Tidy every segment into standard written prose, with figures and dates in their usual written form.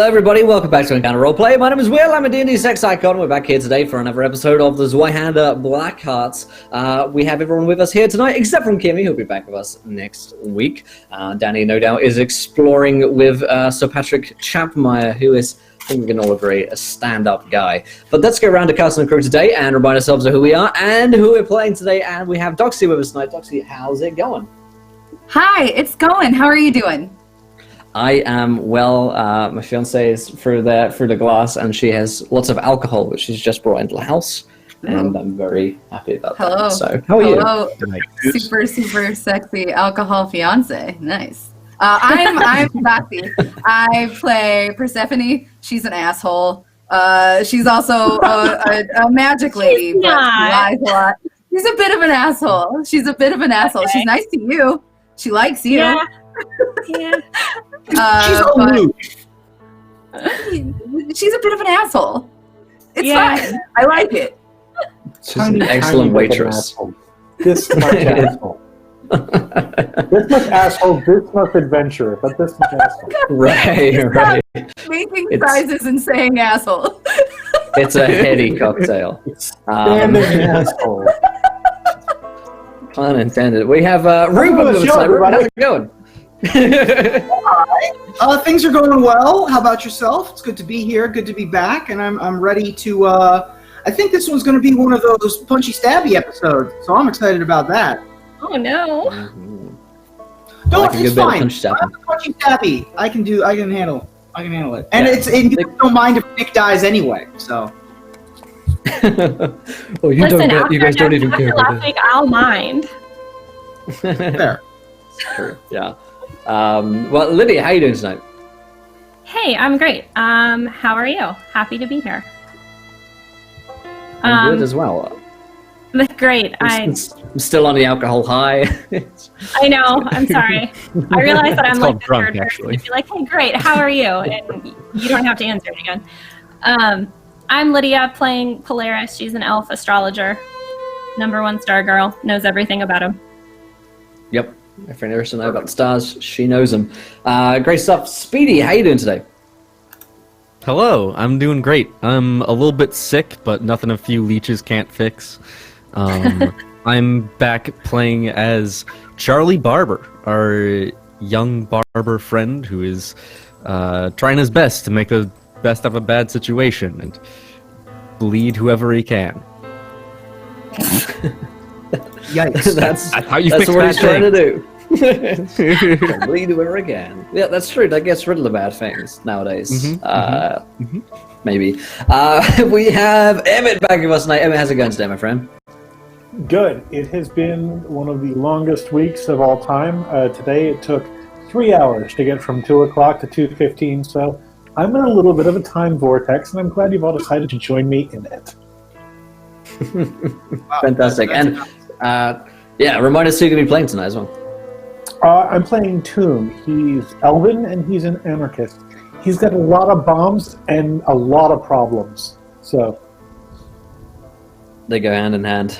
Hello everybody, welcome back to Encounter Roleplay. My name is Will, I'm a D&D sex icon. We're back here today for another episode of the Zweihander Blackhearts. We have everyone with us here tonight, except from Kimmy, who'll be back with us next week. Danny, no doubt, is exploring with Sir Patrick Chapmeyer, who is, I think we can all agree, a stand-up guy. But let's go around to Cast and Crew today and remind ourselves of who we are and who we're playing today. And we have Doxy with us tonight. Doxy, how's it going? Hi, it's going. How are you doing? I am well. My fiance is through the glass, and she has lots of alcohol, which she's just brought into the house, and I'm very happy about that. So, how are you? Hello, super sexy alcohol fiance. Nice. I'm Betsy. I play Persephone. She's an asshole. She's also a magic lady, but she lies a lot. She's a bit of an asshole. She's okay. She's nice to you. She likes you. Yeah. She's a bit of an asshole. It's fine. I like it. She's an excellent waitress. This much asshole. This much asshole, this much adventure, but this much asshole. Right. Making sizes and saying asshole. It's a heady cocktail. Standing asshole. Unintended. We have Ruben with us. Ruben, how's it going? Hi. Things are going well. How about yourself? It's good to be here. Good to be back, and I'm ready to. I think this one's going to be one of those punchy stabby episodes, so I'm excited about that. Oh no! Don't. It's fine. Punchy stabby. I can handle it. And you don't mind if Nick dies anyway. So. Oh, you guys don't even care about it. I'll mind. Fair. True. Yeah. Well, Lydia, how are you doing tonight? Hey, I'm great. How are you? Happy to be here. I'm good as well. Great. I'm still on the alcohol high. I know. I'm sorry. I realize that I'm like the drunk, third person actually. to be like, hey, great. How are you? And you don't have to answer it again. I'm Lydia, playing Polaris. She's an elf astrologer. #1 star girl. Knows everything about him. Yep. If anyone wants to know about the stars, she knows them. Great stuff. Speedy, how you doing today? Hello, I'm doing great. I'm a little bit sick, but nothing a few leeches can't fix. I'm back playing as Charlie Barber, our young barber friend who is trying his best to make the best of a bad situation and bleed whoever he can. Yikes. That's how you that's fix what bad he's trying things. to do. Bleed whoever he can. Yeah, that's true. That gets rid of the bad things nowadays. Maybe. We have Emmett back with us tonight. Emmett, how's it going today, my friend? Good. It has been one of the longest weeks of all time. Today it took 3 hours to get from 2 o'clock to 2:15, so I'm in a little bit of a time vortex, and I'm glad you've all decided to join me in it. Fantastic. And remind us who you're going to be playing tonight as well. I'm playing Tomb. He's Elven, and he's an anarchist. He's got a lot of bombs and a lot of problems. So they go hand in hand.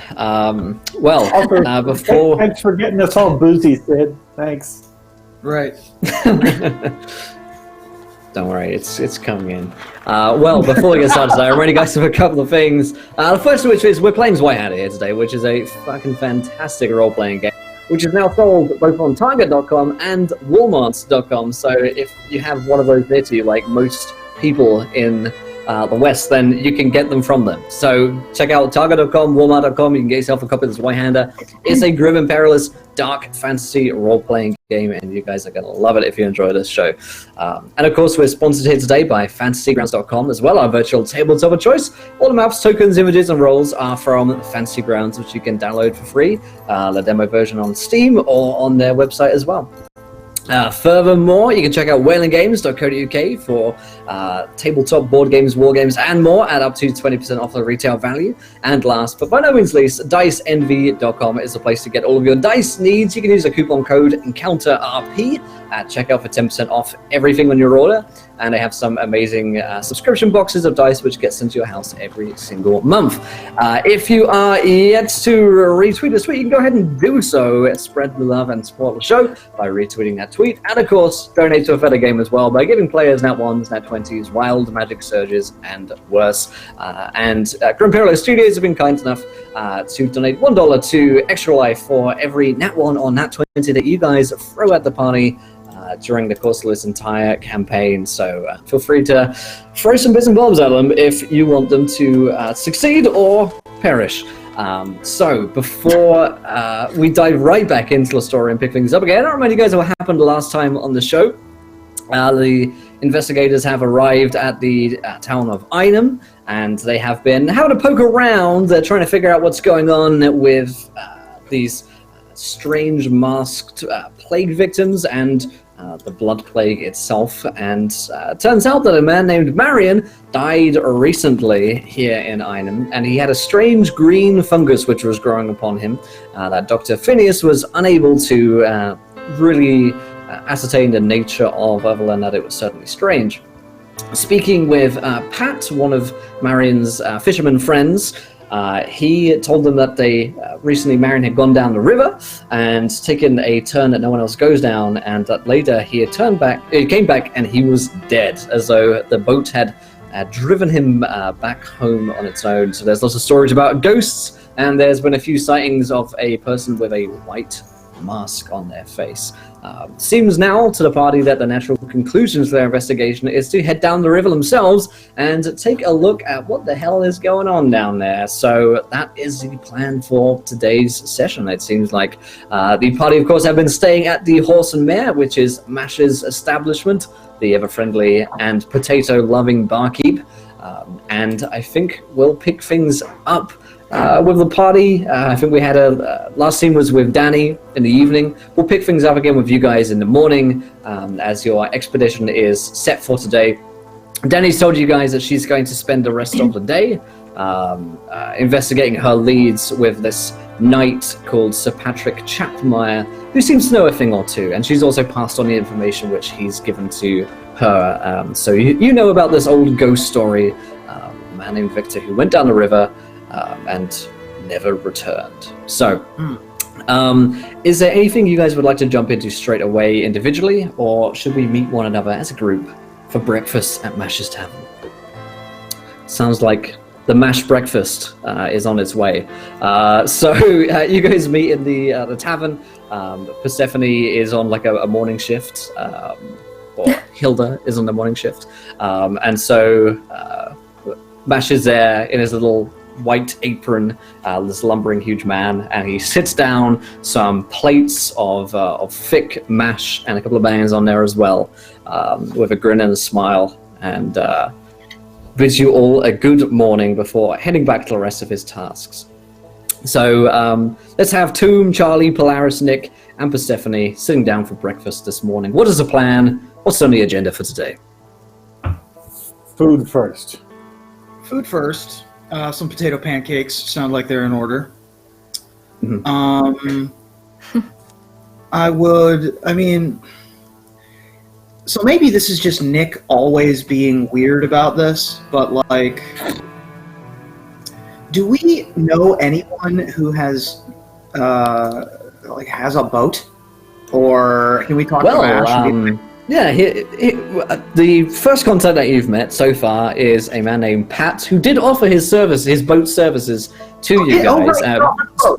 Before... Thanks for getting us all boozy, Sid. Thanks. Right. Don't worry, it's coming in. Before we get started today, I already got a couple of things. The first of which is we're playing Zweihander here today, which is a fucking fantastic role-playing game, which is now sold both on Target.com and Walmart.com. So if you have one of those near to you, like most people in the West, then you can get them from them. So check out Target.com, Walmart.com. You can get yourself a copy of the Zweihander. It's a grim and perilous dark fantasy role-playing game, and you guys are going to love it if you enjoy this show. And of course, we're sponsored here today by fantasygrounds.com as well, our virtual tabletop of choice. All the maps, tokens, images, and roles are from Fantasy Grounds, which you can download for free, the demo version on Steam or on their website as well. Furthermore, you can check out whalinggames.co.uk for tabletop board games, war games, and more at up to 20% off the retail value. And last, but by no means least, diceenvy.com is the place to get all of your dice needs. You can use the coupon code EncounterRP at checkout for 10% off everything on your order. And they have some amazing subscription boxes of dice which get sent to your house every single month. If you are yet to retweet this week, you can go ahead and do so. Spread the love and support the show by retweeting that tweet. And of course, donate to a better game as well by giving players nat 1s, nat 20s, wild magic surges, and worse. And Grimperial Studios have been kind enough to donate $1 to Extra Life for every nat 1 or nat 20 that you guys throw at the party during the course of this entire campaign. So feel free to throw some bits and bobs at them if you want them to succeed or perish. So before we dive right back into the story and pick things up again, I'll remind you guys of what happened last time on the show. The investigators have arrived at the town of Einem, and they have been having a poke around. They're trying to figure out what's going on with these strange masked plague victims and the blood plague itself. And it turns out that a man named Marion died recently here in Einem, and he had a strange green fungus which was growing upon him that Dr. Phineas was unable to really ascertain the nature of, other than that it was certainly strange. Speaking with Pat, one of Marion's fisherman friends, he told them that they recently Marion had gone down the river and taken a turn that no one else goes down, and that later he had came back and he was dead, as though the boat had driven him back home on its own. So there's lots of stories about ghosts, and there's been a few sightings of a person with a white mask on their face. Seems now to the party that the natural conclusion to their investigation is to head down the river themselves and take a look at what the hell is going on down there. So that is the plan for today's session. It seems like the party, of course, have been staying at the Horse and Mare, which is Mash's establishment, the ever-friendly and potato-loving barkeep. And I think we'll pick things up with the party. I think we had last scene was with Danny in the evening. We'll pick things up again with you guys in the morning as your expedition is set for today. Danny's told you guys that she's going to spend the rest of the day investigating her leads with this knight called Sir Patrick Chapmeyer, who seems to know a thing or two, and she's also passed on the information which he's given to her. So you know about this old ghost story, a man named Victor who went down the river and never returned. So, is there anything you guys would like to jump into straight away individually, or should we meet one another as a group for breakfast at Mash's Tavern? Sounds like the Mash breakfast is on its way. So you guys meet in the tavern. Persephone is on like a morning shift, or Hilda is on the morning shift, and so Mash is there in his little white apron, this lumbering huge man, and he sits down some plates of thick mash and a couple of bangers on there as well, with a grin and a smile, and bids you all a good morning before heading back to the rest of his tasks. So let's have Tomb, Charlie, Polaris, Nick, and Persephone sitting down for breakfast this morning. What is the plan? What's on the agenda for today? Food first. Food first. Some potato pancakes sound like they're in order. Mm-hmm. So maybe this is just Nick always being weird about this, but like, do we know anyone who has has a boat? Or can we talk to Ash? Yeah, the first contact that you've met so far is a man named Pat, who did offer his boat services to you guys,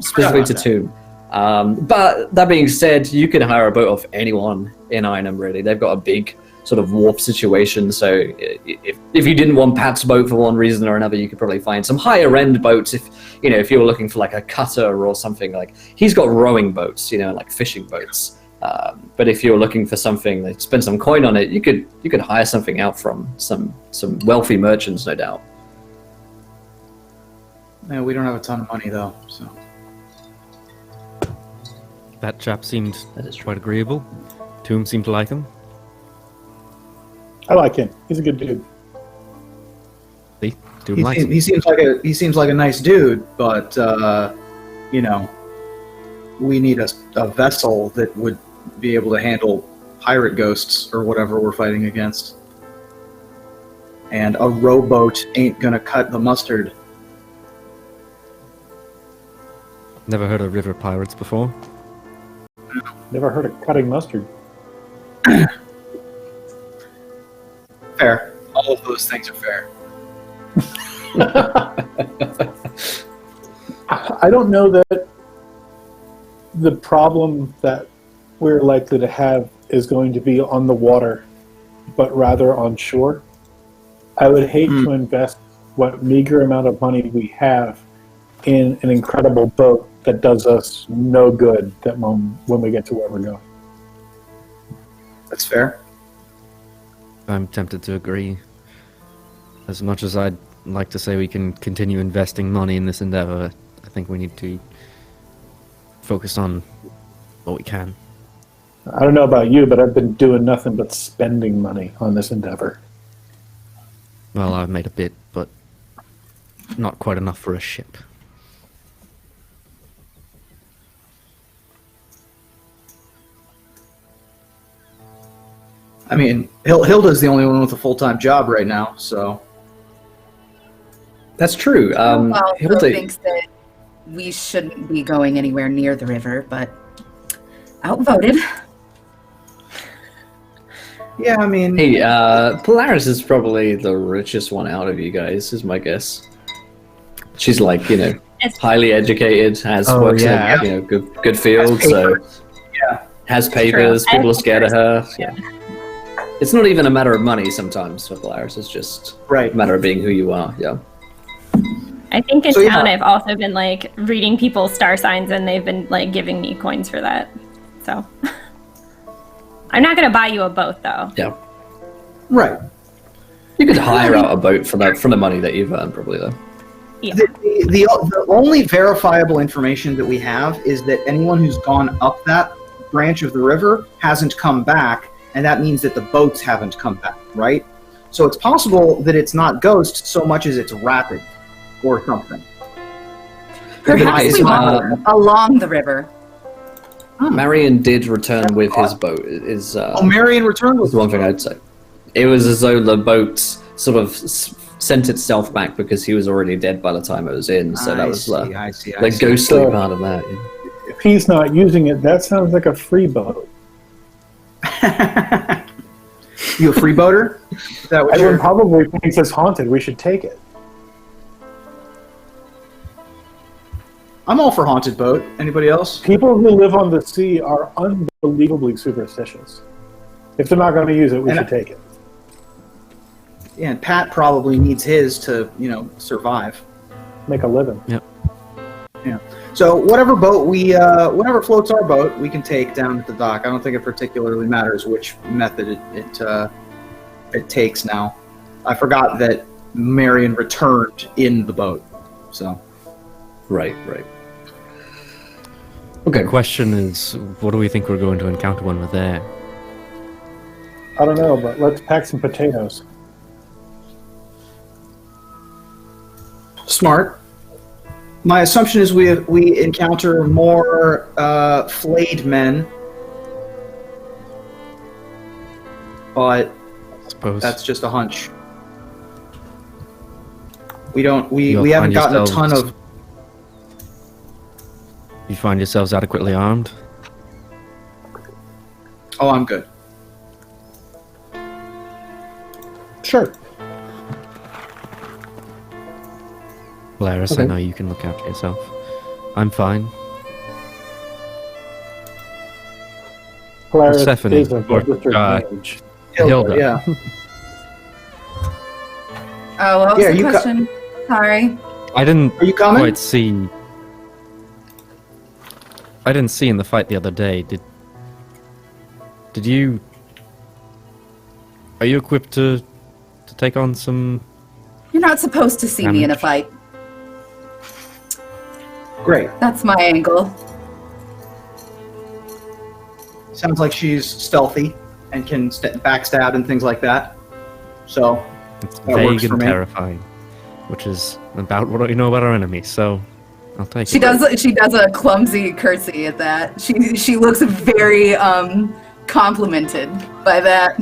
specifically to Tomb. But that being said, you can hire a boat off anyone in Einem, really. They've got a big sort of wharf situation, so if you didn't want Pat's boat for one reason or another, you could probably find some higher end boats. If you were looking for like a cutter or something, like he's got rowing boats, like fishing boats. But if you're looking for something, like spend some coin on it, you could hire something out from some wealthy merchants, no doubt. No, we don't have a ton of money though, so. That chap seemed quite agreeable. Tomb seemed to like him. I like him. He's a good dude. See? Tomb likes him. He seems like a nice dude, but we need a vessel that would be able to handle pirate ghosts or whatever we're fighting against. And a rowboat ain't gonna cut the mustard. Never heard of river pirates before. Never heard of cutting mustard. Fair. All of those things are fair. I don't know that the problem that we're likely to have is going to be on the water, but rather on shore. I would hate to invest what meager amount of money we have in an incredible boat that does us no good that when we get to where we're going. That's fair. I'm tempted to agree. As much as I'd like to say we can continue investing money in this endeavor, I think we need to focus on what we can. I don't know about you, but I've been doing nothing but spending money on this endeavor. Well, I've made a bit, but not quite enough for a ship. I mean, Hilda's the only one with a full-time job right now, so... That's true. Also Hilda, thinks that we shouldn't be going anywhere near the river, but outvoted. Yeah, I mean... hey, Polaris is probably the richest one out of you guys, is my guess. She's like, It's- highly educated, has Oh, works yeah. in, good field, so Yeah. has papers. True. People are scared of her. Yeah. It's not even a matter of money sometimes for Polaris. It's just Right. a matter of being who you are. Yeah. I think in So, yeah. town I've also been like reading people's star signs and they've been like giving me coins for that. So I'm not gonna buy you a boat though. Yeah. Right. You could hire out a boat from the money that you've earned, probably though. Yeah. The only verifiable information that we have is that anyone who's gone up that branch of the river hasn't come back, and that means that the boats haven't come back, right? So it's possible that it's not ghost so much as it's rapid or something. Perhaps Nice. we walk along the river. Marion did return with his boat. Is Marion returned was with the one thing I'd say. It was as though the boat sort of sent itself back because he was already dead by the time it was in. So that was I see. the ghostly part of that. Yeah. If he's not using it, that sounds like a free boat. You a freeboater? Is that what Everyone you're... probably thinks it's haunted. We should take it. I'm all for haunted boat. Anybody else? People who live on the sea are unbelievably superstitious. If they're not going to use it, we And should take it. Yeah, and Pat probably needs his to, survive. Make a living. So whatever boat whatever floats our boat, we can take down at the dock. I don't think it particularly matters which method it takes now. I forgot that Marion returned in the boat, so. Right. Okay. The question is, what do we think we're going to encounter when we're there? I don't know, but let's pack some potatoes. Smart. My assumption is we encounter more flayed men, but I suppose. that's just a hunch. We don't. You'll We haven't find gotten a ton yourselves- of. You find yourselves adequately armed? Oh, I'm good. Sure. Polaris, I Okay. know you can look after yourself. I'm fine. Polaris Persephone, is a or, registered mage. Hilda. Yeah. Oh, what was Yeah, the you question? Sorry. I didn't Are you coming? quite see. I didn't see in the fight the other day. Did you? Are you equipped to take on some? You're not supposed to see me in a fight. Great. That's my angle. Sounds like she's stealthy and can backstab and things like that. So It's That works vague for and me. terrifying, which is about what we know about our enemy. So, I'll take She it. does a clumsy curtsy at that. She looks very complimented by that.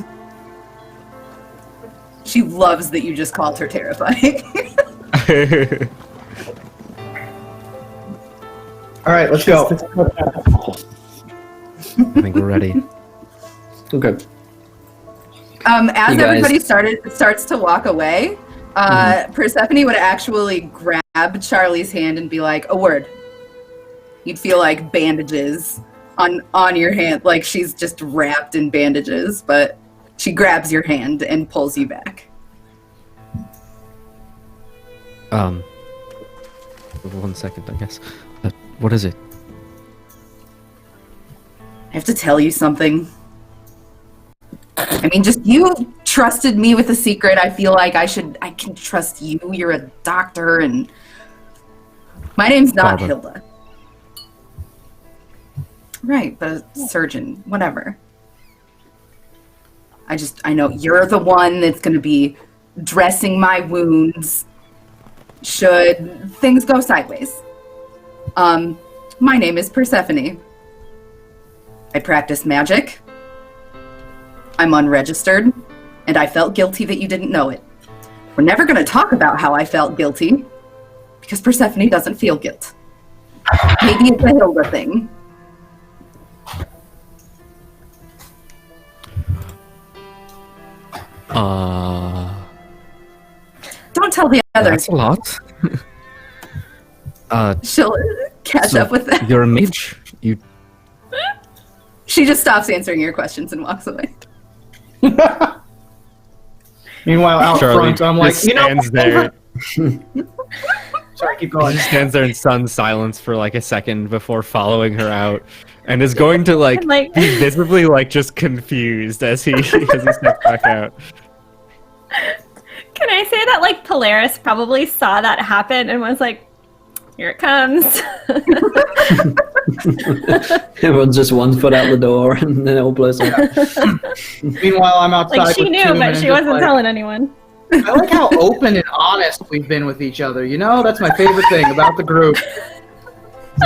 She loves that you just called her terrifying. all right, let's go. I think we're ready. Okay. As You guys- everybody starts to walk away, Persephone would actually grab Charlie's hand and be like, "A word." You'd feel like bandages on your hand, like she's just wrapped in bandages, but she grabs your hand and pulls you back. One second, I guess. What is it? I have to tell you something. I mean, just you trusted me with a secret. I feel like I can trust you. You're a doctor, and my name's not Barbara. Hilda. Right, but a surgeon, whatever. I know you're the one that's going to be dressing my wounds should things go sideways. My name is Persephone. I practice magic. I'm unregistered, and I felt guilty that you didn't know it. We're never going to talk about how I felt guilty, because Persephone doesn't feel guilt. Maybe it's a Hilda thing. Don't tell the others. That's a lot. She'll catch up with them. You're a mage. You. She just stops answering your questions and walks away. Meanwhile, out Charlie front, I'm like, just stands there. Sorry, keep He going. just stands there in stunned silence for like a second before following her out, and is going to like be visibly like just confused as he steps back out. Can I say that like Polaris probably saw that happen and was like, "Here it comes." Everyone's just 1 foot out the door, and then it all blows up. Meanwhile, I'm outside. Like she with knew, Toon but and she just wasn't like, telling anyone. I like how open and honest we've been with each other. You know, that's my favorite thing about the group.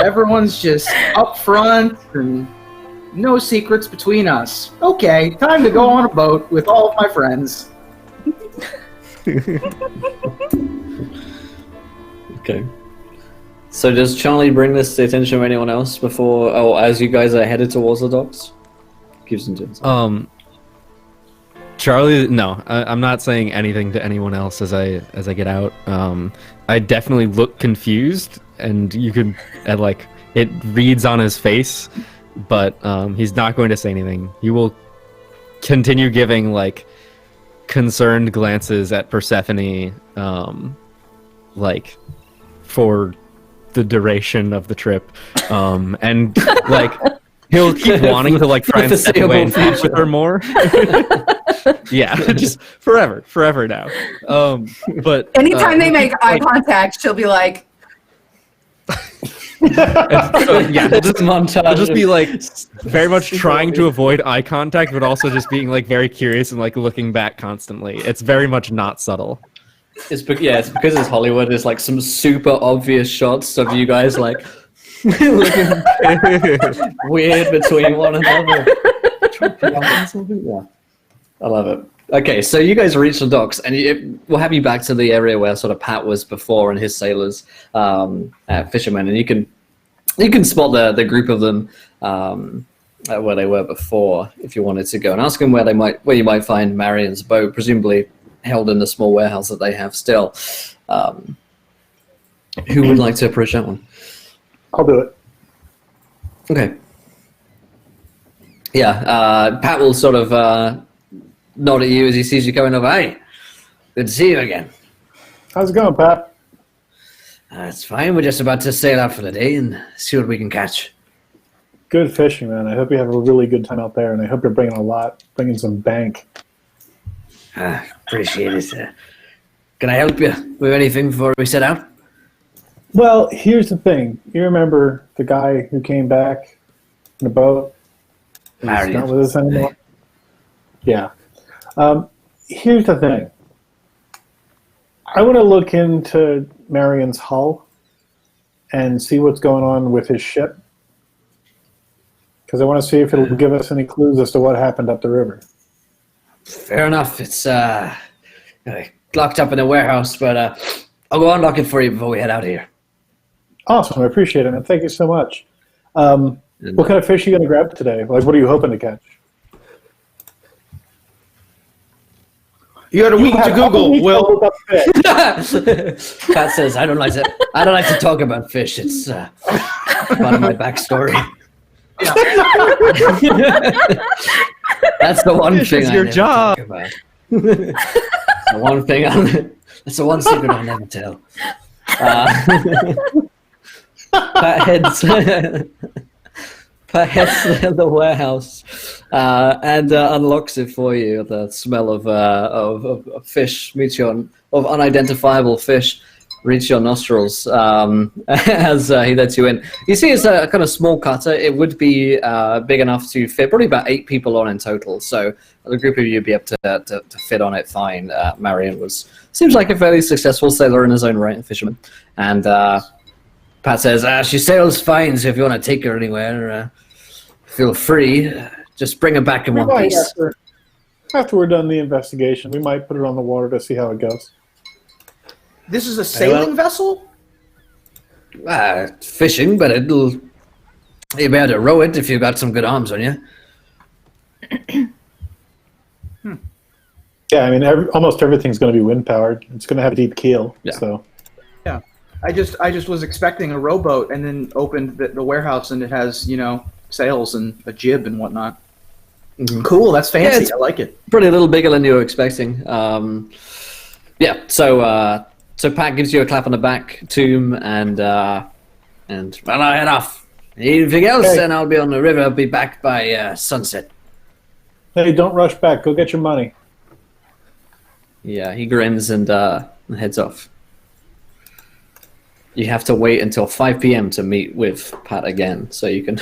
Everyone's just up front and no secrets between us. Okay, time to go on a boat with all of my friends. Okay. So does Charlie bring this to the attention of anyone else before, as you guys are headed towards the docks? Gives them to Charlie, no, I'm not saying anything to anyone else as I get out. I definitely look confused, and you can like it reads on his face, but he's not going to say anything. He will continue giving like concerned glances at Persephone, like for the duration of the trip, and like he'll keep wanting to like try and step away and catch with her more. Yeah, just forever now. But Anytime they make eye contact, she'll be like, yeah, montage. I'll just be like very much trying to avoid eye contact, but also just being like very curious and like looking back constantly. It's very much not subtle. It's because it's Hollywood. There's like some super obvious shots of you guys like looking weird between one another. Yeah. I love it. Okay, so you guys reach the docks, and we'll have you back to the area where sort of Pat was before and his sailors, fishermen, and you can spot the group of them where they were before if you wanted to go and ask them where you might find Marion's boat, presumably held in the small warehouse that they have still. Who would like to approach that one? I'll do it. Okay. Yeah, Pat will sort of nod at you as he sees you coming over. Hey, good to see you again. How's it going, Pat? It's fine. We're just about to sail out for the day and see what we can catch. Good fishing, man. I hope you have a really good time out there, and I hope you're bringing some bank. Appreciate it. Can I help you with anything before we set out? Well, here's the thing. You remember the guy who came back in the boat? He's Marion. not with us anymore? Yeah. Here's the thing. I want to look into Marion's hull and see what's going on with his ship. Because I want to see if it'll give us any clues as to what happened up the river. Fair enough. It's locked up in a warehouse, but I'll go unlock it for you before we head out here. Awesome. I appreciate it, man. Thank you so much. What kind of fish are you going to grab today? Like, what are you hoping to catch? You had a week to Google, Will. Pat says, I don't like to talk about fish. It's part of my backstory. That's the one Fish thing is I your never job. talk about. The one thing that's the one secret I'll never tell. Pat heads to the warehouse and unlocks it for you. The smell of fish meets your of unidentifiable fish reach your nostrils as he lets you in. You see, it's a kind of small cutter. It would be big enough to fit probably about 8 people on in total. So the group of you would be able to fit on it fine. Marion seems like a fairly successful sailor in his own right, and fisherman. And Pat says, she sails fine, so if you want to take her anywhere, feel free. Just bring her back in one piece. After we're done the investigation, we might put it on the water to see how it goes. This is a sailing vessel? Fishing, but you'll be able to row it if you've got some good arms on you. Yeah, I mean, almost everything's going to be wind powered. It's going to have a deep keel. Yeah. So. Yeah, I just was expecting a rowboat, and then opened the warehouse, and it has sails and a jib and whatnot. Mm-hmm. Cool, that's fancy. Yeah, I like it. Probably a little bigger than you were expecting. So Pat gives you a clap on the back, Tomb, and well, I head off. Anything else? Hey. And I'll be on the river. I'll be back by sunset. Hey, don't rush back. Go get your money. Yeah, he grins and heads off. You have to wait until 5 p.m. to meet with Pat again, so you can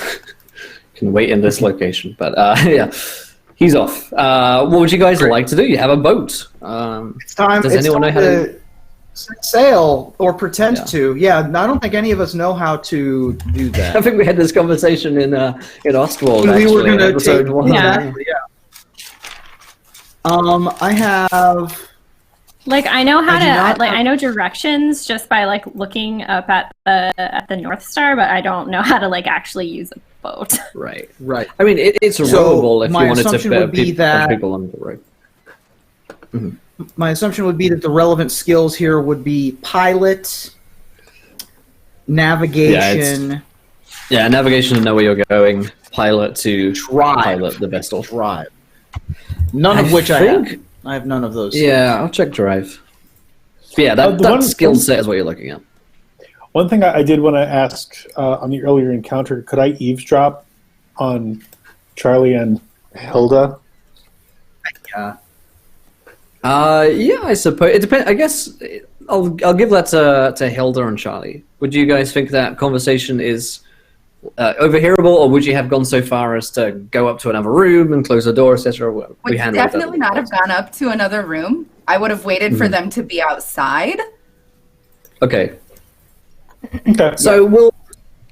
can wait in this location. But yeah, he's off. What would you guys like to do? You have a boat. It's time. Does anyone know how to sail or pretend to? Yeah, I don't think any of us know how to do that. I think we had this conversation in Ostwald. We were going to episode 1. Yeah. I have. Like I know how I do to not like have- I know directions just by like looking up at the North Star, but I don't know how to like actually use a boat. Right. Right. I mean, it's So, rowable if my you wanted to assumption put would be that- people on the road. My assumption would be that the relevant skills here would be pilot, navigation, Yeah, navigation to know where you're going, pilot to drive. pilot the vessel. Drive. None of which I have. I have none of those. Yeah, I'll check drive. But yeah, that the one- skill set is what you're looking at. One thing I did want to ask on the earlier encounter, could I eavesdrop on Charlie and Hilda? Yeah. Yeah, I suppose it depends. I guess I'll give that to Hilda and Charlie. Would you guys think that conversation is overhearable, or would you have gone so far as to go up to another room and close the door, etc.? Would definitely not have gone up to another room. I would have waited for them to be outside. Okay, Okay. so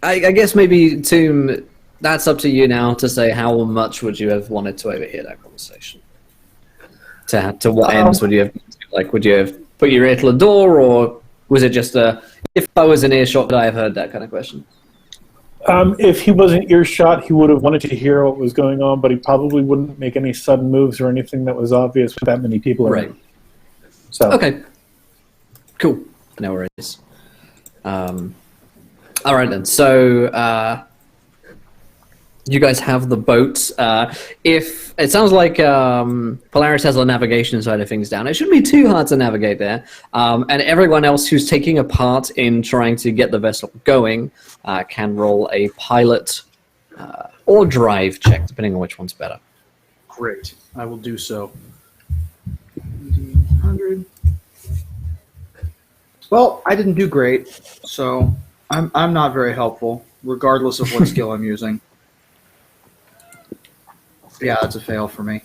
I guess maybe Tomb. That's up to you now to say how much would you have wanted to overhear that conversation. To what ends would you have would you have put your ear to the door, or was it just if I was in earshot would I have heard that kind of question? If he wasn't earshot, he would have wanted to hear what was going on, but he probably wouldn't make any sudden moves or anything that was obvious with that many people Right. around. So Okay. Cool. No worries. All right then. So you guys have the boat. If it sounds like Polaris has the navigation side of things down, it shouldn't be too hard to navigate there. And everyone else who's taking a part in trying to get the vessel going can roll a pilot or drive check, depending on which one's better. Great. I will do so. 100. Well, I didn't do great, so I'm not very helpful, regardless of what skill I'm using. Yeah, that's a fail for me.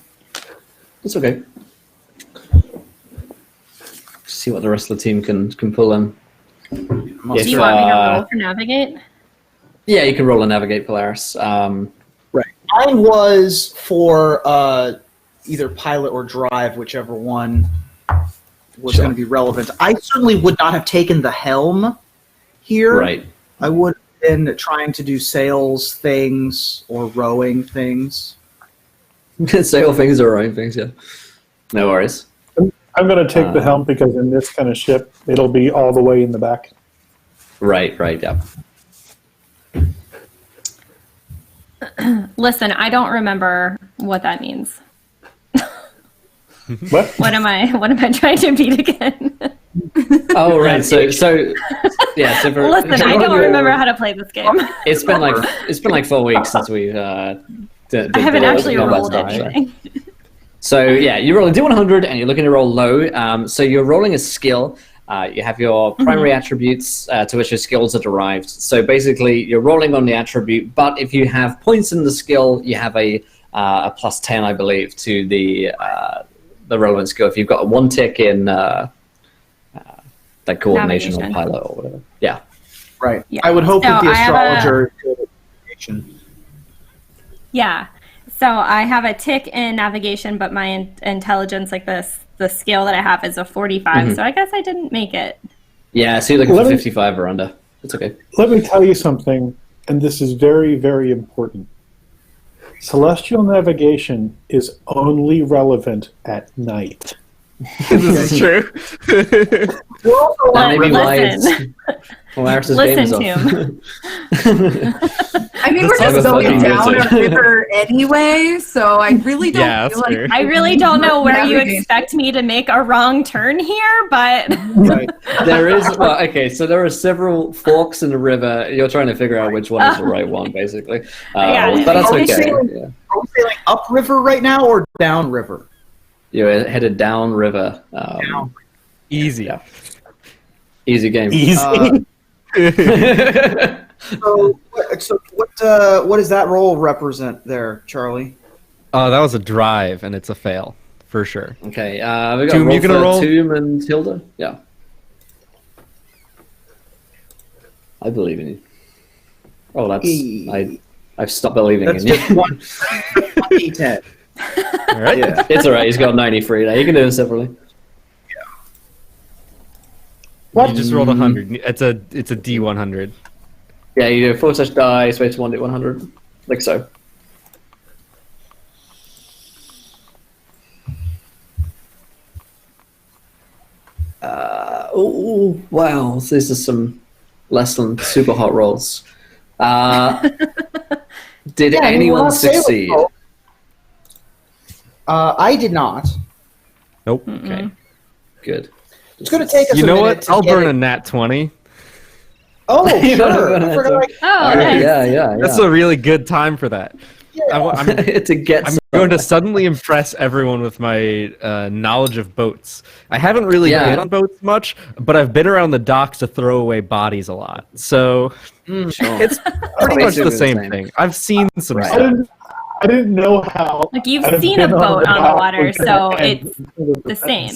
It's okay. See what the rest of the team can pull in. Must Do you If, want me to roll for navigate? Yeah, you can roll a navigate, Polaris. Right. Mine was for either pilot or drive, whichever one was Sure. going to be relevant. I certainly would not have taken the helm here. Right. I would have been trying to do sales things or rowing things. Sail things or rowing things, yeah. No worries. I'm going to take the helm because in this kind of ship, it'll be all the way in the back. Right, yeah. Listen, I don't remember what that means. What? What am I trying to beat again? Oh, right. So yeah. So for, Listen, I don't remember how to play this game. It's been like 4 weeks since we. I haven't actually rolled stuff, anything. So yeah, you roll a D100 and you're looking to roll low. So you're rolling a skill. You have your primary attributes to which your skills are derived. So basically, you're rolling on the attribute, but if you have points in the skill, you have a plus 10, I believe, to the relevant skill. If you've got a 1 tick in like coordination or pilot or whatever. Yeah. Right. Yeah. I would hope So that the I have astrologer is good at navigation. Yeah. So I have a tick in navigation, but my intelligence, like the skill that I have, is a 45. So I guess I didn't make it. Yeah. So you're looking for 55 or under. It's okay. Let me tell you something, and this is very, very important. Celestial navigation is only relevant at night. This is true. That may be why Listen. Polaris' game Listen is to off. him. I mean, we're This just is going fucking down good. a river anyway, so I really don't Yeah, feel that's like fair. I really don't know where you Navigation. expect me to make a wrong turn here, but Right. There is so there are several forks in the river. You're trying to figure out which one is the right one, basically. got it. But that's Are we okay. sailing- Yeah. Are we sailing upriver right now or downriver? You're headed down river. Down. Easy. Yeah. Easy game. Easy. So what does that roll represent there, Charlie? Oh, that was a drive, and it's a fail for sure. Okay, we got Tomb, you gonna roll? Tomb and Hilda. Yeah, I believe in you. Oh, that's I've stopped believing That's in you. just one D10. All right. Yeah. It's all right. He's got 93 now. You can do it separately. You just rolled 100. It's a D100. Yeah, you do 4 such die, space 1d100, like so. Oh wow! So this is some less than super hot rolls. Did anyone succeed? I did not. Nope. Okay, good. It's going to take us You a know minute what? to I'll get burn it. a nat 20. Oh, You're sure. gonna I have forgot to- oh, nice. Yeah. That's a really good time for that. I'm to get. I'm going to suddenly impress everyone with my knowledge of boats. I haven't really been on boats much, but I've been around the docks to throw away bodies a lot. So Sure. it's pretty much basically the the same same. thing. I've seen some Right. stuff. I didn't know how. Like, you've I've seen a been on boat the on the dock water, with so an it's the same.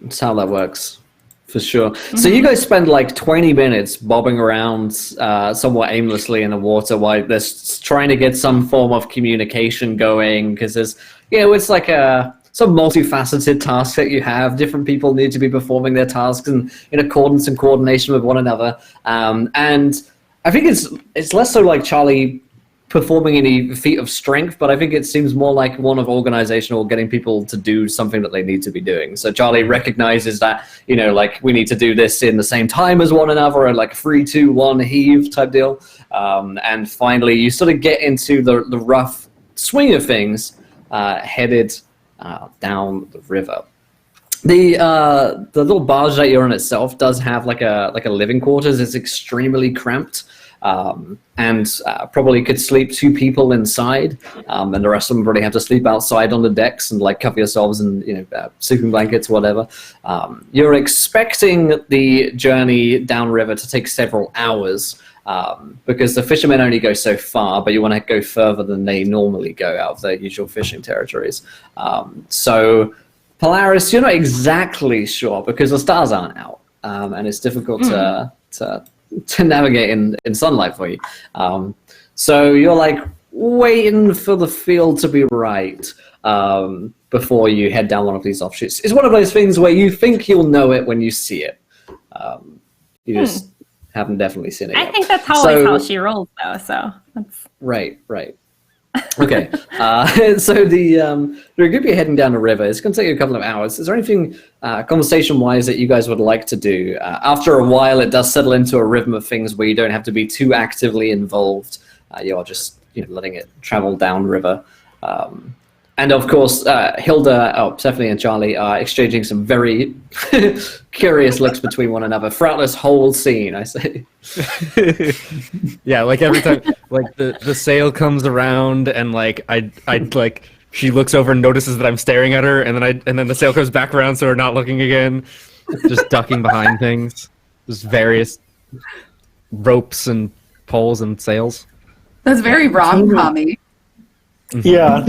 That's how that works, for sure. So you guys spend like 20 minutes bobbing around somewhat aimlessly in the water while they're trying to get some form of communication going, because there's, it's like some multifaceted task that you have. Different people need to be performing their tasks in accordance and coordination with one another. And I think it's less so like Charlie performing any feat of strength, but I think it seems more like one of organizational, getting people to do something that they need to be doing. So Charlie recognizes that, like, we need to do this in the same time as one another, and like 3, 2, 1 heave type deal. And finally, you sort of get into the rough swing of things, headed down the river. The little barge that you're in itself does have like a living quarters. It's extremely cramped. And probably could sleep 2 people inside, and the rest of them probably have to sleep outside on the decks and like cover yourselves in sleeping blankets, whatever. You're expecting the journey downriver to take several hours, because the fishermen only go so far, but you want to go further than they normally go out of their usual fishing territories. So Polaris, you're not exactly sure because the stars aren't out, and it's difficult to navigate in sunlight for you. So you're like waiting for the field to be right before you head down one of these offshoots. It's one of those things where you think you'll know it when you see it. You just haven't definitely seen it I yet. think that's always how she rolls, though. So that's Right. Okay, so the group you're heading down the river. It's going to take you a couple of hours. Is there anything conversation-wise that you guys would like to do? After a while, it does settle into a rhythm of things where you don't have to be too actively involved. You are just letting it travel downriver. And of course, Hilda, Persephone, and Charlie are exchanging some very curious looks between one another throughout this whole scene, I say. Yeah, like every time, like the sail comes around, and like I like she looks over and notices that I'm staring at her, and then the sail comes back around, so we're not looking again, just ducking behind things, just various ropes and poles and sails. That's very rom-com-y. Yeah.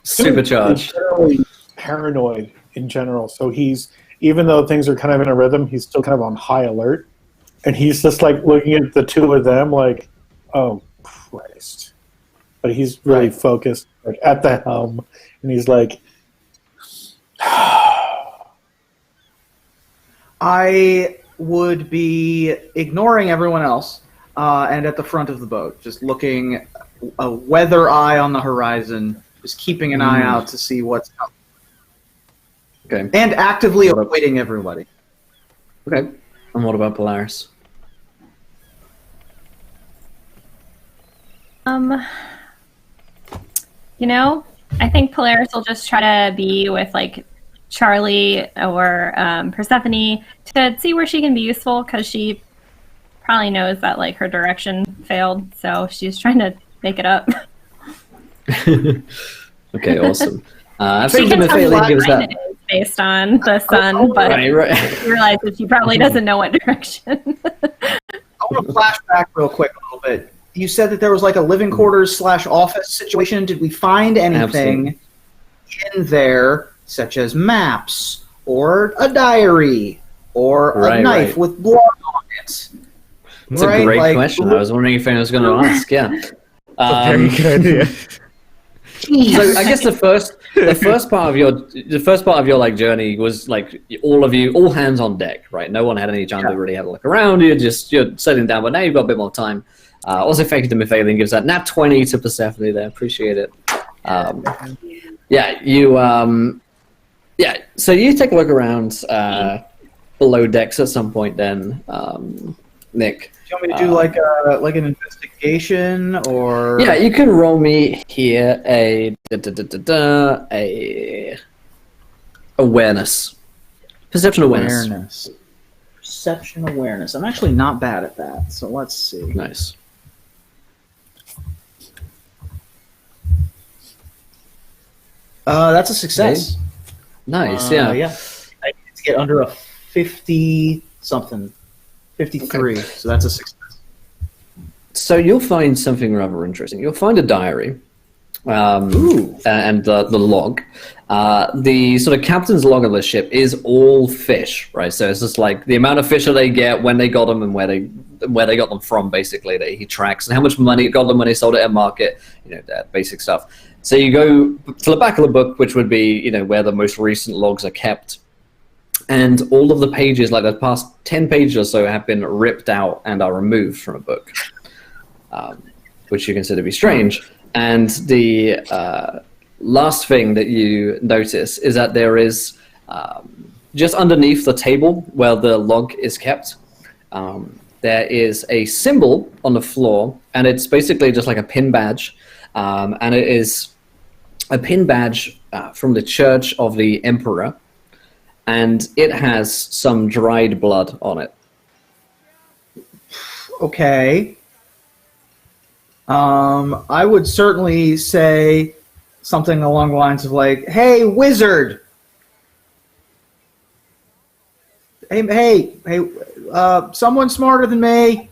Supercharged. He's generally paranoid in general. So he's, even though things are kind of in a rhythm, he's still kind of on high alert. And he's just like looking at the two of them like, oh, Christ. But he's really focused like at the helm. And he's like, I would be ignoring everyone else and at the front of the boat, just looking a weather eye on the horizon, just keeping an eye out to see what's up. Okay. And actively avoiding everybody. Okay. And what about Polaris? I think Polaris will just try to be with like Charlie or Persephone to see where she can be useful, because she probably knows that like her direction failed, so she's trying to make it up. Okay, awesome. I She think can tell you Michaela what gives sign that. it is based on the sun, but Right. she realizes she probably doesn't know what direction. I want to flash back real quick a little bit. You said that there was like a living quarters / office situation. Did we find anything in there, such as maps or a diary or a knife with blood on it? That's a great question. I was wondering if anyone was going to ask. Yeah. Very good idea. So I guess the first part of your like journey was like all hands on deck, right? No one had any time to really have a look around. You're settling down, but now you've got a bit more time. Also, thank you to Mephalin, gives that nat 20 to Persephone there. Appreciate it. So you take a look around below decks at some point then, Nick. Do you want me to do like an investigation or? Yeah, you can roll me here a awareness, perception awareness. Perception awareness. I'm actually not bad at that, so let's see. Nice. That's a success. Nice. Yeah. I need to get under a 50 something, 53. Okay. So that's a success. So you'll find something rather interesting. You'll find a diary, and the log. The sort of captain's log of the ship is all fish, right? So it's just like the amount of fish that they get, when they got them, and where they got them from, basically, that he tracks, and how much money it got them when they sold it at market, that basic stuff. So you go to the back of the book, which would be, where the most recent logs are kept. And all of the pages, like the past 10 pages or so, have been ripped out and are removed from a book, which you consider to be strange. And the last thing that you notice is that there is, just underneath the table where the log is kept, there is a symbol on the floor, and it's basically just like a pin badge. And it is a pin badge from the Church of the Emperor, and it has some dried blood on it. Okay. I would certainly say something along the lines of like, "Hey, wizard! Hey! Someone smarter than me.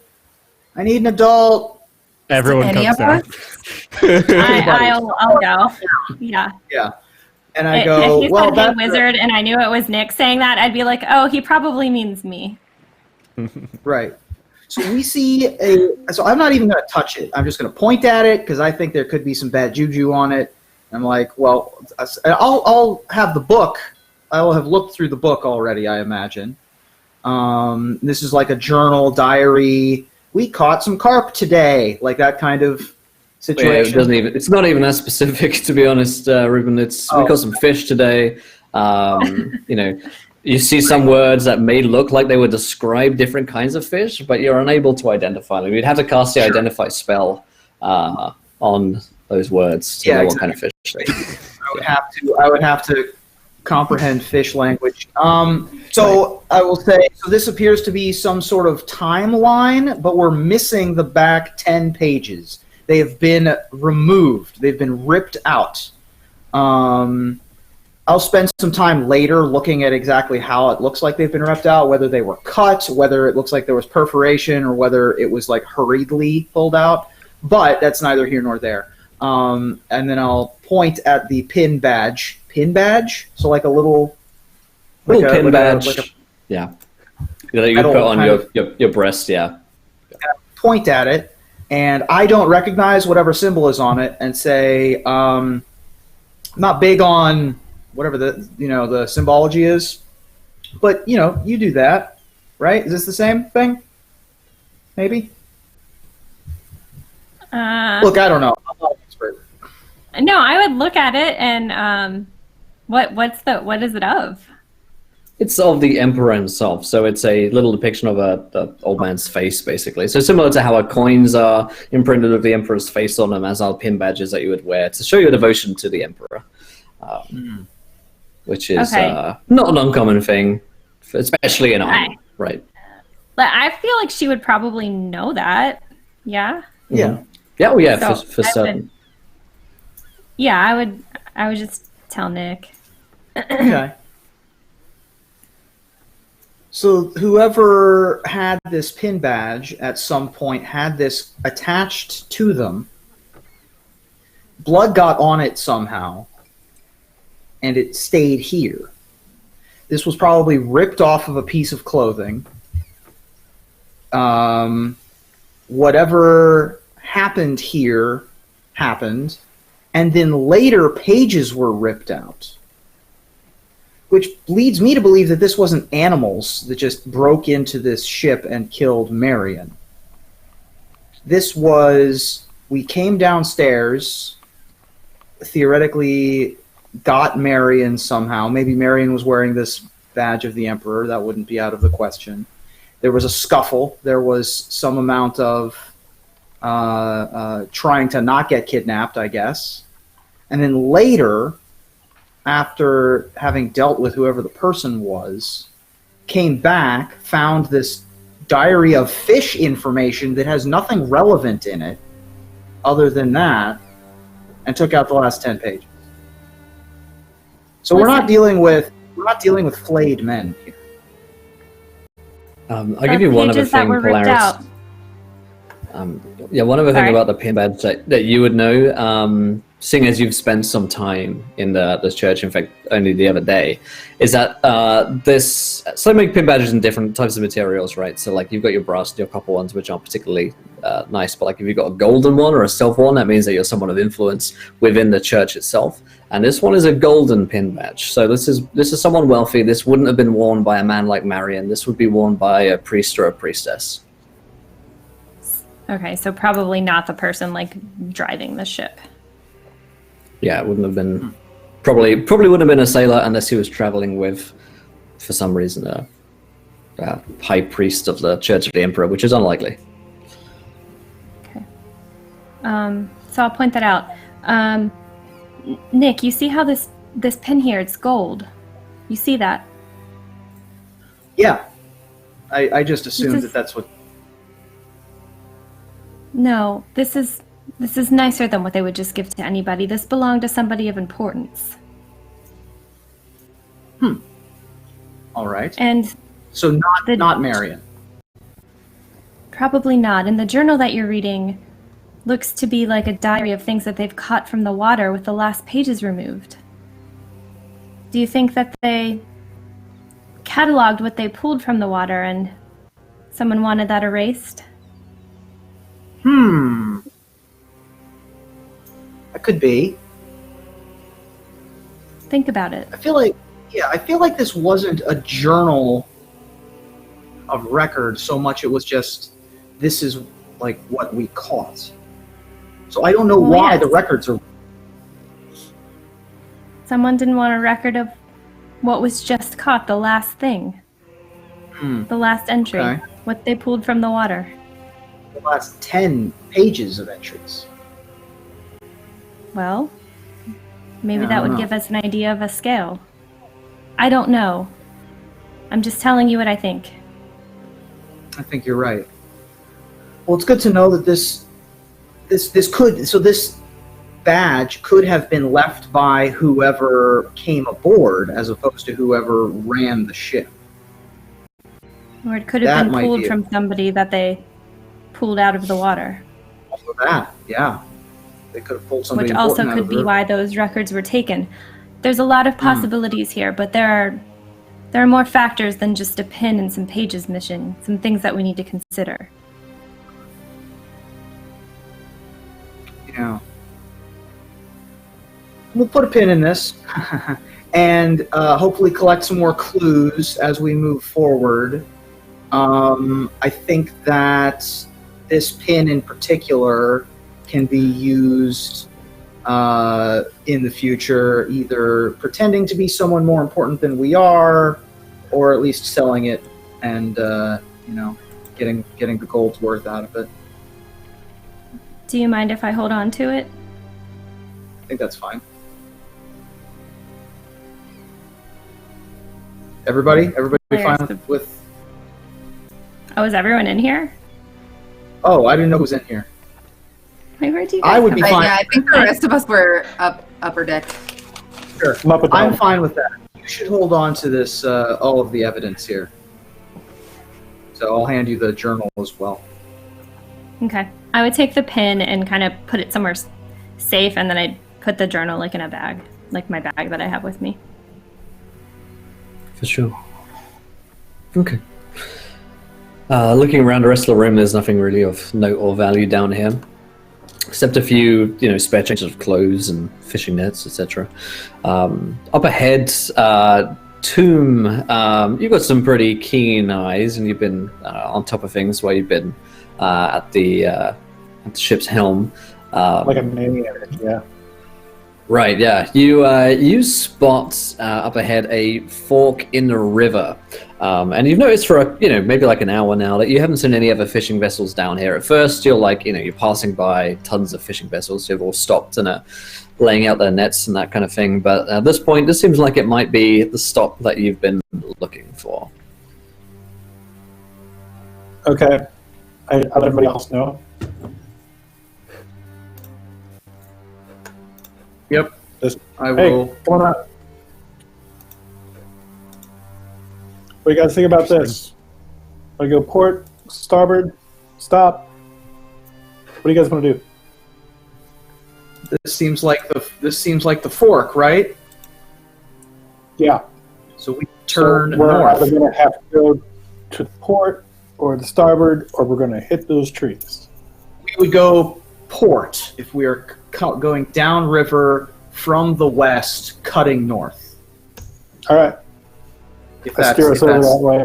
I need an adult." Everyone comes down. I'll go. Yeah. Yeah. And I go, if he well, said, "Hey, wizard," and I knew it was Nick saying that, I'd be like, "Oh, he probably means me." Right. So we see so I'm not even going to touch it. I'm just going to point at it because I think there could be some bad juju on it. I'm like, well, I'll have the book. I will have looked through the book already, I imagine. This is like a journal, diary. We caught some carp today, like that kind of situation. It's not even that specific, to be honest, Ruben. We got some fish today. You see some words that may look like they would describe different kinds of fish, but you're unable to identify them. You'd have to cast the identify spell on those words to know what kind of fish they are. I would have to comprehend fish language. So I will say, so this appears to be some sort of timeline, but we're missing the back 10 pages. They have been removed. They've been ripped out. I'll spend some time later looking at exactly how it looks like they've been ripped out, whether they were cut, whether it looks like there was perforation, or whether it was like hurriedly pulled out. But that's neither here nor there. And then I'll point at the pin badge. Pin badge? So like a little pin badge. Yeah. That you put on your breast, yeah. Point at it, and I don't recognize whatever symbol is on it, and say, I'm not big on whatever the symbology is, but you do that, right? Is this the same thing? Maybe. Look, I don't know. I'm not an expert. No, I would look at it and what is it of? It's of the emperor himself, so it's a little depiction of the old man's face, basically. So similar to how our coins are imprinted with the emperor's face on them, as are pin badges that you would wear to show your devotion to the emperor, which is not an uncommon thing, especially in armor, right? But I feel like she would probably know that. Yeah. Yeah. Yeah. Oh, yeah. So for certain. I would just tell Nick. Okay. So whoever had this pin badge at some point had this attached to them. Blood got on it somehow, and it stayed here. This was probably ripped off of a piece of clothing. Whatever happened here happened, and then later pages were ripped out. Which leads me to believe that this wasn't animals that just broke into this ship and killed Marion. This was, we came downstairs, theoretically got Marion somehow. Maybe Marion was wearing this badge of the Emperor. That wouldn't be out of the question. There was a scuffle. There was some amount of trying to not get kidnapped, I guess. And then later, after having dealt with whoever the person was, came back, found this diary of fish information that has nothing relevant in it other than that, and took out the last 10 pages. So we're not dealing with flayed men here. I'll give you one other thing, Polaris. One other thing about the pin badge that you would know, seeing as you've spent some time in this church, in fact, only the other day, is that so make pin badges in different types of materials, right? So like you've got your brass and your copper ones, which aren't particularly nice, but like if you've got a golden one or a silver one, that means that you're someone of influence within the church itself. And this one is a golden pin badge. So this is someone wealthy. This wouldn't have been worn by a man like Marion. This would be worn by a priest or a priestess. Okay, so probably not the person like driving the ship. Yeah, it wouldn't have been probably wouldn't have been a sailor unless he was traveling with, for some reason, a high priest of the Church of the Emperor, which is unlikely. Okay. So I'll point that out. Nick, you see how this pin here, it's gold. You see that? Yeah. I just assumed that's what... No, this is nicer than what they would just give to anybody. This belonged to somebody of importance. All right. And so not Marion. Probably not. And the journal that you're reading looks to be like a diary of things that they've caught from the water with the last pages removed. Do you think that they cataloged what they pulled from the water and someone wanted that erased? That could be. Think about it. I feel like this wasn't a journal of record so much. It was just, this is like what we caught. So I don't know Well, why yes. the records are. Someone didn't want a record of what was just caught, the last thing. The last entry. Okay. What they pulled from the water. The last 10 pages of entries. Well, maybe Yeah, I that don't would know. give us an idea of a scale. I don't know. I'm just telling you what I think. I think you're right. Well, it's good to know that this badge could have been left by whoever came aboard as opposed to whoever ran the ship. Or it could have That been might pulled be it. from somebody that they pulled out of the water. Also that, yeah. They could have pulled somebody Which also important out could of the be river. why those records were taken. There's a lot of possibilities here, but there are more factors than just a pin and some pages missing, some things that we need to consider. Yeah. We'll put a pin in this and hopefully collect some more clues as we move forward. I think that this pin in particular can be used in the future, either pretending to be someone more important than we are, or at least selling it and getting the gold's worth out of it. Do you mind if I hold on to it? I think that's fine. Everybody There's fine the- with? Oh, is everyone in here? Oh, I didn't know who was in here. Wait, where do you guys I would come be from? fine. Yeah, I think the rest of us were upper deck. Sure. I'm up at the I'm helm. fine with that. You should hold on to this, all of the evidence here. So I'll hand you the journal as well. Okay. I would take the pin and kind of put it somewhere safe, and then I'd put the journal like in a bag, like my bag that I have with me. For sure. Okay. Looking around the rest of the room, there's nothing really of note or value down here, except a few, spare changes of clothes and fishing nets, etc. Up ahead, Tomb, you've got some pretty keen eyes, and you've been on top of things while you've been at the ship's helm. Like a maniac, yeah. Right, yeah. You spot up ahead a fork in the river, and you've noticed for maybe like an hour now that you haven't seen any other fishing vessels down here. At first, you're passing by tons of fishing vessels who've all stopped and are laying out their nets and that kind of thing. But at this point, this seems like it might be the stop that you've been looking for. Okay. I let everybody else know. Yep. Just, I hey, will. come on up. What do you guys think about this? Want to go port, starboard, stop? What do you guys want to do? This seems like the fork, right? Yeah. So we turn So we're either north. going to have to go to the port or the starboard, or we're going to hit those trees. We would go port if we are going downriver from the west, cutting north. All right. If Let's steer us over that way.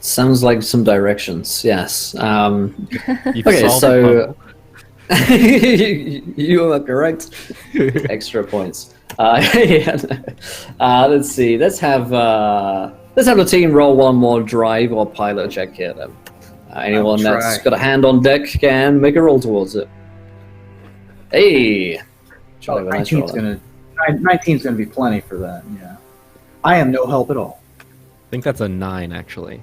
Sounds like some directions, yes. You've Okay, solved so the you are correct. Extra points. Yeah. Let's see. Let's have the team roll one more drive or pilot check here. Then anyone I'll that's try. got a hand on deck can make a roll towards it. Hey, Charlie, with a nice roll 19's gonna be plenty for that. Yeah. I am no help at all. I think that's a 9, actually.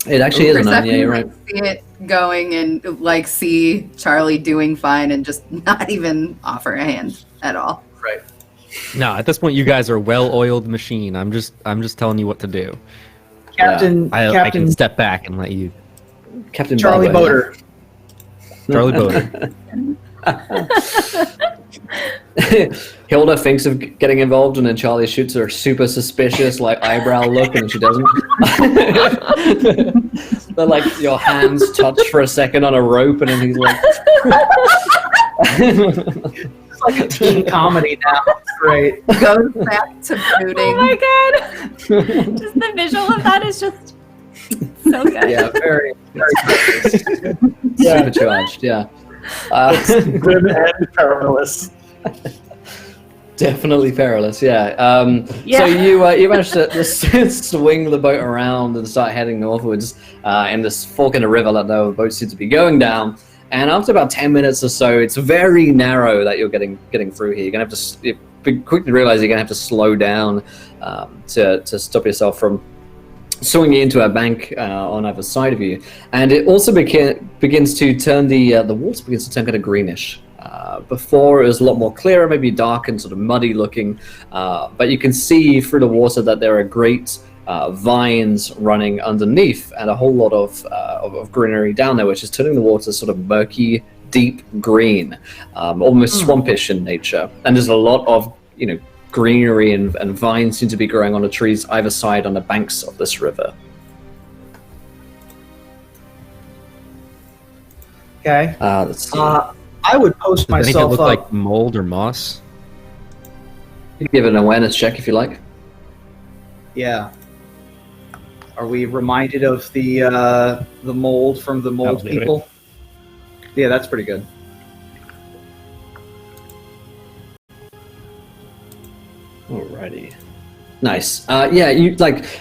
It actually is a 9. Yeah, you're right. See it going and see Charlie doing fine and just not even offer a hand at all. Right. No, at this point, you guys are a well-oiled machine. I'm just telling you what to do. Captain I Captain can step back and let you. Captain Charlie Barber. Boater. Charlie Boater. Hilda thinks of getting involved, and then Charlie shoots her super suspicious, eyebrow look, and she doesn't. But your hands touch for a second on a rope, and then he's like, It's like a teen comedy now. It's great. Goes back to brooding. Oh my god! Just the visual of that is just so good. Yeah, very, very good. Yeah. Supercharged, yeah. Good and perilous. Definitely perilous, yeah. Yeah. So you managed to swing the boat around and start heading northwards in this fork in the river that the boat seems to be going down. And after about 10 minutes or so, it's very narrow that you're getting through here. You're gonna have to quickly realize you're gonna have to slow down to stop yourself from swinging into a bank on either side of you. And it also begins to turn the water begins to turn kind of greenish. Before it was a lot more clearer, maybe dark and sort of muddy looking, but you can see through the water that there are great vines running underneath and a whole lot of greenery down there, which is turning the water sort of murky, deep green, almost swampish in nature. And there's a lot of greenery and vines seem to be growing on the trees either side on the banks of this river. Okay. Let's see. I would post Does anything myself look up. like mold or moss? You can give an awareness check if you like. Yeah. Are we reminded of the mold from the mold I'll do it. people? Yeah, that's pretty good. Alrighty. Nice. Yeah, you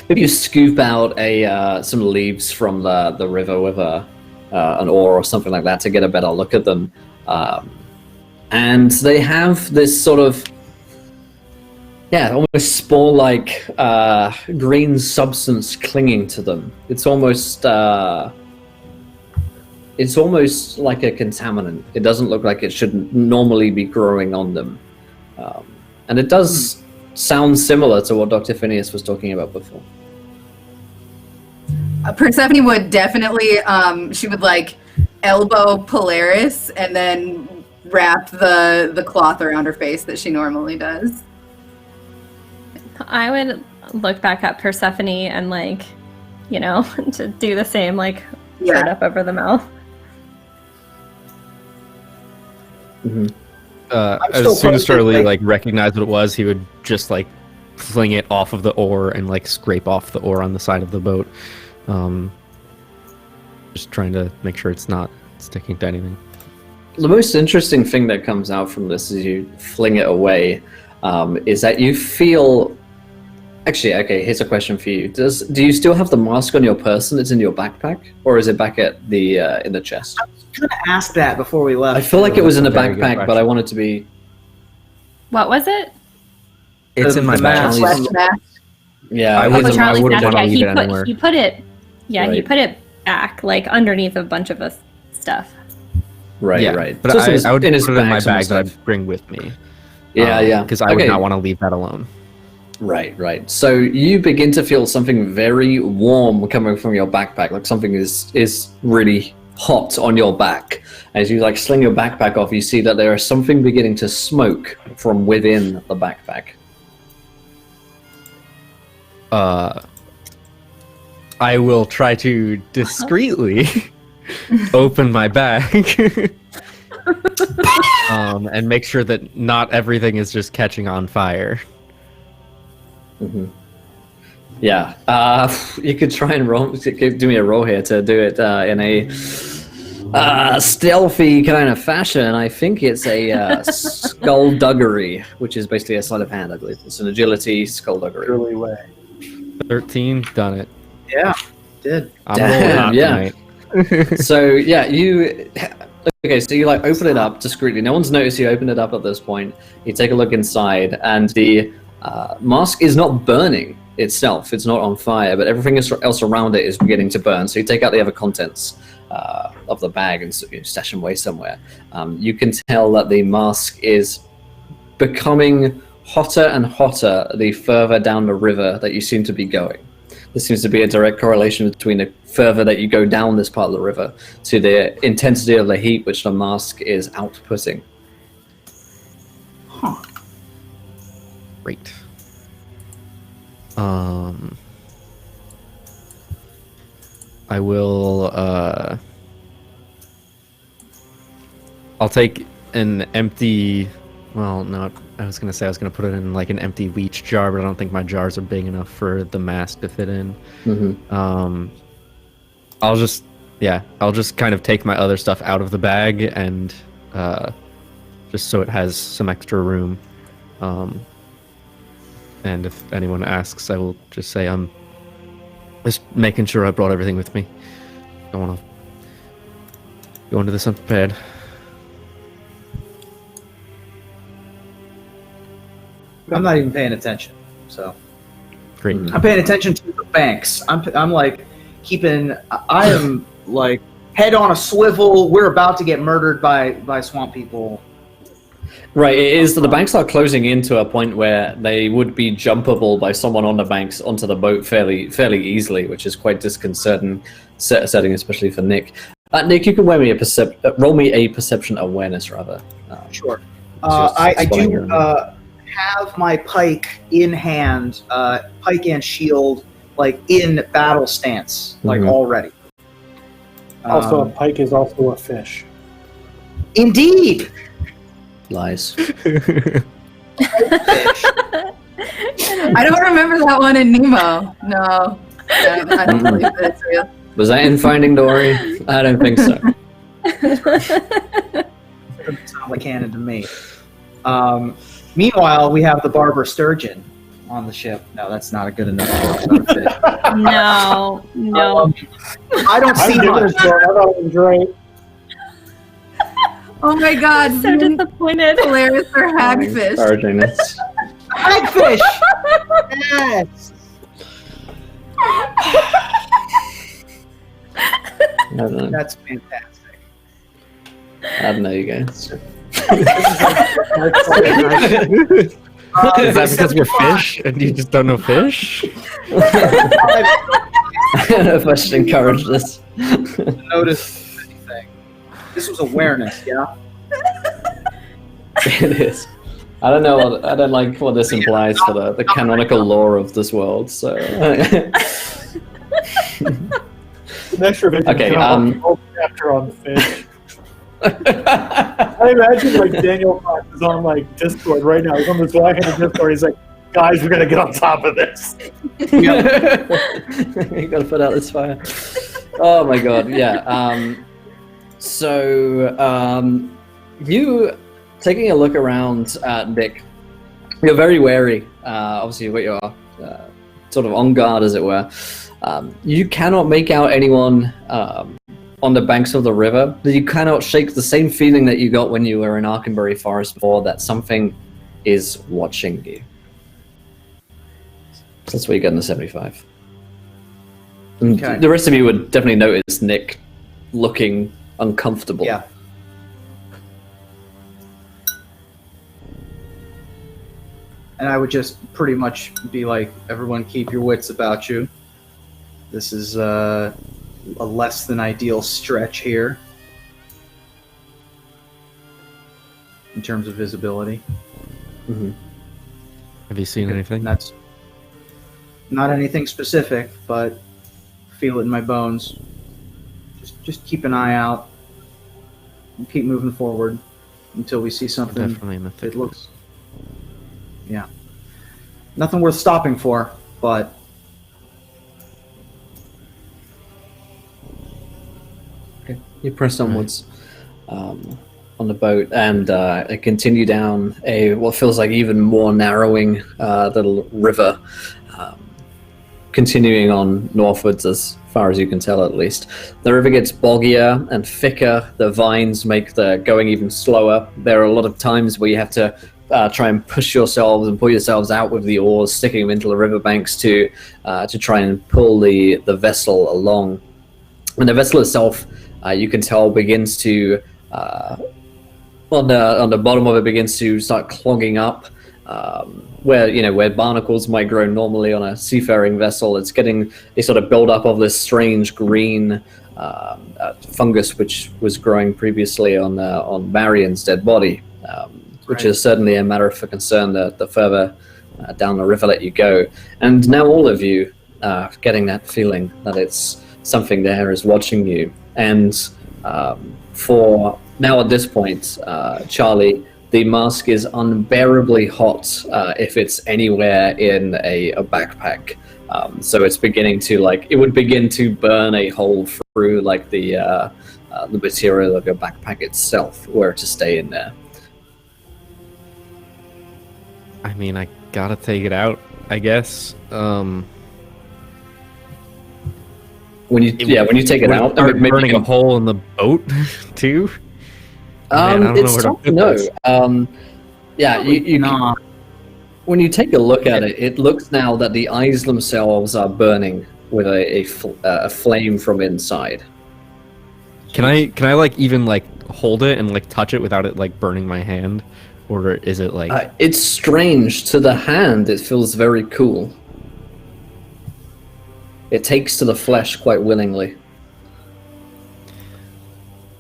maybe you scoop out some leaves from the river with an oar or something like that to get a better look at them. And they have this sort of almost spore-like green substance clinging to them. It's almost like a contaminant. It doesn't look like it should normally be growing on them. And it does sound similar to what Dr. Phineas was talking about before. Persephone would definitely, she would elbow Polaris and then wrap the cloth around her face that she normally does. I would look back at Persephone and to do the same, shirt up over the mouth. As soon as Charlie recognized what it was, he would just fling it off of the oar and scrape off the oar on the side of the boat. Just trying to make sure it's not sticking to anything. The most interesting thing that comes out from this as you fling it away is that you feel... Actually, okay, here's a question for you. Do you still have the mask on your person? It's in your backpack? Or is it back at the in the chest? I was going to ask that before we left. I feel like it was in the Very good backpack, but I want it to be... What was it? It's in my bag. mask. Yeah, I Oh, wouldn't- Charlie's wouldn't back. wanna Yeah, leave it anywhere. he put it. Yeah, he Right. put it back, underneath a bunch of us stuff. right, Yeah, right. But Just in I would in his put it in my bag, bag some that stuff. I bring with me. Yeah. Because I would not want to leave that alone. Right. So you begin to feel something very warm coming from your backpack, like something is really hot on your back. As you sling your backpack off, you see that there is something beginning to smoke from within the backpack. I will try to discreetly open my bag and make sure that not everything is just catching on fire. Mm-hmm. Yeah, you could try and do me a roll here to do it in a stealthy kind of fashion. I think it's a skullduggery, which is basically a sleight of hand, I believe. It's an agility skullduggery. Early way. 13, done it. Yeah, did. I'm Damn, rolling hot yeah. tonight. So yeah, you open it up discreetly. No one's noticed you open it up at this point. You take a look inside, and the mask is not burning itself. It's not on fire, but everything else around it is beginning to burn. So you take out the other contents of the bag and stash them away somewhere. You can tell that the mask is becoming hotter and hotter the further down the river that you seem to be going. There seems to be a direct correlation between the further that you go down this part of the river to the intensity of the heat which the mask is outputting. Huh. Great. I will I'll take an empty, well, no, I was gonna say I was gonna put it in an empty leech jar, but I don't think my jars are big enough for the mask to fit in. Mm-hmm. I'll just yeah, I'll just kind of take my other stuff out of the bag and just so it has some extra room. And if anyone asks, I will just say I'm just making sure I brought everything with me. I don't want to go into this unprepared. I'm not even paying attention, so. Great. I'm paying attention to the banks. I'm like keeping. I am like head on a swivel. We're about to get murdered by swamp people. Right, it is that the banks are closing in to a point where they would be jumpable by someone on the banks onto the boat fairly easily, which is quite disconcerting setting, especially for Nick. Nick, you can roll me a perception awareness, rather. Sure. I do have my pike in hand, pike and shield, like in battle stance, like already. Also, a pike is also a fish. Indeed. Lies. Fish. I don't remember that one in Nemo. No, I don't believe that it's real. Was that in Finding Dory? I don't think so. Doesn't sound like canon to me. Meanwhile, we have the barber sturgeon on the ship. No, that's not a good enough joke. No. I don't see much. I thought it was great. Oh my God! So disappointed. Polaris or hagfish? Encouragingness. Hagfish! Yes! I don't know. That's fantastic. I don't know, you guys. Is that because we're fish and you just don't know fish? I don't know if I should encourage this. Notice anything. This was awareness, yeah? It is. I don't know. I don't like what this implies for the canonical lore of this world. So. Next revision. Okay. Chapter on the fish. I imagine like Daniel Fox is on like Discord right now. He's on the Zweihander Discord. He's like, "Guys, we're gonna get on top of this." You gotta put out this fire. Oh my god, yeah. You taking a look around at Nick, you're very wary. Obviously, you're sort of on guard, as it were. You cannot make out anyone on the banks of the river. You cannot shake the same feeling that you got when you were in Arkenbury Forest before, that something is watching you. So that's what you get in the 75. And Okay. the rest of you would definitely notice Nick looking uncomfortable. Yeah. And I would just pretty much be like, everyone keep your wits about you. This is a less than ideal stretch here in terms of visibility. Mm-hmm. Have you seen anything? And that's not anything specific, but feel it in my bones. Just keep an eye out and keep moving forward until we see something Definitely in the thick that of looks, yeah, nothing worth stopping for, but You press onwards on the boat and continue down what feels like even more narrowing little river, continuing on northwards as far as you can tell, at least. The river gets boggier and thicker. The vines make the going even slower. There are a lot of times where you have to try and push yourselves and pull yourselves out with the oars, sticking them into the riverbanks to try and pull the vessel along. And the vessel itself, you can tell, begins to on the bottom of it begins to start clogging up. Where barnacles might grow normally on a seafaring vessel, it's getting a sort of build-up of this strange green fungus which was growing previously on Marion's dead body, which is certainly a matter for concern the further down the river that you go. And now all of you are getting that feeling that it's something there is watching you. And for now at this point, Charlie, the mask is unbearably hot if it's anywhere in a backpack. So it's beginning to it would begin to burn a hole through the material of your backpack itself, were it to stay in there. I mean, I gotta take it out, I guess. When you take it out, start maybe burning a hole in the boat too. Man, I don't it's know tough where to to put this. know. You when you take a look at it, it looks now that the eyes themselves are burning with a flame from inside. Can I even hold it and touch it without it burning my hand, or is it It's strange to the hand. It feels very cool. It takes to the flesh quite willingly.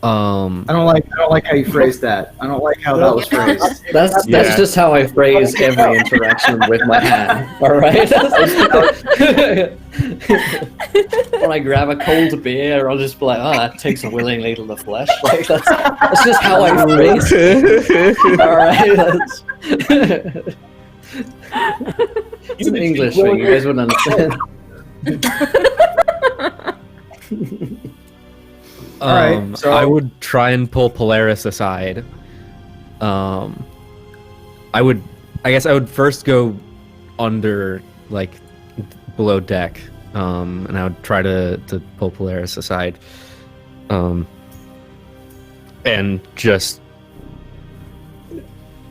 I don't like how you phrased that. I don't like how that was phrased. That's just how I phrase every interaction with my hand. All right. When I grab a cold beer, I'll just be like, "Oh, that takes willingly to the flesh." That's just how I phrase it. All right. It's an English thing. You guys wouldn't understand. Alright, so I would try and pull Polaris aside. I guess I would first go under, below deck, and I would try to pull Polaris aside, and just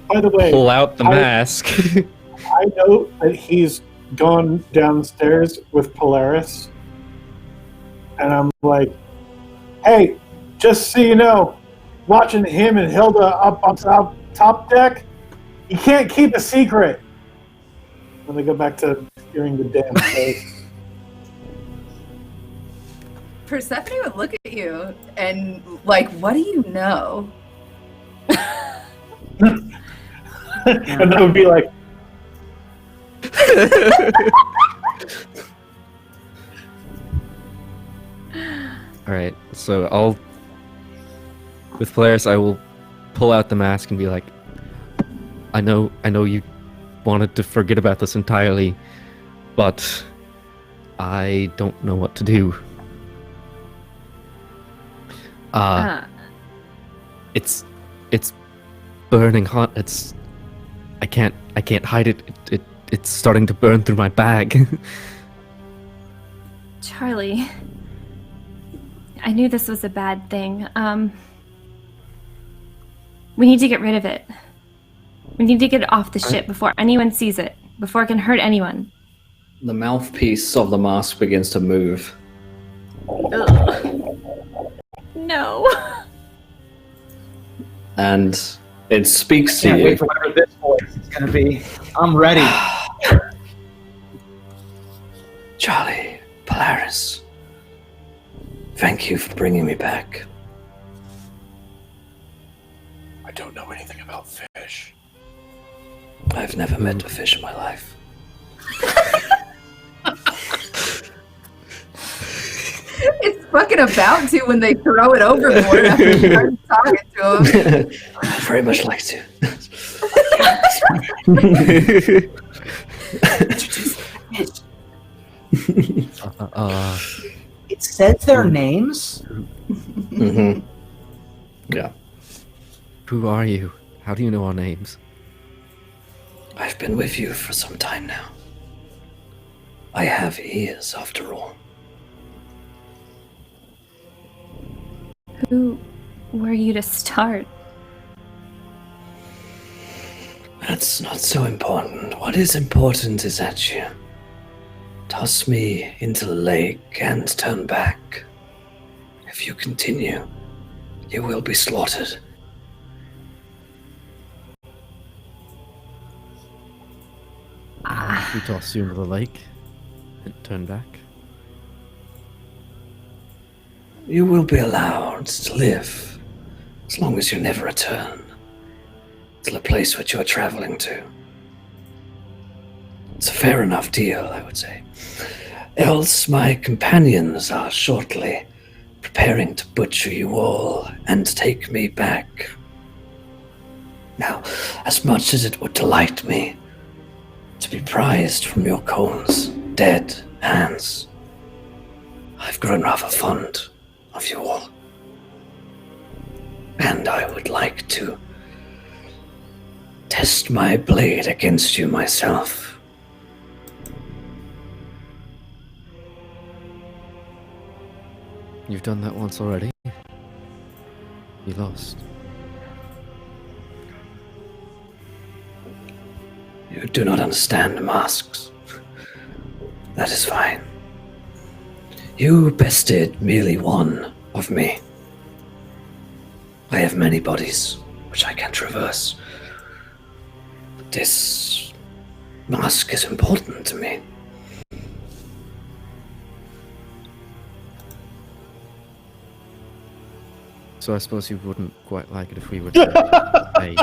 By the way, pull out the mask. I know that he's gone downstairs with Polaris, and I'm like, hey, just so you know, watching him and Hilda up on top deck, you can't keep a secret. When they go back to hearing the damn face. Persephone would look at you and what do you know? And that would be like, All right, so with Polaris, I will pull out the mask and be like, I know you wanted to forget about this entirely, but I don't know what to do. It's burning hot. I can't hide it. It's starting to burn through my bag. Charlie, I knew this was a bad thing. We need to get rid of it. We need to get it off the ship before anyone sees it, before it can hurt anyone. The mouthpiece of the mask begins to move. Ugh. No. And it speaks to can't you. wait for whatever this voice is going to be. I'm ready. Charlie, Polaris, thank you for bringing me back. I don't know anything about fish. I've never met a fish in my life. It's fucking about to when they throw it overboard after you start talking to him. I'd very much like to. It says their names? Mm-hmm. Yeah. Who are you? How do you know our names? I've been with you for some time now. I have ears, after all. Who were you to start? That's not so important. What is important is that you toss me into the lake and turn back. If you continue, you will be slaughtered. We toss you into the lake and turn back. You will be allowed to live as long as you never return to the place which you are traveling to. It's a fair enough deal, I would say. Else my companions are shortly preparing to butcher you all and take me back. Now, as much as it would delight me to be prized from your cones, dead hands. I've grown rather fond of you all. And I would like to test my blade against you myself. You've done that once already. You lost. You do not understand masks. That is fine. You bested merely one of me. I have many bodies which I can traverse. But this mask is important to me. So I suppose you wouldn't quite like it if we were to say,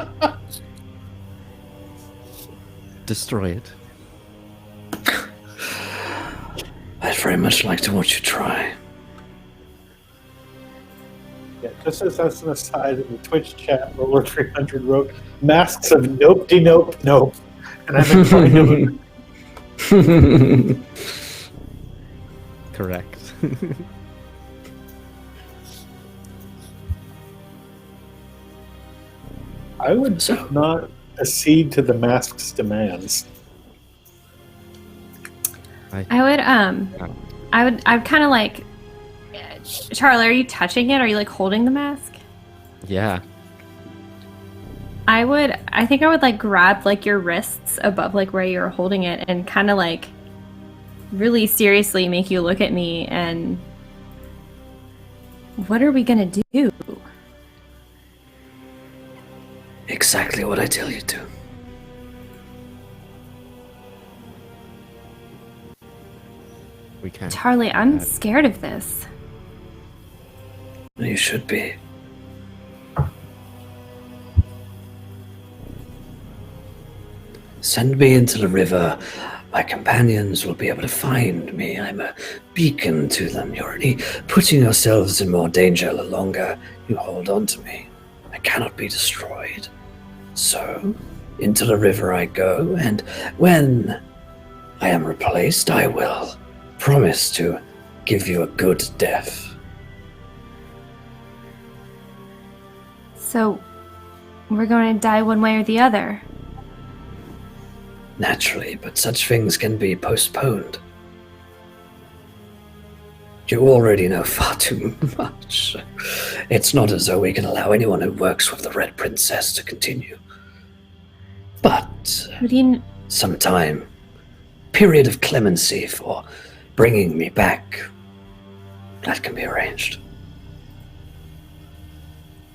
destroy it. I'd very much like to watch you try. Yeah, just as an aside, in the Twitch chat, Roller300 wrote, masks of nope. And I'm inclined to Correct. I would So- not accede to the mask's demands. I'd kind of like, Charlie, are you touching it? Are you like holding the mask? Yeah. I think I would like grab like your wrists above like where you're holding it and kind of like really seriously make you look at me and what are we gonna do? Exactly what I tell you to. We can. Charlie, I'm scared of this. You should be. Send me into the river. My companions will be able to find me. I'm a beacon to them. You're already putting yourselves in more danger the longer you hold on to me. I cannot be destroyed. So, into the river I go, and when I am replaced, I will promise to give you a good death. So, we're going to die one way or the other. Naturally, but such things can be postponed. You already know far too much. It's not as though we can allow anyone who works with the Red Princess to continue. But What do you, some time, period of clemency for bringing me back, that can be arranged.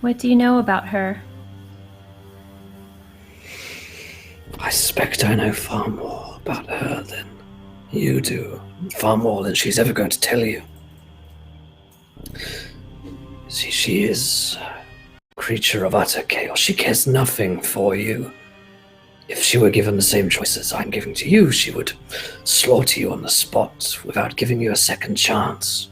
what do you know about her? I suspect I know far more about her than you do. Far more than she's ever going to tell you. See, she is a creature of utter chaos. She cares nothing for you. If she were given the same choices I'm giving to you, she would slaughter you on the spot without giving you a second chance.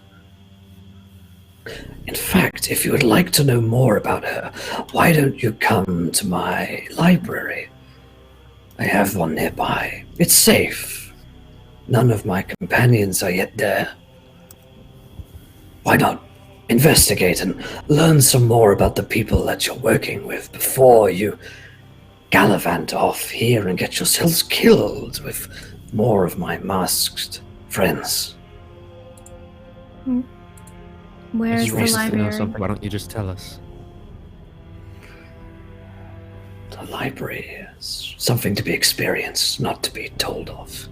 In fact, if you would like to know more about her, why don't you come to my library? I have one nearby. It's safe. None of my companions are yet there. Why not investigate and learn some more about the people that you're working with before you gallivant off here and get yourselves killed with more of my masked friends? Where's It's the racist to know library? something. Why don't you just tell us? The library is something to be experienced, not to be told of.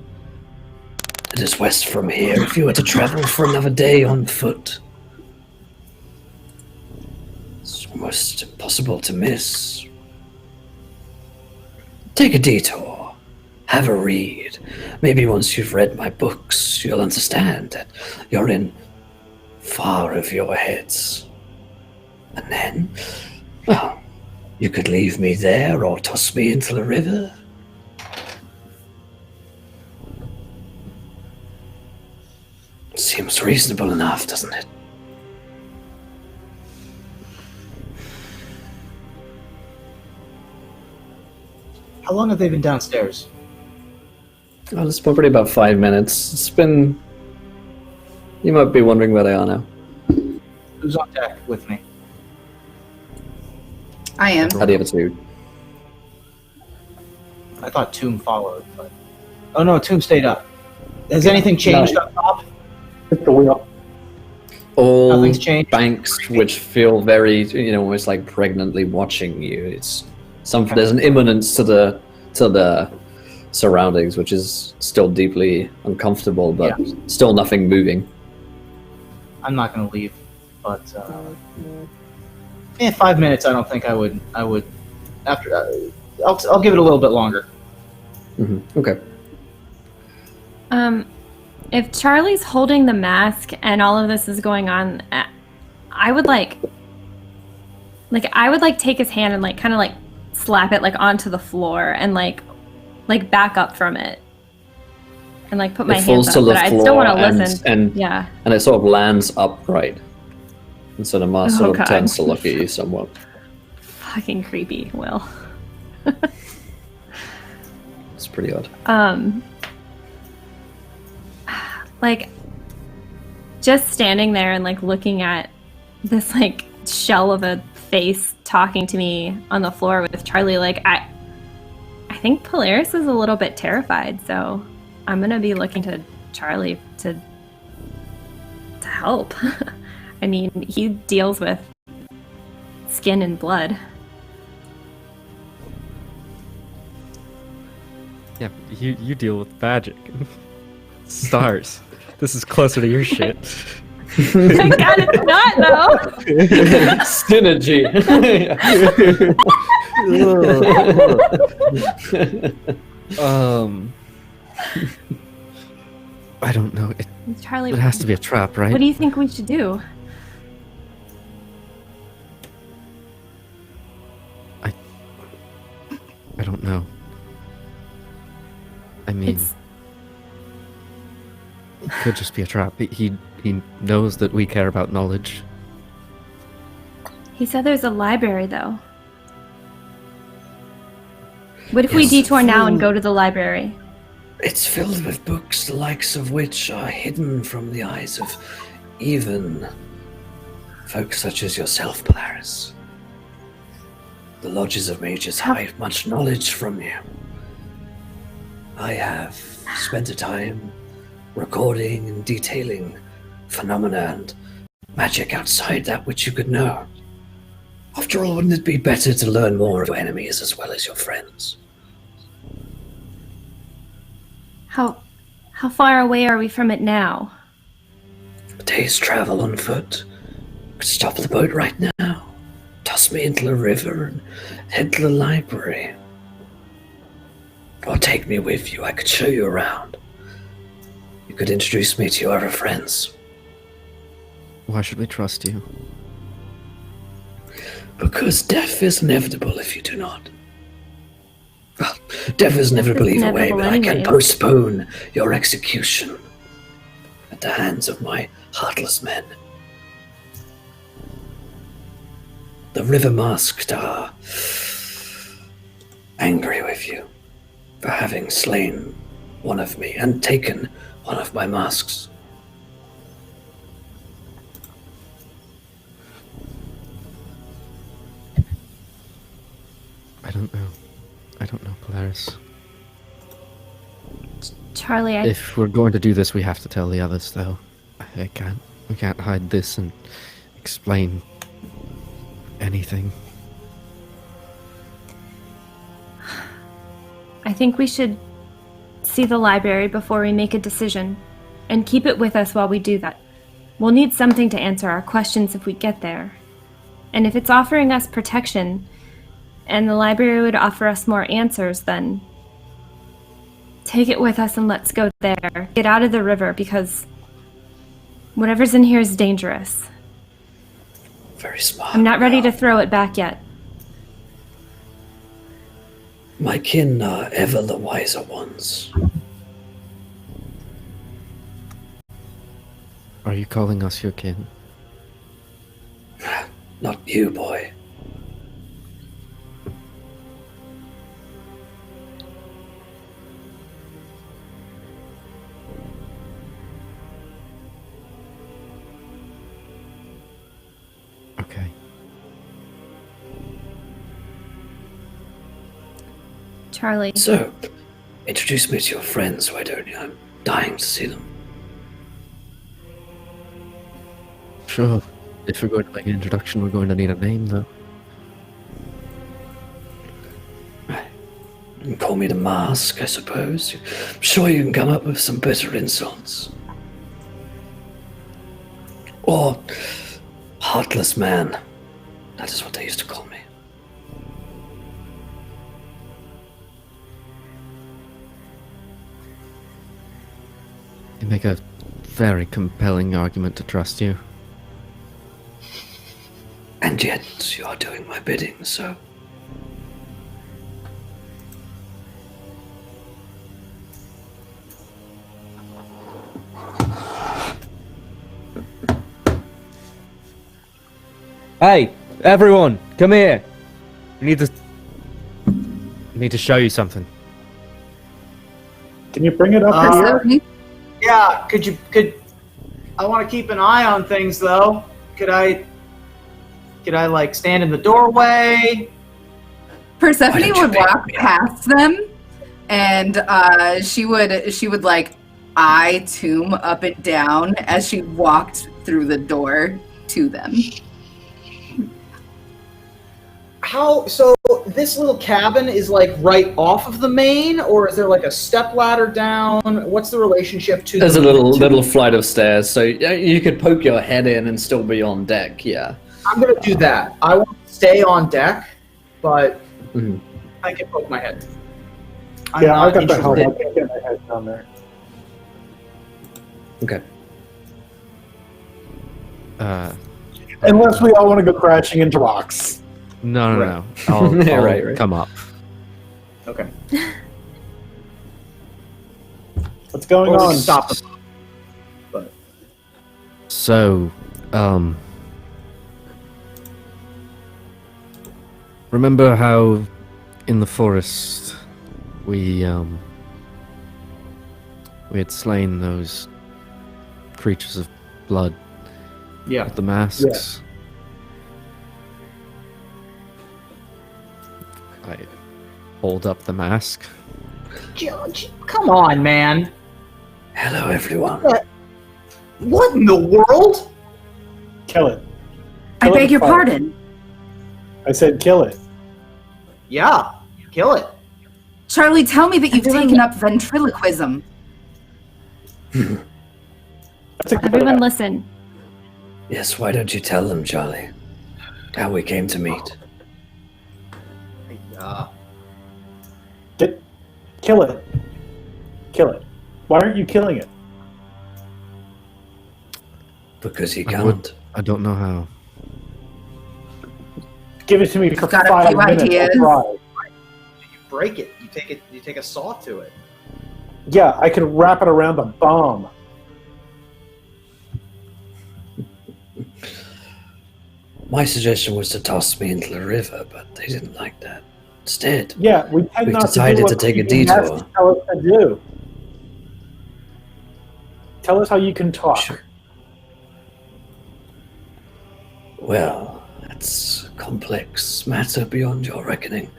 It is west from here. If you were to travel for another day on foot, it's almost impossible to miss. Take a detour. Have a read. Maybe once you've read my books, you'll understand that you're in far of your heads. And then, well, you could leave me there or toss me into the river. Seems reasonable enough, doesn't it? How long have they been downstairs? Well, it's probably about 5 minutes. It's been You might be wondering where they are now. Who's on deck with me? I am. How do you have a two? I thought Tomb followed, but... Oh no, Tomb stayed up. Has anything changed up top? Hit the wheel. All Nothing's changed. banks which feel very, almost like pregnantly watching you. There's an imminence to the surroundings, which is still deeply uncomfortable, but still nothing moving. I'm not going to leave, but in 5 minutes, I don't think I would. After, I'll give it a little bit longer. Mm-hmm. Okay. If Charlie's holding the mask and all of this is going on, I would take his hand and kind of slap it onto the floor and like back up from it and put my hands up. But I still want to listen. And it sort of lands upright, and so the mask sort of turns to look at you somewhat. Fucking creepy, Will. It's pretty odd. Just standing there and looking at this shell of a face talking to me on the floor with Charlie, I think Polaris is a little bit terrified, so I'm gonna be looking to Charlie to help. I mean, he deals with skin and blood. Yeah, you deal with magic. Stars. This is closer to your shit. Thank God it's not, though. Synergy. I don't know. Charlie, it has to be a trap, right? What do you think we should do? I don't know. I mean, it could just be a trap. He knows that we care about knowledge. He said there's a library, though. What if we detour now and go to the library? It's filled with books, the likes of which are hidden from the eyes of even folks such as yourself, Polaris. The lodges of mages hide much knowledge from you. I have spent a time recording and detailing phenomena and magic outside that which you could know. After all, wouldn't it be better to learn more of your enemies as well as your friends? How far away are we from it now? A day's travel on foot. Could stop the boat right now, toss me into the river, and head to the library. Or take me with you. I could show you around. You could introduce me to your other friends. Why should we trust you? Because death is inevitable if you do not. Well, death is inevitable either way, but I can postpone your execution at the hands of my Heartless men. The River Masked are angry with you for having slain one of me and taken one of my masks. I don't know, Polaris. Charlie, If we're going to do this, we have to tell the others, though. We can't hide this and explain anything. I think we should see the library before we make a decision, and keep it with us while we do that. We'll need something to answer our questions if we get there. And if it's offering us protection, and the library would offer us more answers, then take it with us and let's go there. Get out of the river, because whatever's in here is dangerous. Very smart. I'm not ready to throw it back yet. My kin are ever the wiser ones. Are you calling us your kin? Not you, boy. Charlie. So, introduce me to your friends, why don't you? I'm dying to see them. Sure. If we're going to make an introduction, we're going to need a name, though. You can call me the Mask, I suppose. I'm sure you can come up with some better insults. Or Heartless Man. That is what they used to call me. You make a very compelling argument to trust you. And yet, you are doing my bidding, so... Hey, everyone, come here. We need to show you something. Can you bring it up here? Stephanie? Yeah, I want to keep an eye on things though. Could I like stand in the doorway? Persephone would walk past them, and she would like eye Tomb up and down as she walked through the door to them. So this little cabin is like right off of the main, or is there like a step ladder down? What's the relationship to? There's a little flight of stairs, so you could poke your head in and still be on deck, yeah. I'm gonna do that. I want to stay on deck, but I can poke my head. I'm Yeah, I not got the help. I interested. can't get my head down there. Okay. Unless we all want to go crashing into rocks. No. I'll Yeah, right. come up. Okay. What's going Or we on? can stop them. But So, remember how in the forest we had slain those creatures of blood yeah. with the masks? I hold up the mask. Judge, come on, man. Hello, everyone. What in the world? Kill it. I Kill it beg your with fire. pardon. I said kill it. Yeah, kill it. Charlie, tell me that you've taken up ventriloquism. That's a good Everyone idea. listen. Yes, why don't you tell them, Charlie, how we came to meet? Kill it. Kill it. Why aren't you killing it? Because he I would- can't. I don't know how. Give it to me for Got a 5 few minutes. I'll ideas. try. You break it. You take a saw to it. Yeah, I could wrap it around a bomb. My suggestion was to toss me into the river, but they didn't like that. Instead, Yeah, we tend We've not decided to do to what take a people ask detour. to tell us to do. Tell us how you can talk. Sure. Well, that's a complex matter beyond your reckoning.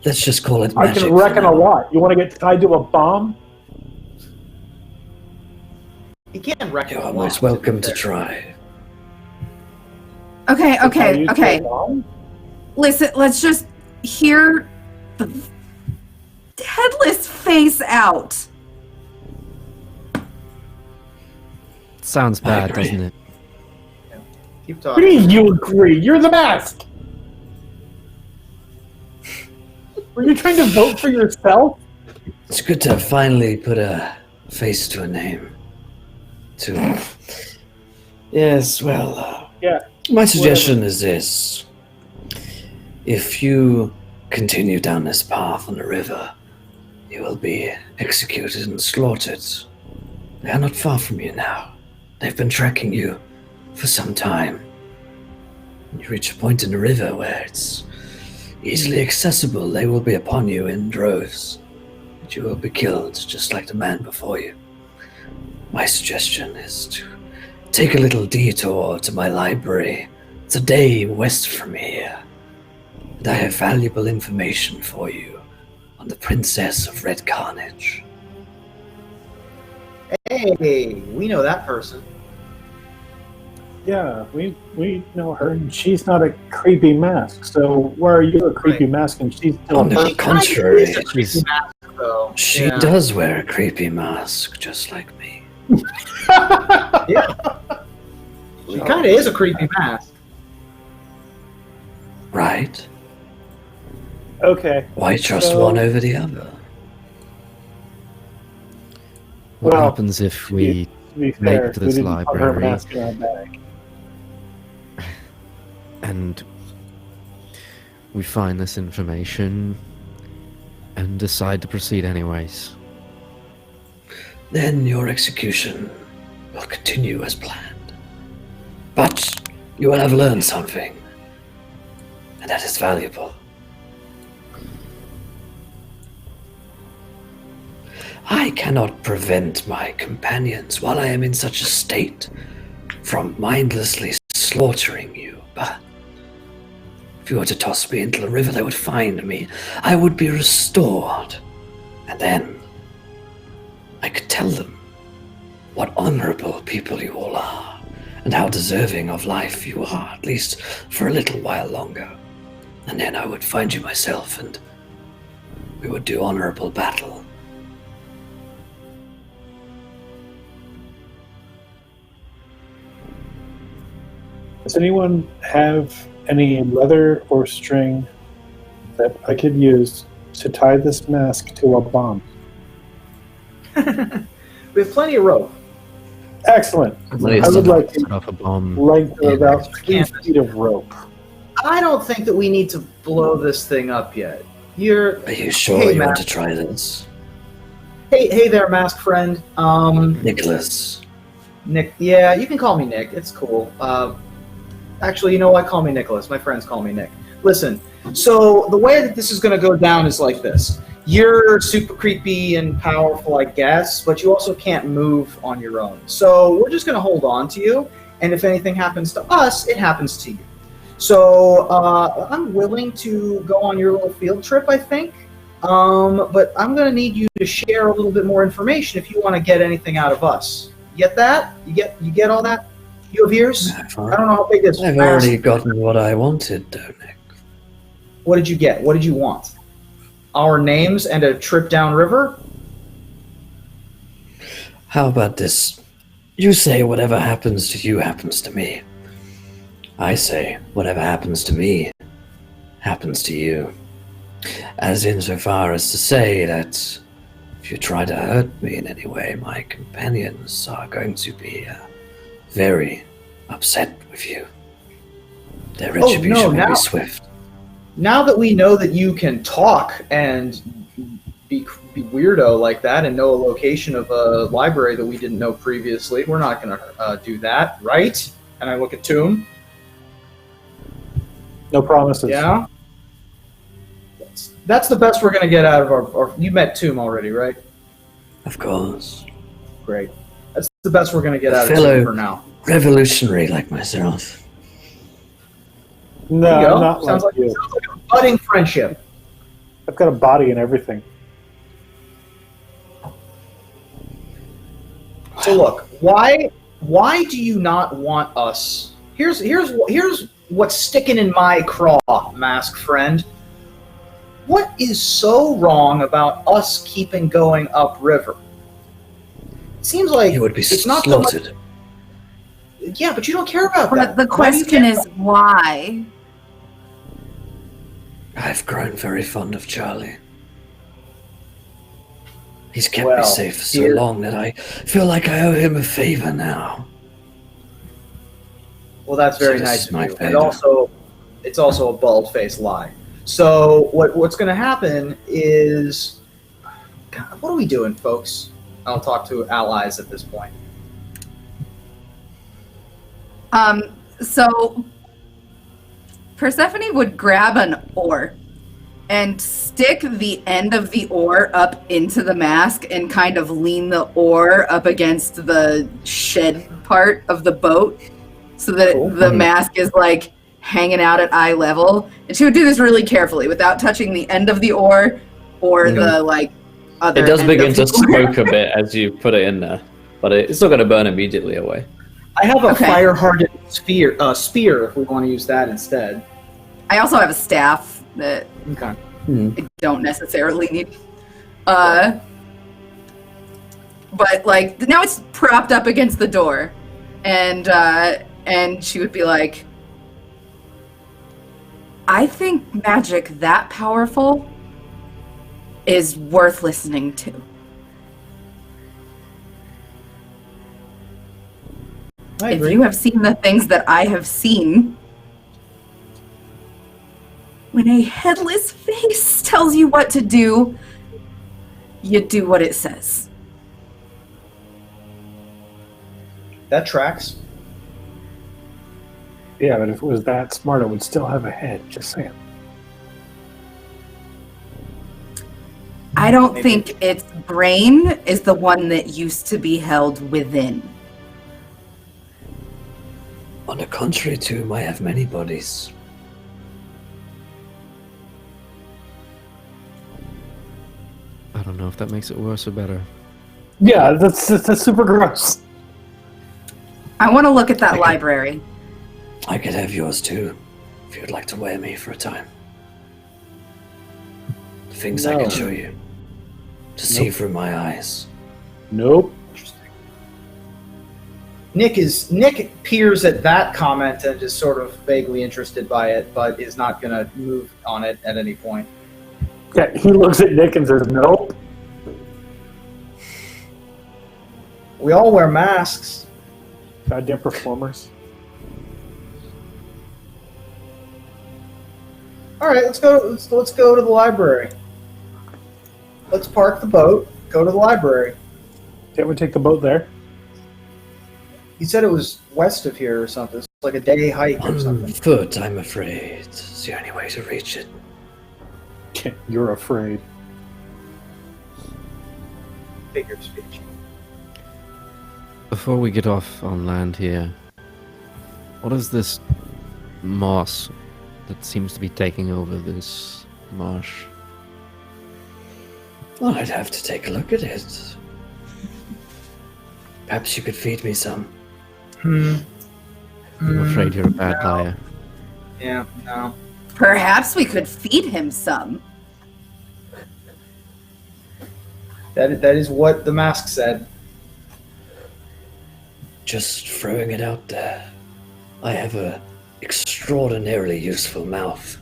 Let's just call it I magic. can for reckon now. a lot. You want to get tied to a bomb? You can't reckon. You're a always lot, welcome to be fair. try. Okay. Tie you to a Okay. bomb? Listen, let's just hear the headless face out. Sounds bad, agree. doesn't it? Keep What do you talking. mean you agree? You're the mask. Were you trying to vote for yourself? It's good to finally put a face to a name. Yes, well, Yeah. my suggestion is this. If you continue down this path on the river, you will be executed and slaughtered. They are not far from you now. They've been tracking you for some time. When you reach a point in the river where it's easily accessible, they will be upon you in droves. But you will be killed just like the man before you. My suggestion is to take a little detour to my library. It's a day west from here. And I have valuable information for you on the Princess of Red Carnage. Hey, we know that person. Yeah, we know her, and she's not a creepy mask. So why are you a creepy mask and she's still On a the person? contrary, She's mask, though. she Yeah. does wear a creepy mask, just like me. Yeah. She kind of is a creepy mask. Right? Okay. Why trust So- one over the other? What Well, happens if we To be make fair, it to we this didn't put her library mask in our bag. and we find this information and decide to proceed anyways? Then your execution will continue as planned. But you will have learned something, and that is valuable. I cannot prevent my companions while I am in such a state from mindlessly slaughtering you, but if you were to toss me into the river, they would find me. I would be restored, and then I could tell them what honorable people you all are, and how deserving of life you are, at least for a little while longer. And then I would find you myself, and we would do honorable battle. Does anyone have any leather or string that I could use to tie this mask to a bomb? We have plenty of rope. Excellent. Nice. I would like Set off a bomb. length of Yeah. about 3 feet of rope. I don't think that we need to blow this thing up yet. You're. Are you sure Hey, you want Matt. to try this? Hey there, mask friend. Nicholas. Nick. Yeah, you can call me Nick. It's cool. Actually, you know what? Call me Nicholas. My friends call me Nick. Listen. So the way that this is going to go down is like this. You're super creepy and powerful, I guess, but you also can't move on your own. So we're just going to hold on to you, and if anything happens to us, it happens to you. So I'm willing to go on your little field trip, I think. But I'm going to need you to share a little bit more information if you want to get anything out of us. You get that? You get all that? You have ears? I don't know how big this I've mask- already gotten what I wanted, though, Nick. What did you get? What did you want? Our names and a trip downriver? How about this? You say whatever happens to you happens to me. I say whatever happens to me happens to you. As insofar as to say that if you try to hurt me in any way, my companions are going to be very upset with you. Their retribution will be swift. Now that we know that you can talk and be weirdo like that and know a location of a library that we didn't know previously, we're not going to do that, right? And I look at Tomb. No promises. Yeah? That's the best we're going to get out of our... You met Tomb already, right? Of course. Great. That's the best we're going to get out of Fellow Tomb for now. revolutionary like myself. No, There you go. not sounds like you. sounds like a budding friendship. I've got a body and everything. So look, why do you not want us? Here's what's sticking in my craw, mask friend. What is so wrong about us keeping going upriver? It seems like You would be it's not so much. slaughtered. Yeah, but you don't care about But that. the Why do you question care? is why? I've grown very fond of Charlie. He's kept Well, me safe for so here- long that I feel like I owe him a favor now. Well, that's very So this nice is of my you. And favor. also, it's also a bald-faced lie. So what's going to happen is, God, what are we doing, folks? I'll talk to allies at this point. So Persephone would grab an oar and stick the end of the oar up into the mask and kind of lean the oar up against the shed part of the boat so that Cool. the mask is like hanging out at eye level. And she would do this really carefully without touching the end of the oar or the like other. It does end begin of to the door. smoke a bit as you put it in there, but it's not going to burn immediately away. I have a Okay. fire-hardened spear if we want to use that instead. I also have a staff that Okay. I don't necessarily need. But like now it's propped up against the door, and she would be like, I think magic that powerful is worth listening to. I If agree. you have seen the things that I have seen, when a headless face tells you what to do, you do what it says. That tracks. Yeah, but if it was that smart, it would still have a head. Just saying. I don't Maybe. think its brain is the one that used to be held within. On the contrary to him, I have many bodies. I don't know if that makes it worse or better. Yeah, that's super gross. I want to look at that library. I could have yours too, if you'd like to wear me for a time. The things I No. can show you. To see through my eyes. Nope. Nick peers at that comment and is sort of vaguely interested by it, but is not going to move on it at any point. Yeah, he looks at Nick and says, "Nope." We all wear masks. Goddamn performers. All right, let's go. Let's go to the library. Let's park the boat. Go to the library. Can't we take the boat there? He said it was west of here or something. It's like a day hike or On something. foot, I'm afraid. It's the only way to reach it. You're afraid. Figure of speech. Before we get off on land here, what is this moss that seems to be taking over this marsh? Well, I'd have to take a look at it. Perhaps you could feed me some. I'm afraid you're a bad liar. Yeah, no. Perhaps we could feed him some. That is what the mask said. Just throwing it out there. I have a extraordinarily useful mouth,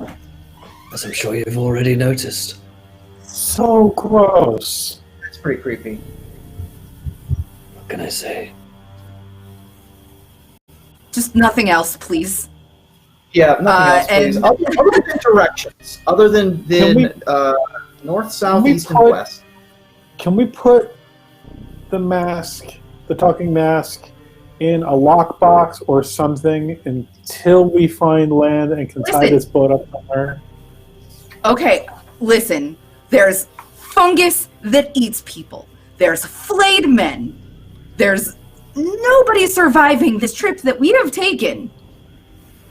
as I'm sure you've already noticed. So gross. That's pretty creepy. What can I say? Just nothing else, please. Yeah, nothing else, please. and- Other than directions. Other than Can we- north, south, we east, and put- west. Can we put the mask, the talking mask, in a lockbox or something until we find land and can tie Listen. this boat up somewhere? Okay, listen. There's fungus that eats people. There's flayed men. There's nobody surviving this trip that we have taken.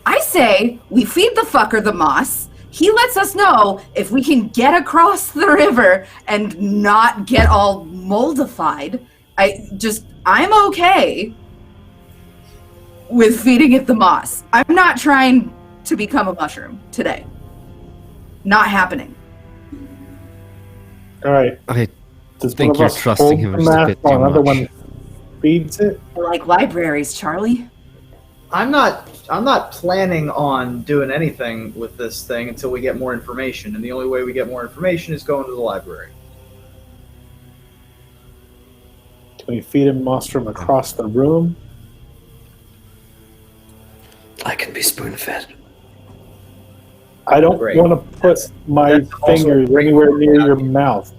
I say we feed the fucker the moss. He lets us know if we can get across the river and not get all moldified. I'm okay with feeding it the moss. I'm not trying to become a mushroom today. Not happening. All right. I Does think one of you're us trusting hold him the just a mask bit while too another much. one feeds it? Like libraries, Charlie. I'm not planning on doing anything with this thing until we get more information, and the only way we get more information is going to the library. Can we feed him moss from across the room? I can be spoon-fed. I don't Great. want to put my that's also fingers a great anywhere near point. your mouth.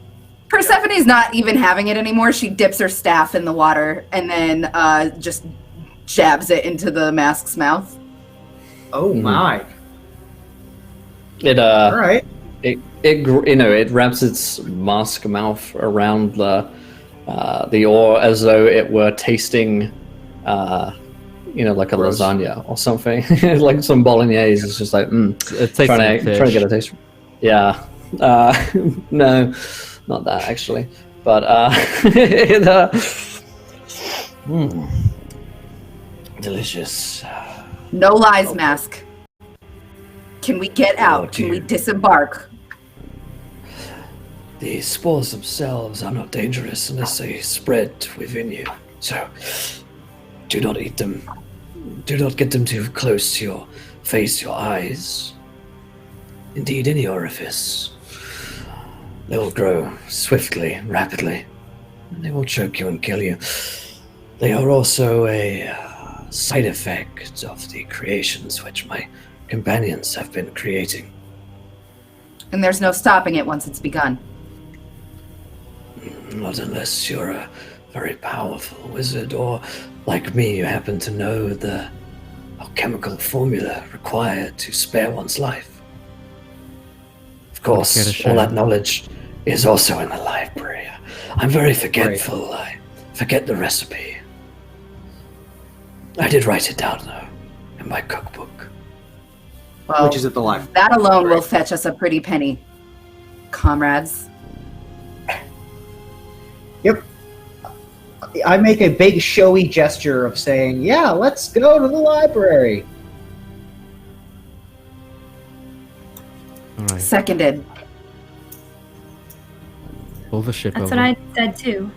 Persephone's not even having it anymore. She dips her staff in the water and then just jabs it into the mask's mouth. Oh my! It All right. it wraps its mask mouth around the oar as though it were tasting, like a Gross. lasagna or something, like some bolognese. It's just like, It tastes like trying to fish. get a taste. Yeah, No, not that actually. But delicious. No lies, Mask. Can we get out? Can we disembark? The spores themselves are not dangerous unless they spread within you. So, do not eat them. Do not get them too close to your face, your eyes. Indeed, any orifice. They will grow swiftly, rapidly, and they will choke you and kill you. They are also a side effect of the creations which my companions have been creating. And there's no stopping it once it's begun. Not unless you're a very powerful wizard, or like me, you happen to know the alchemical formula required to spare one's life. Of course, all that knowledge is also in the library. I'm very forgetful. I forget the recipe. I did write it down, though, in my cookbook. Well, Which is at the library. that alone will fetch us a pretty penny, comrades. Yep. I make a big showy gesture of saying, yeah, let's go to the library. All right. Seconded. Pull the ship That's over. what I said too.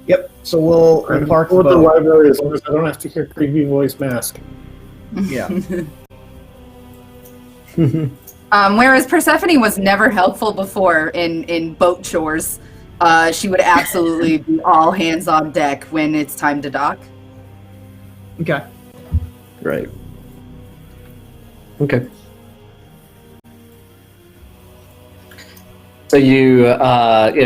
Yep. So we'll I'm park cool the with the boat. library as long as I don't have to hear creepy voice Mask. Yeah. Whereas Persephone was never helpful before in boat chores, she would absolutely be all hands on deck when it's time to dock. Okay. Right. Okay. So you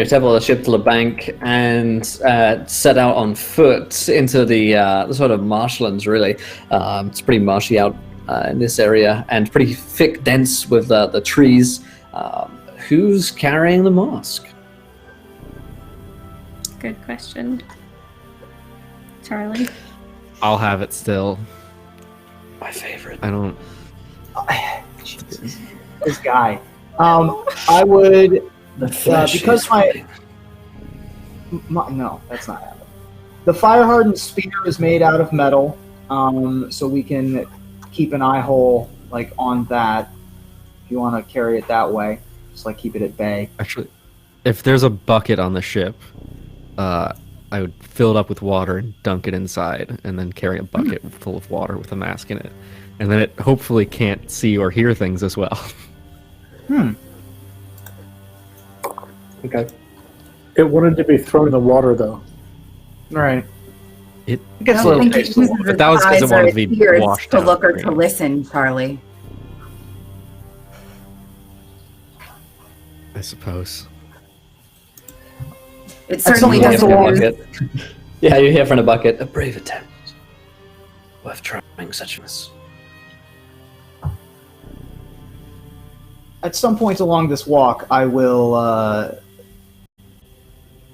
table the ship to the bank and set out on foot into the sort of marshlands. Really, it's pretty marshy out in this area, and pretty thick, dense with the trees. Who's carrying the mask? Good question. Charlie? I'll have it still. My favorite. I don't. Jesus. This guy. I would, The flesh because is my no, that's not happening. The fire hardened spear is made out of metal, so we can keep an eye hole like on that. If you want to carry it that way, just like keep it at bay. Actually, if there's a bucket on the ship, I would fill it up with water and dunk it inside, and then carry a bucket full of water with a mask in it. And then it hopefully can't see or hear things as well. Okay. It wanted to be thrown in the water, though. All right. It I gets a don't little think it tasteful. uses But its that was 'cause it eyes or wanted its to be ears washed to out, look or yeah. to listen, Charlie. I suppose. It certainly some point doesn't along- use bucket. Yeah, you hear from a bucket. A brave attempt. Worth trying such as. At some point along this walk, I will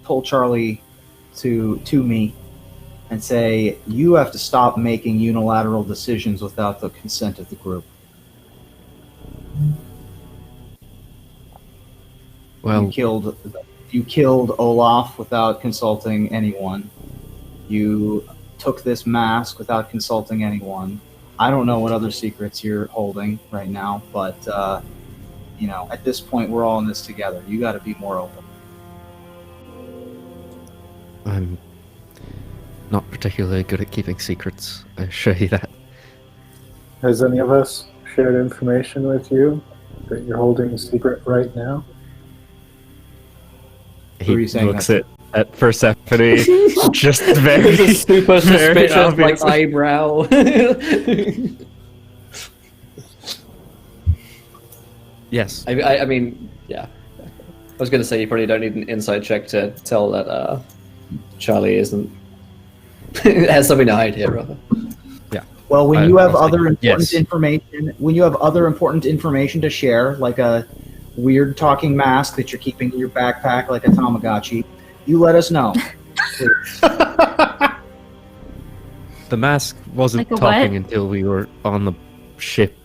pull Charlie to me and say, "You have to stop making unilateral decisions without the consent of the group. Well, You killed Olaf without consulting anyone. You took this mask without consulting anyone. I don't know what other secrets you're holding right now, but at this point, we're all in this together. You got to be more open." I'm not particularly good at keeping secrets. I assure you that. Has any of us shared information with you that you're holding secret right now? He are you saying looks that's- at Persephone, just very, It's a super very suspicious, like, obvious. eyebrow. Yes. I mean, yeah. I was going to say you probably don't need an inside check to tell that Charlie isn't has something to hide here, rather. Well, when I you have was other thinking, important yes. information, when you have other important information to share, like a weird talking mask that you're keeping in your backpack like a Tamagotchi, you let us know. Please. The mask wasn't Like a what? talking until we were on the ship.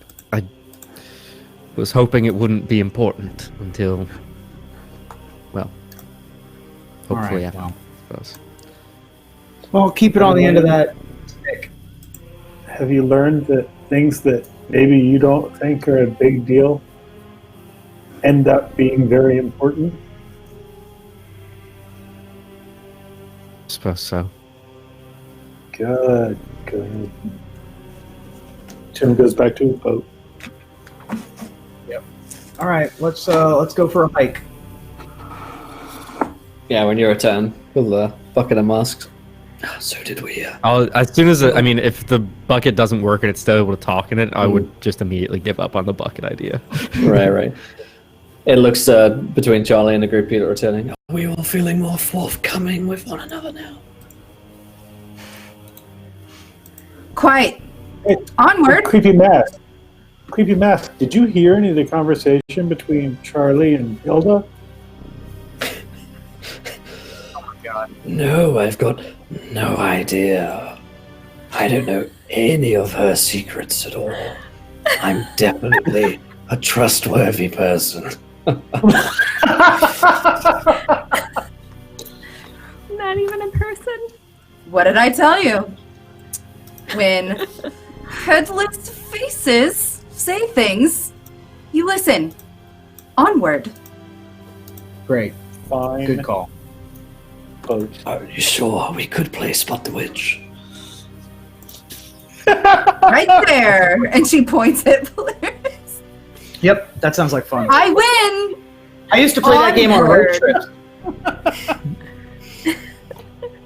was hoping it wouldn't be important until, well, hopefully Alright, after, I suppose. Well, keep it on the end of that stick. Have you learned that things that maybe you don't think are a big deal end up being very important? I suppose so. Good. Tim goes back to his boat. All right, let's go for a hike. Yeah, when you return with the bucket of masks. So did we. As soon as if the bucket doesn't work and it's still able to talk in it, I would just immediately give up on the bucket idea. Right. It looks between Charlie and the group people returning. Are we all feeling more forthcoming with one another now? Quite. Hey, Onward. Creepy mask. Did you hear any of the conversation between Charlie and Hilda? No, I've got no idea. I don't know any of her secrets at all. I'm definitely a trustworthy person. Not even a person. What did I tell you? When headless faces say things, you listen. Onward. Great, Fine. good call. Boat. Are you sure we could play Spot the Witch? Right there. And she points at Polaris. Yep, that sounds like fun. I win. I used to play that game on road Onward. trips.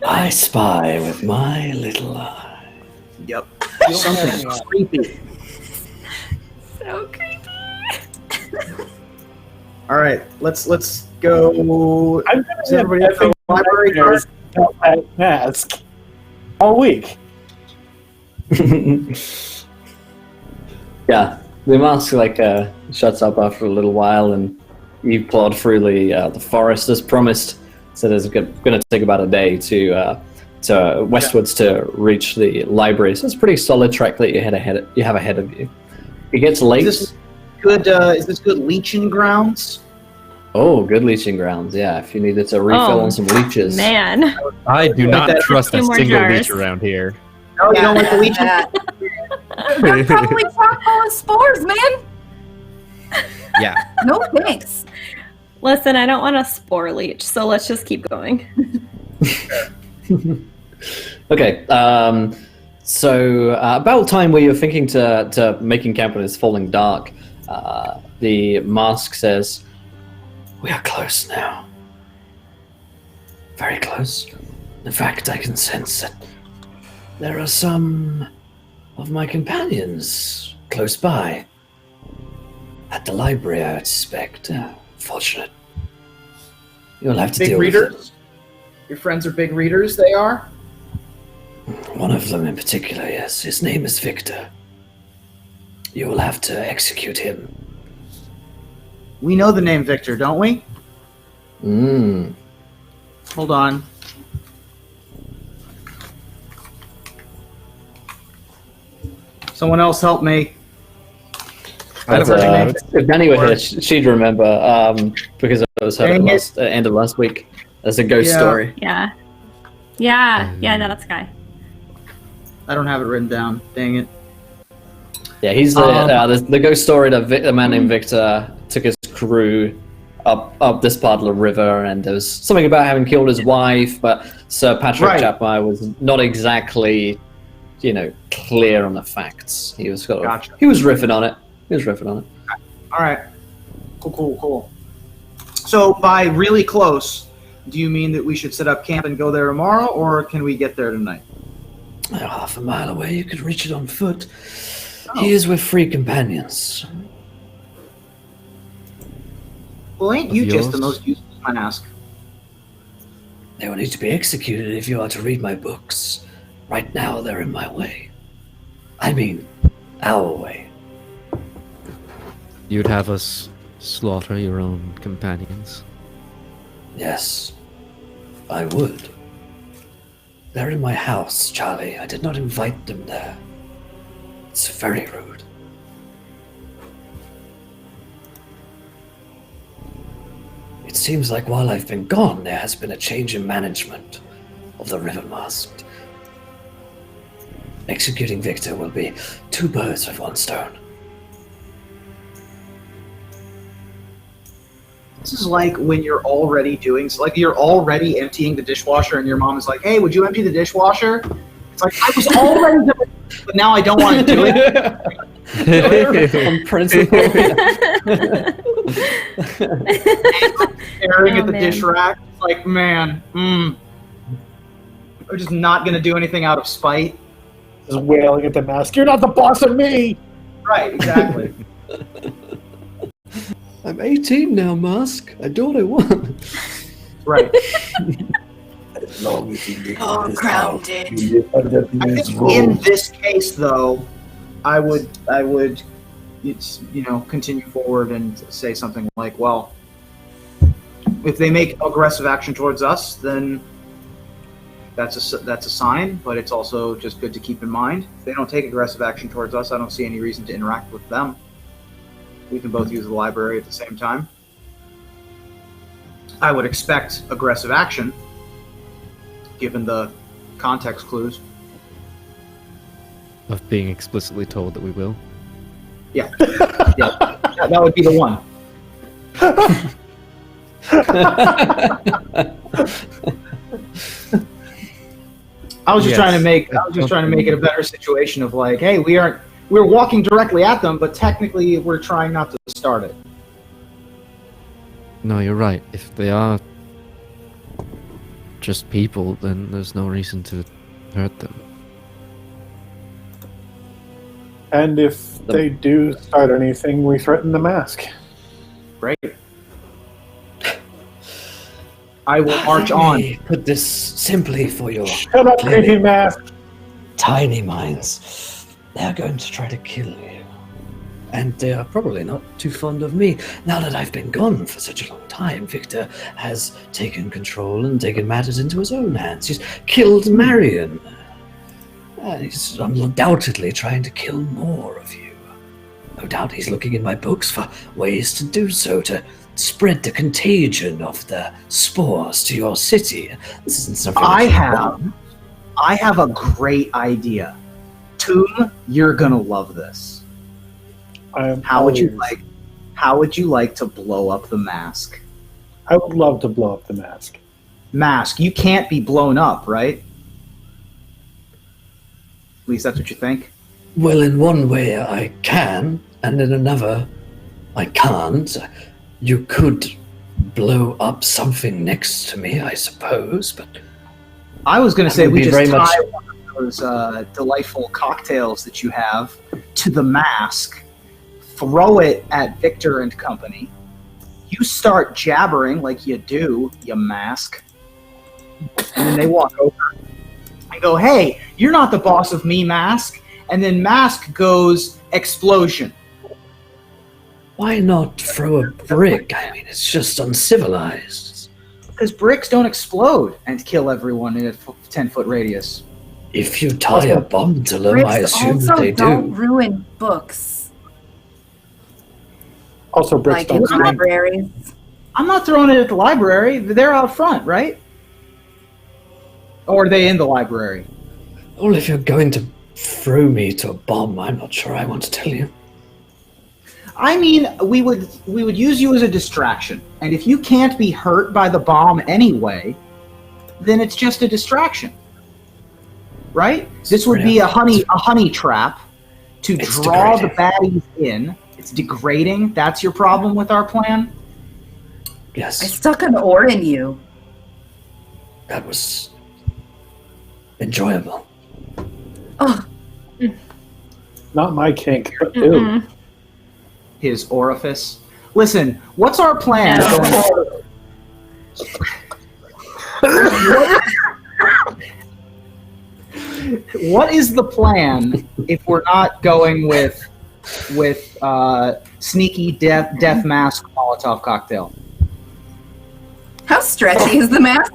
I spy with my little eye. Yep. Something creepy. So creepy. All right, let's go. I'm Does everybody have a library card? about that mask all week. Yeah, the mask shuts up after a little while, and you plod through the forest as promised. So it's going to take about a day to westwards to reach the library. So it's a pretty solid trek that you have ahead of you. It gets late. Is this good leeching grounds? Oh, good leeching grounds. Yeah, if you needed to refill Oh, on some leeches. Man. I do Like not that- trust a Two more single jars. leech around here. No, you don't like the leeching? I'm probably chock full of spores, man. Yeah. No thanks. Listen, I don't want a spore leech, so let's just keep going. Okay. So about time where you're thinking to making camp when it's falling dark, the mask says, "We are close now. Very close. In fact, I can sense that there are some of my companions close by. At the library, I would suspect. Fortunate. You'll have to Big deal readers? with Your friends are big readers, they are? it. One of them in particular, yes. His name is Victor. You will have to execute him. We know the name Victor, don't we? Hold on. Someone else help me. That's, if Danny were here, she'd remember because it was her Dang it. end of last week. That's a ghost Yeah. story. Yeah, no, that's Guy. I don't have it written down. Dang it. Yeah, he's the ghost story that a man named Victor took his crew up this part of the river, and there was something about having killed his wife, but Sir Patrick Right. Chapman was not exactly, clear on the facts. He was Gotcha. he was riffing on it. All right. Cool. So by really close, do you mean that we should set up camp and go there tomorrow, or can we get there tonight? Half a mile away, you could reach it on foot. Oh. He is with free companions. Well, ain't you Of just the yours? most useful mask? They will need to be executed if you are to read my books. Right now, they're in my way. I mean, our way. You'd have us slaughter your own companions. Yes, I would. They're in my house, Charlie. I did not invite them there. It's very rude. It seems like while I've been gone, there has been a change in management of the River Masked. Executing Victor will be 2 birds with 1 stone. This is like when you're already you're already emptying the dishwasher and your mom is like, hey, would you empty the dishwasher? It's like, I was already doing it, but now I don't want to do it. From principle. Staring at the dish rack. It's like, man, I'm just not going to do anything out of spite. Just wailing at the mask. You're not the boss of me! Right, exactly. I'm 18 now, Mask. I do what I want. Right. As long as you live Oh, in this grounded. house, you live under I these think rules. in this case, though, I would, continue forward and say something like, well, if they make aggressive action towards us, then that's a sign, but it's also just good to keep in mind. If they don't take aggressive action towards us, I don't see any reason to interact with them. We can both use the library at the same time. I would expect aggressive action, given the context clues. Of being explicitly told that we will. Yeah. Yeah. That would be the one. I was just trying to make it a better situation of like, hey, we're walking directly at them, but technically we're trying not to start it. No, you're right. If they are just people, then there's no reason to hurt them. And if they do start anything, we threaten the mask. Right. I will march on. Put this simply for your Shut up, creepy mask! tiny minds. They're going to try to kill you. And they are probably not too fond of me. Now that I've been gone for such a long time, Victor has taken control and taken matters into his own hands. He's killed Marion. He's undoubtedly trying to kill more of you. No doubt he's looking in my books for ways to do so, to spread the contagion of the spores to your city. This isn't something I that have a great idea. Toom, you're gonna love this. How would you like to blow up the mask? I would love to blow up the mask. Mask, you can't be blown up, right? At least that's what you think. Well, in one way I can, and in another I can't. You could blow up something next to me, I suppose, but I was going to That say would we be just very tie much- one of those delightful cocktails that you have to the mask, throw it at Victor and company. You start jabbering like you do, you mask. And then they walk over and go, hey, you're not the boss of me, mask. And then mask goes explosion. why not throw a brick? I mean, it's just uncivilized. Because bricks don't explode and kill everyone in a 10-foot radius. If you tie a bomb to them, I Bricks assume also they don't do. ruin books, Also, bricks like in don't swing. libraries. I'm not throwing it at the library. They're out front, right? Or are they in the library? Well, if you're going to throw me to a bomb, I'm not sure I want to tell you. I mean, we would use you as a distraction. And if you can't be hurt by the bomb anyway, then it's just a distraction. Right? This would be a honey trap to It's draw degrading. the baddies in. It's degrading. That's your problem with our plan? I Yes, stuck an oar in you. that was enjoyable. Oh, Not my kink, but ew. Mm-mm. His orifice. Listen, what's our plan No. going forward? What is the plan if we're not going with sneaky death mask Molotov cocktail? how stretchy is the mask?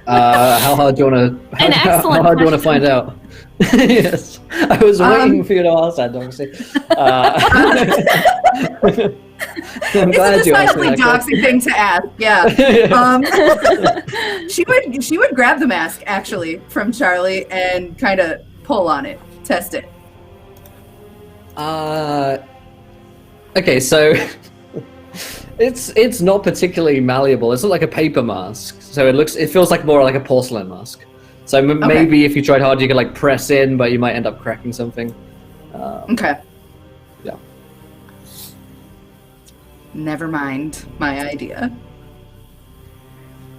How hard do you want to? An How excellent hard do you want to question. find out? Yes, I was waiting for you to ask that, obviously. I'm glad It's a you asked me decidedly that question. doxy thing to ask. Yeah. She would grab the mask actually from Charlie and kind of pull on it, test it. Okay, so it's not particularly malleable. It's not like a paper mask, so it feels like more like a porcelain mask. So maybe if you tried hard, you could like press in, but you might end up cracking something. Okay. Yeah. Never mind my idea.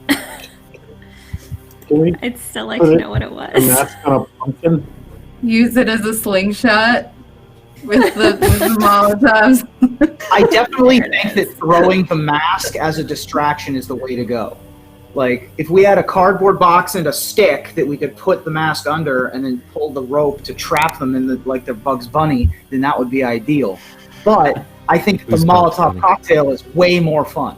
Can we I'd still like put to it- know what it a was. mask on a pumpkin? Use it as a slingshot with the Molotovs. I definitely think that throwing the mask as a distraction is the way to go. Like, if we had a cardboard box and a stick that we could put the mask under and then pull the rope to trap them in the Bugs Bunny, then that would be ideal. But I think the Who's Bugs Molotov Bunny? cocktail is way more fun.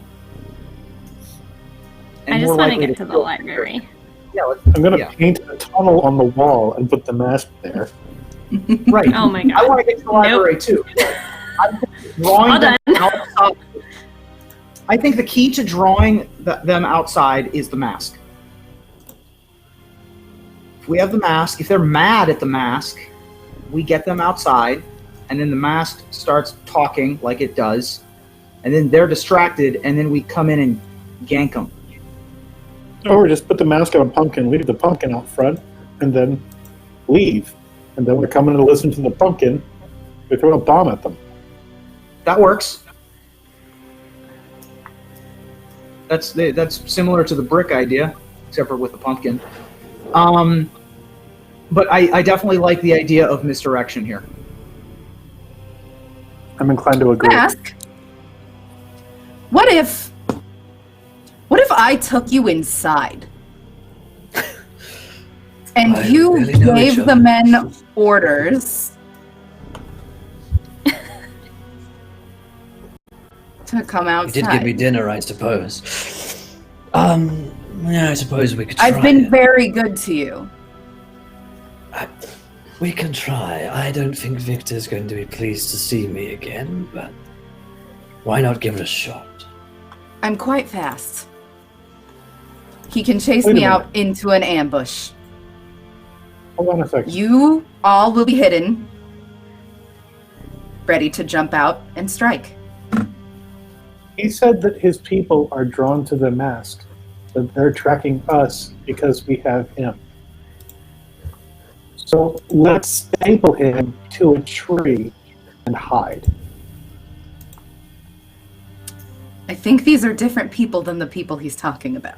I just more want to likely get to the kill. library. Yeah, I'm gonna Yeah. paint a tunnel on the wall and put the mask there. right. Oh my I god. want to get to the library too. I'm drawing All them done. outside. I think the key to drawing them outside is the mask. If we have the mask, if they're mad at the mask, we get them outside, and then the mask starts talking like it does, and then they're distracted, and then we come in and gank them. Or just put the mask on a pumpkin, leave the pumpkin out front, and then leave. And then we're coming to listen to the pumpkin. We throw a bomb at them. That works. That's similar to the brick idea, except for with the pumpkin. But I definitely like the idea of misdirection here. I'm inclined to agree. Mask. What if I took you inside and I you really know each gave the other. men orders to come You outside? did give me dinner, I suppose. Yeah, I suppose we could try. I've been it. very good to you. We can try. I don't think Victor's going to be pleased to see me again, but why not give it a shot? I'm quite fast. He can chase Wait a me minute. out into an ambush. Hold on a second. You all will be hidden, ready to jump out and strike. He said that his people are drawn to the mask, that they're tracking us because we have him. So let's staple him to a tree and hide. I think these are different people than the people he's talking about.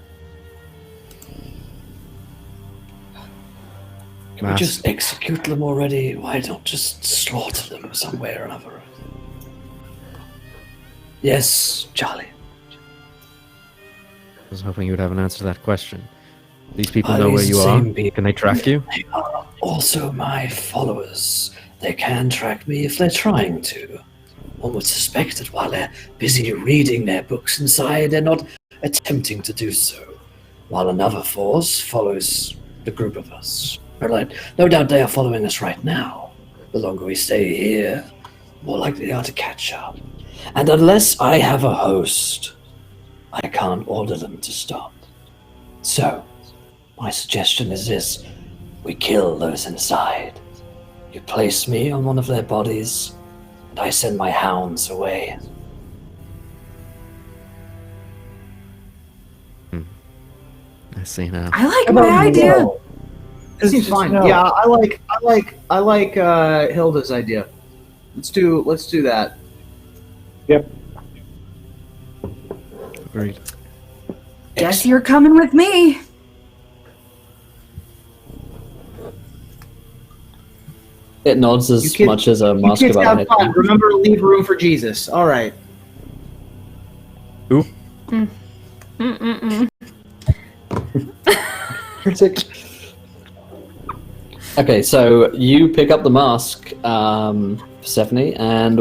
Can we just execute them already? Why not just slaughter them some way or another? Yes, Charlie. I was hoping you would have an answer to that question. These people Are know where these you the are? same people? Can they track you? They are also my followers. They can track me if they're trying to. One would suspect that while they're busy reading their books inside, they're not attempting to do so. While another force follows the group of us. No doubt they are following us right now. The longer we stay here, the more likely they are to catch up. And unless I have a host, I can't order them to stop. So, my suggestion is this. We kill those inside. You place me on one of their bodies, and I send my hounds away. I see now. I like How my about idea. no? It seems fine. No. Yeah, I like Hilda's idea. Let's do that. Yep. Agreed. Guess you're coming with me. It nods You as kids- much as a You mask kids about have it. fun. Remember to leave room for Jesus. All right. Ooh. Mm-mm-mm. Okay, so you pick up the mask, Persephone, and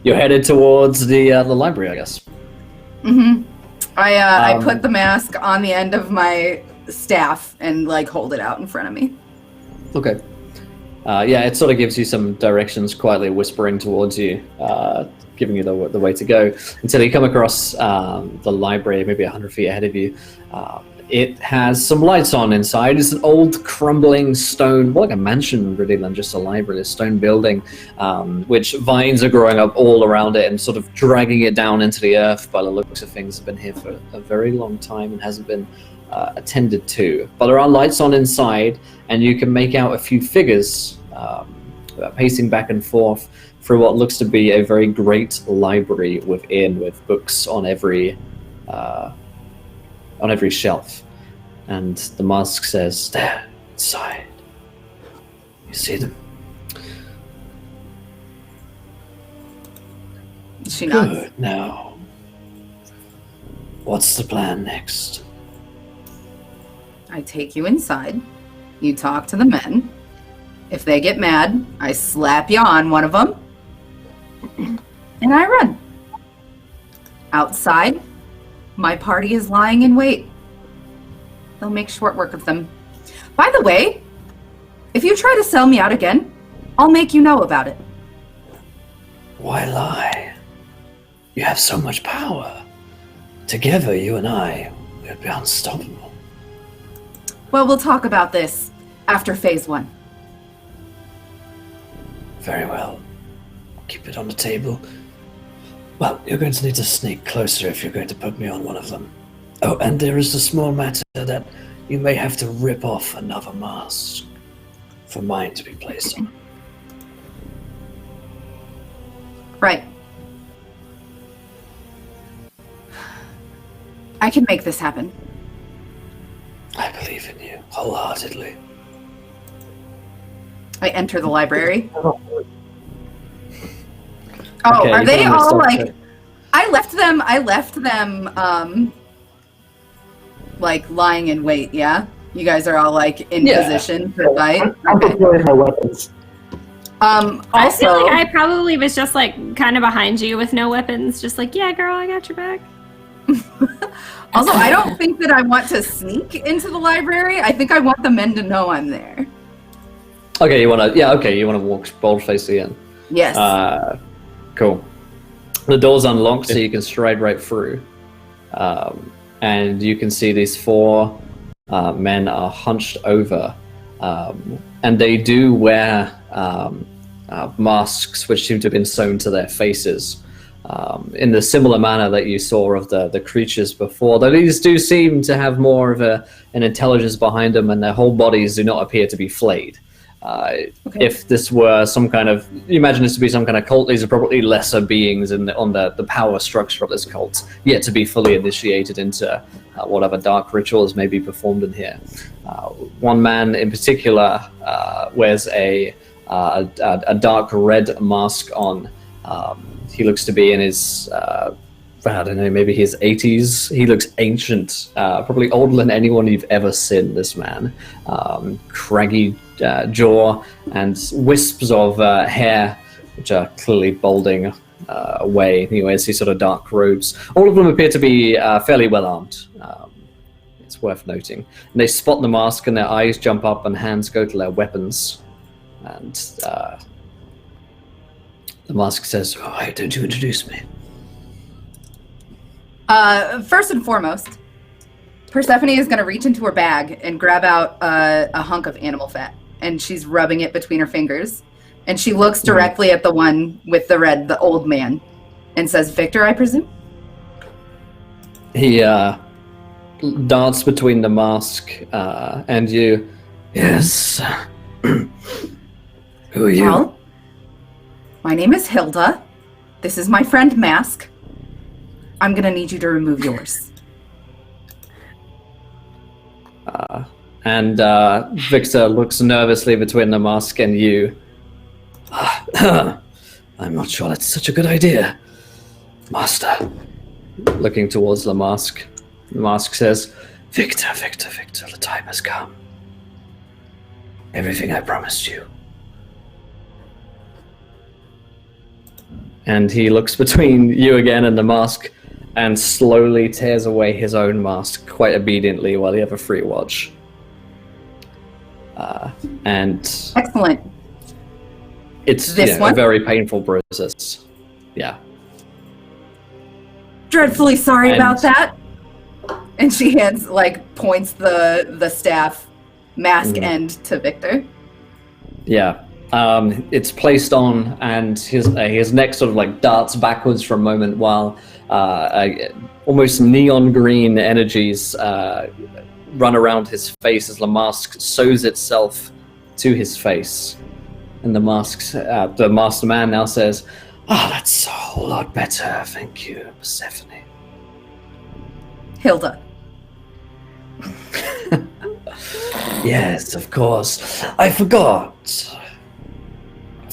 you're headed towards the library, I guess. Mm-hmm. I Um, put the mask on the end of my staff and like hold it out in front of me. Okay. yeah, it sort of gives you some directions, quietly whispering towards you, giving you the way to go, until you come across the library, maybe 100 feet ahead of you. It has some lights on inside. It's an old, crumbling stone, more like a mansion really than just a library, a stone building, which vines are growing up all around it and sort of dragging it down into the earth. By the looks of things, have been here for a very long time and hasn't been attended to. But there are lights on inside, and you can make out a few figures pacing back and forth through what looks to be a very great library within, with books on every shelf. And the mask says, "There, inside. You see them?" She nods. Good. Now, what's the plan next? I take you inside. You talk to the men. If they get mad, I slap you on one of them. And I run. Outside, my party is lying in wait. They'll make short work of them. By the way, if you try to sell me out again, I'll make you know about it. Why lie? You have so much power. Together, you and I will be unstoppable. Well, we'll talk about this after phase 1. Very well. Keep it on the table. Well, you're going to need to sneak closer if you're going to put me on one of them. Oh, and there is a small matter that you may have to rip off another mask for mine to be placed on. Right. I can make this happen. I believe in you wholeheartedly. I enter the library. Oh, Okay, are you they can all stop like... it. I left them, like, lying in wait, yeah? You guys are all, like, in position to fight? I'm Okay. preparing my weapons. Also, I feel like I probably was just like kind of behind you with no weapons, just like, yeah, girl, I got your back. also, I don't think that I want to sneak into the library. I think I want the men to know I'm there. Okay, you want to walk bold-faced in. Yes. Cool. The door's unlocked, so you can stride right through. And you can see these 4 men are hunched over. And they do wear masks which seem to have been sewn to their faces. In the similar manner that you saw of the creatures before. Though these do seem to have more of an intelligence behind them, and their whole bodies do not appear to be flayed. If this were some kind of, you imagine this to be some kind of cult, these are probably lesser beings on the power structure of this cult, yet to be fully initiated into whatever dark rituals may be performed in here. One man in particular wears a dark red mask on. He looks to be in his, I don't know, maybe his 80s. He looks ancient, probably older than anyone you've ever seen, this man. Craggy jaw and wisps of hair, which are clearly balding away. He wears these sort of dark robes. All of them appear to be fairly well armed. It's worth noting. And they spot the mask and their eyes jump up and hands go to their weapons. And the mask says, "Why don't you introduce me?" First and foremost, Persephone is going to reach into her bag and grab out a hunk of animal fat. And she's rubbing it between her fingers. And she looks directly at the one with the red, the old man, and says, "Victor, I presume?" He darts between the mask and you. "Yes." "Who are you?" "Well, my name is Hilda. This is my friend Mask. I'm going to need you to remove yours." And Victor looks nervously between the mask and you. "I'm not sure that's such a good idea, Master." Looking towards the mask says, Victor, the time has come. Everything I promised you." And he looks between you again and the mask and slowly tears away his own mask quite obediently while the other 3 watch. And Excellent. It's This a one? very painful process. Yeah. Dreadfully sorry And- about that. And she points the staff mask end to Victor. Yeah. It's placed on, and his neck sort of like darts backwards for a moment while almost neon green energies run around his face as the mask sews itself to his face. And the master man now says, that's a whole lot better, thank you, Persephone. Hilda. Yes, of course. I forgot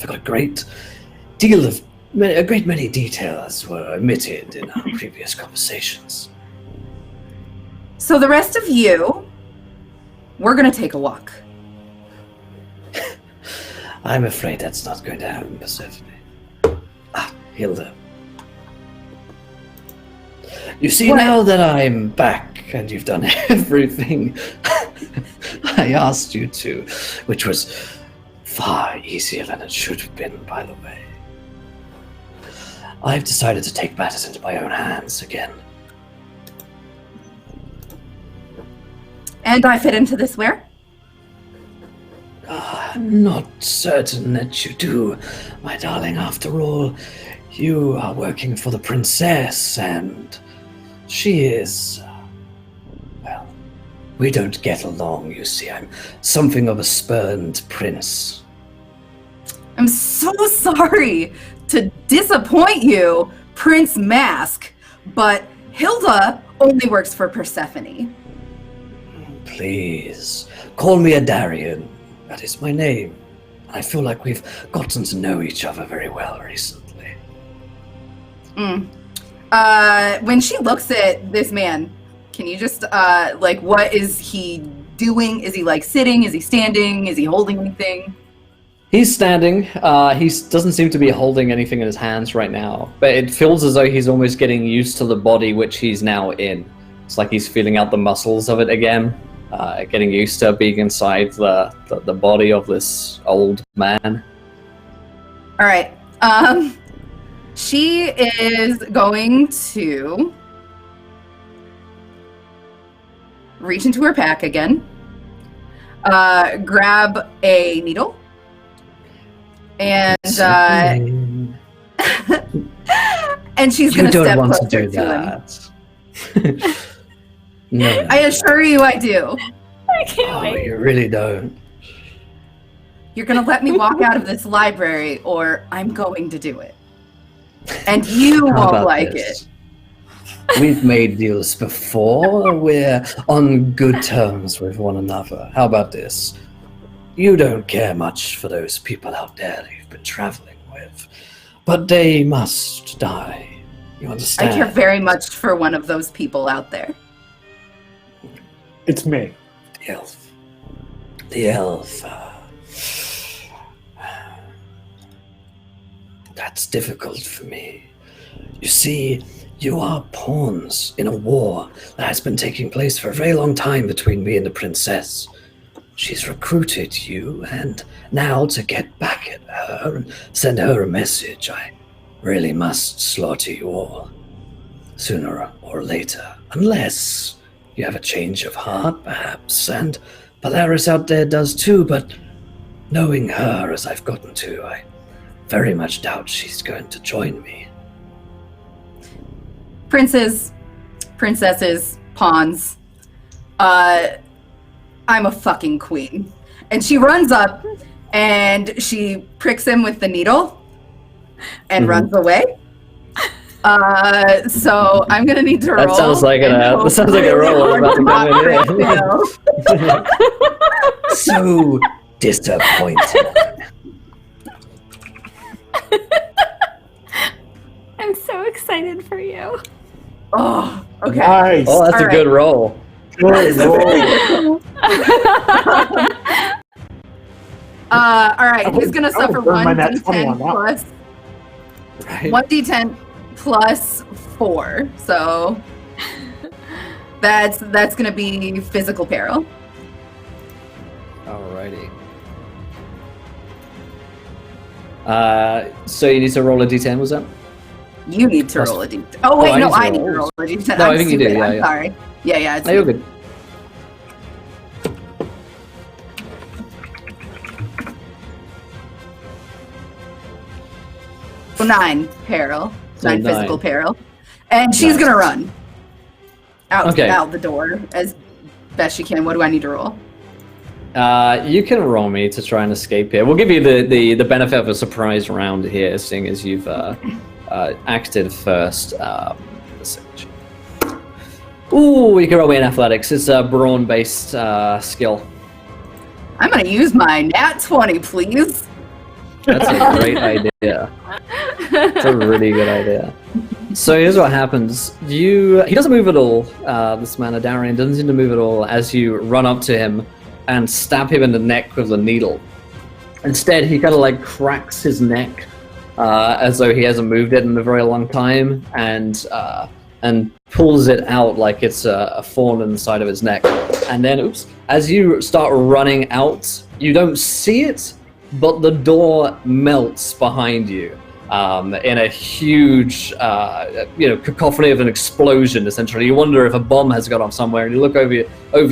a great many details were omitted in our previous conversations. So the rest of you, we're gonna take a walk. I'm afraid that's not going to happen, Persephone. Hilda. You see, now that I'm back and you've done everything I asked you to, which was far easier than it should have been, by the way, I've decided to take matters into my own hands again. And I fit into this where? I'm not certain that you do, my darling. After all, you are working for the princess, and she is... well, we don't get along, you see. I'm something of a spurned prince. I'm so sorry to disappoint you, Prince Mask, but Hilda only works for Persephone. Please, call me a Darian. That is my name. I feel like we've gotten to know each other very well recently. When she looks at this man, can you just, what is he doing? Is he, sitting? Is he standing? Is he holding anything? He's standing. He doesn't seem to be holding anything in his hands right now, but it feels as though he's almost getting used to the body which he's now in. It's like he's feeling out the muscles of it again. Getting used to being inside the body of this old man. All right. She is going to reach into her pack again, grab a needle, and and she's going to step closer to him. No. I assure you I do. I can't wait. You really don't. You're going to let me walk out of this library, or I'm going to do it. And you How won't about like this? We've made deals before. We're on good terms with one another. How about this? You don't care much for those people out there that you've been traveling with, but they must die. You understand? I care very much for one of those people out there. It's me. The elf. The elf. That's difficult for me. You see, you are pawns in a war that has been taking place for a very long time between me and the princess. She's recruited you, and now to get back at her and send her a message, I really must slaughter you all. Sooner or later. Unless you have a change of heart, perhaps, and Polaris out there does too, but knowing her as I've gotten to, I very much doubt she's going to join me. Princes, princesses, pawns, I'm a fucking queen. And she runs up and she pricks him with the needle and runs away. So I'm gonna need to roll. That sounds like a roll I'm about to come in. So disappointed. I'm so excited for you. Oh, okay. Nice. Oh, that's All a good roll. Good roll. All right, he's gonna I would suffer burn my nat 20 on 1d10 that. plus Right? 1d10 plus 4. So that's gonna be physical peril. Alrighty. So you need to roll a d10, was that? You need to roll a d10. Oh, wait, no, I need to roll a d10. No, I'm I think you do, stupid. yeah, I'm yeah. sorry. Yeah, it's No, you're good. So 9 peril. So 9 9. physical peril. And she's Nice. going to run Okay. out the door as best she can. What do I need to roll? You can roll me to try and escape here. We'll give you the benefit of a surprise round here, seeing as you've acted first. Let's see. Ooh, you can roll me in athletics. It's a brawn-based skill. I'm going to use my nat 20, please. That's a great idea. That's a really good idea. So here's what happens. He doesn't move at all. This man, Darian, doesn't seem to move at all as you run up to him and stab him in the neck with a needle. Instead, he kind of like cracks his neck as though he hasn't moved it in a very long time, and pulls it out like it's a thorn in the side of his neck. And then, oops, as you start running out, you don't see it, but the door melts behind you in a huge, cacophony of an explosion. Essentially, you wonder if a bomb has gone off somewhere, and you look over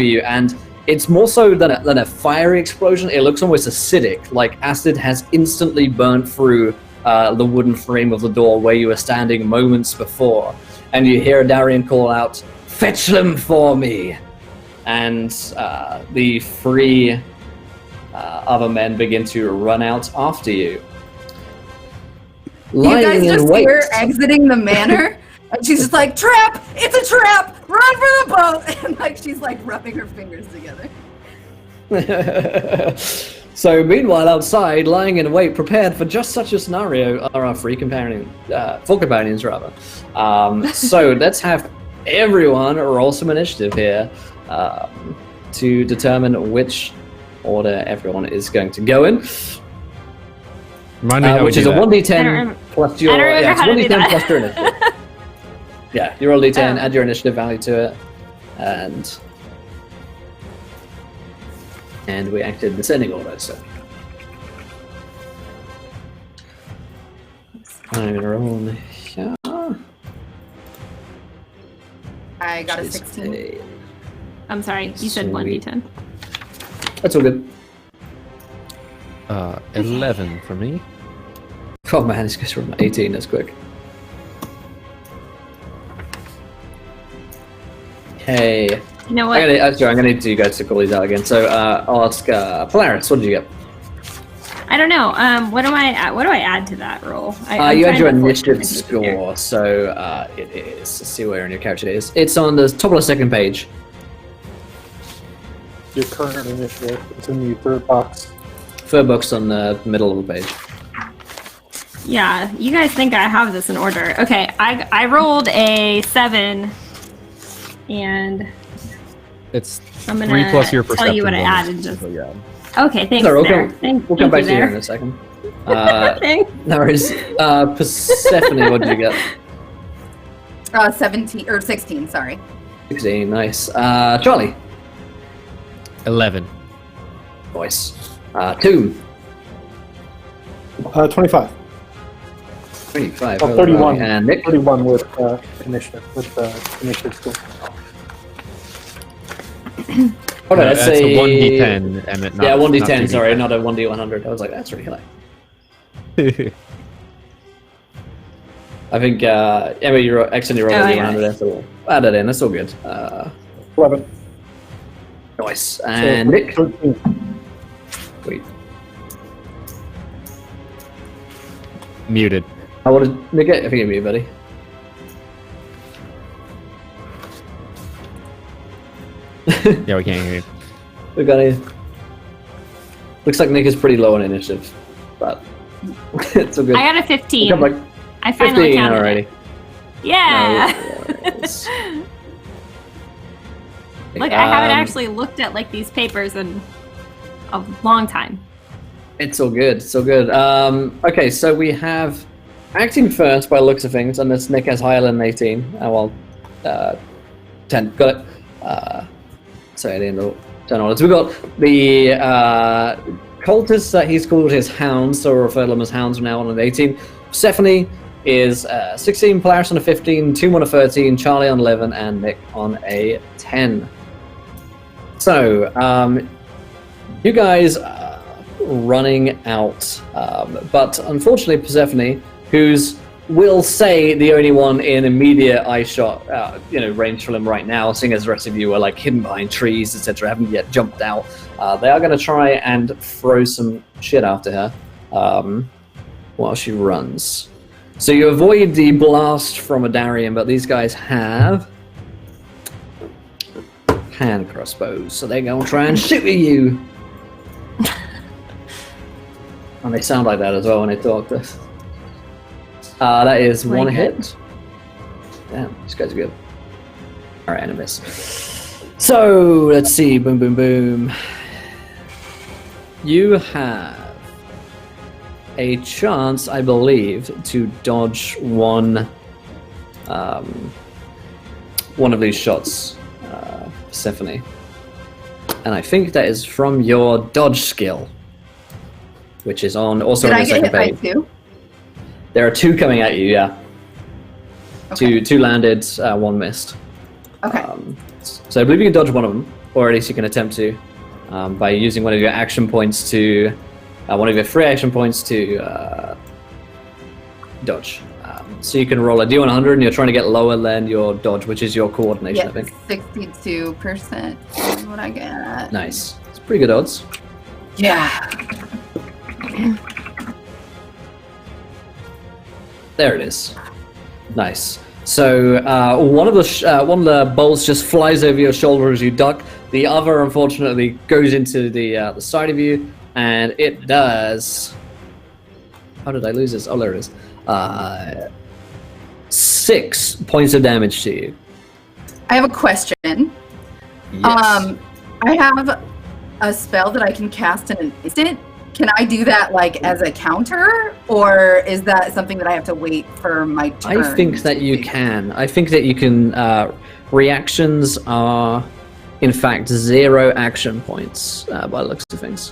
you, and it's more so than a fiery explosion. It looks almost acidic, like acid has instantly burnt through the wooden frame of the door where you were standing moments before. And you hear Darian call out, "Fetch them for me!" And the 3 other men begin to run out after you. You guys Lying in just wait. see her exiting the manor, and she's just like, "Trap! It's a trap! Run for the boat!" And like she's like rubbing her fingers together. So meanwhile, outside, lying in wait, prepared for just such a scenario, are our 4 companions rather. So let's have everyone roll some initiative here to determine which order everyone is going to go in. Remind me how we Which do is a that. 1d10 plus your. I don't remember Yeah, it's how to do 1d10 that. plus your initiative. Yeah, you roll d10, Oh. add your initiative value to it, and we acted in descending order. So I'm gonna roll here. I got a Which is 16. I'm sorry, you said Sweet. 1d10. That's all good. 11 for me. Oh man, it's just from 18. That's quick. Hey, You know I'm what? gonna need you guys to call these out again. So I'll ask Polaris, what did you get? I don't know. What do I add to that roll? I'm You trying had your to look initiative at my computer here. score, so it is. Let's see where in your character it is. It's on the top of the second page. Your current initiative. It's in the 3rd box. 3rd box on the middle of the page. Yeah, you guys think I have this in order. Okay, I rolled a 7, and It's I'm gonna 3 plus your tell perception you what I bonus. added. Just So, yeah. okay, thanks. Sorry, there. Thank we'll come back you to you there. in a second. Thanks. No worries. Persephone, what did you get? 17 or 16. Sorry. 16, nice. Charlie. 11. Voice. Tomb. 25. 25. Oh, 31. And Nick. 31 with initiative. Initiative skill. Oh, no, that's That's a 1d10 and it not, Yeah, 1d10, not 2d10. sorry, not a 1d100. I was like, that's really high. I think, Emma, you accidentally rolled Oh, a yeah. d100 there, so we'll add that in. That's all good. 11. Nice. And So, Nick. 13. Sweet. Muted. What did Nick get? I think it me, buddy. Yeah, we can't hear you. We got it. Looks like Nick is pretty low on initiative, but it's all good. I got a 15. We'll come back. I finally 15 counted already. it. Yeah. Nice. Look, I haven't Um, actually looked at like these papers in a long time. It's all good. It's all good. Okay, so we have acting first by the looks of things, unless Nick has higher than 18. Oh, well, 10. Got it. Sorry, I didn't know. 10 orders. We've got the cultists that he's called his hounds, so we'll refer to them as hounds from now on 18. Persephone is 16, Polaris on a 15, Tomb on a 13, Charlie on 11, and Nick on a 10. So, you guys are running out, but unfortunately Persephone, who's, we'll say, the only one in immediate eye shot, range from him right now, seeing as the rest of you are like hidden behind trees, etc., haven't yet jumped out, they are going to try and throw some shit after her while she runs. So you avoid the blast from a Darian, but these guys have hand crossbows, so they're going to try and shoot at you. And they sound like that as well when they talk. That is one hit. Damn, these guys are good. Alright, and a miss. So, let's see. Boom, boom, boom. You have a chance, I believe, to dodge one of these shots, Persephone. And I think that is from your dodge skill, which is on also on the second page. Did I get hit by 2? There are 2 coming at you, yeah. Okay. Two landed, 1 missed. Okay. So I believe you can dodge one of them, or at least you can attempt to, by using one of your action points to, one of your free action points to dodge. So you can roll a D100, and you're trying to get lower than your dodge, which is your coordination, I think. 62% is what I get. Nice. It's pretty good odds. Yeah. There it is. Nice. So one of the bolts just flies over your shoulder as you duck. The other, unfortunately, goes into the side of you, and it does. How did I lose this? Oh, there it is. 6 points of damage to you. I have a question. Yes. I have a spell that I can cast in an instant. Can I do that like as a counter, or is that something that I have to wait for my turn? I think that you can. I think that you can. Reactions are, in fact, 0 action points by the looks of things.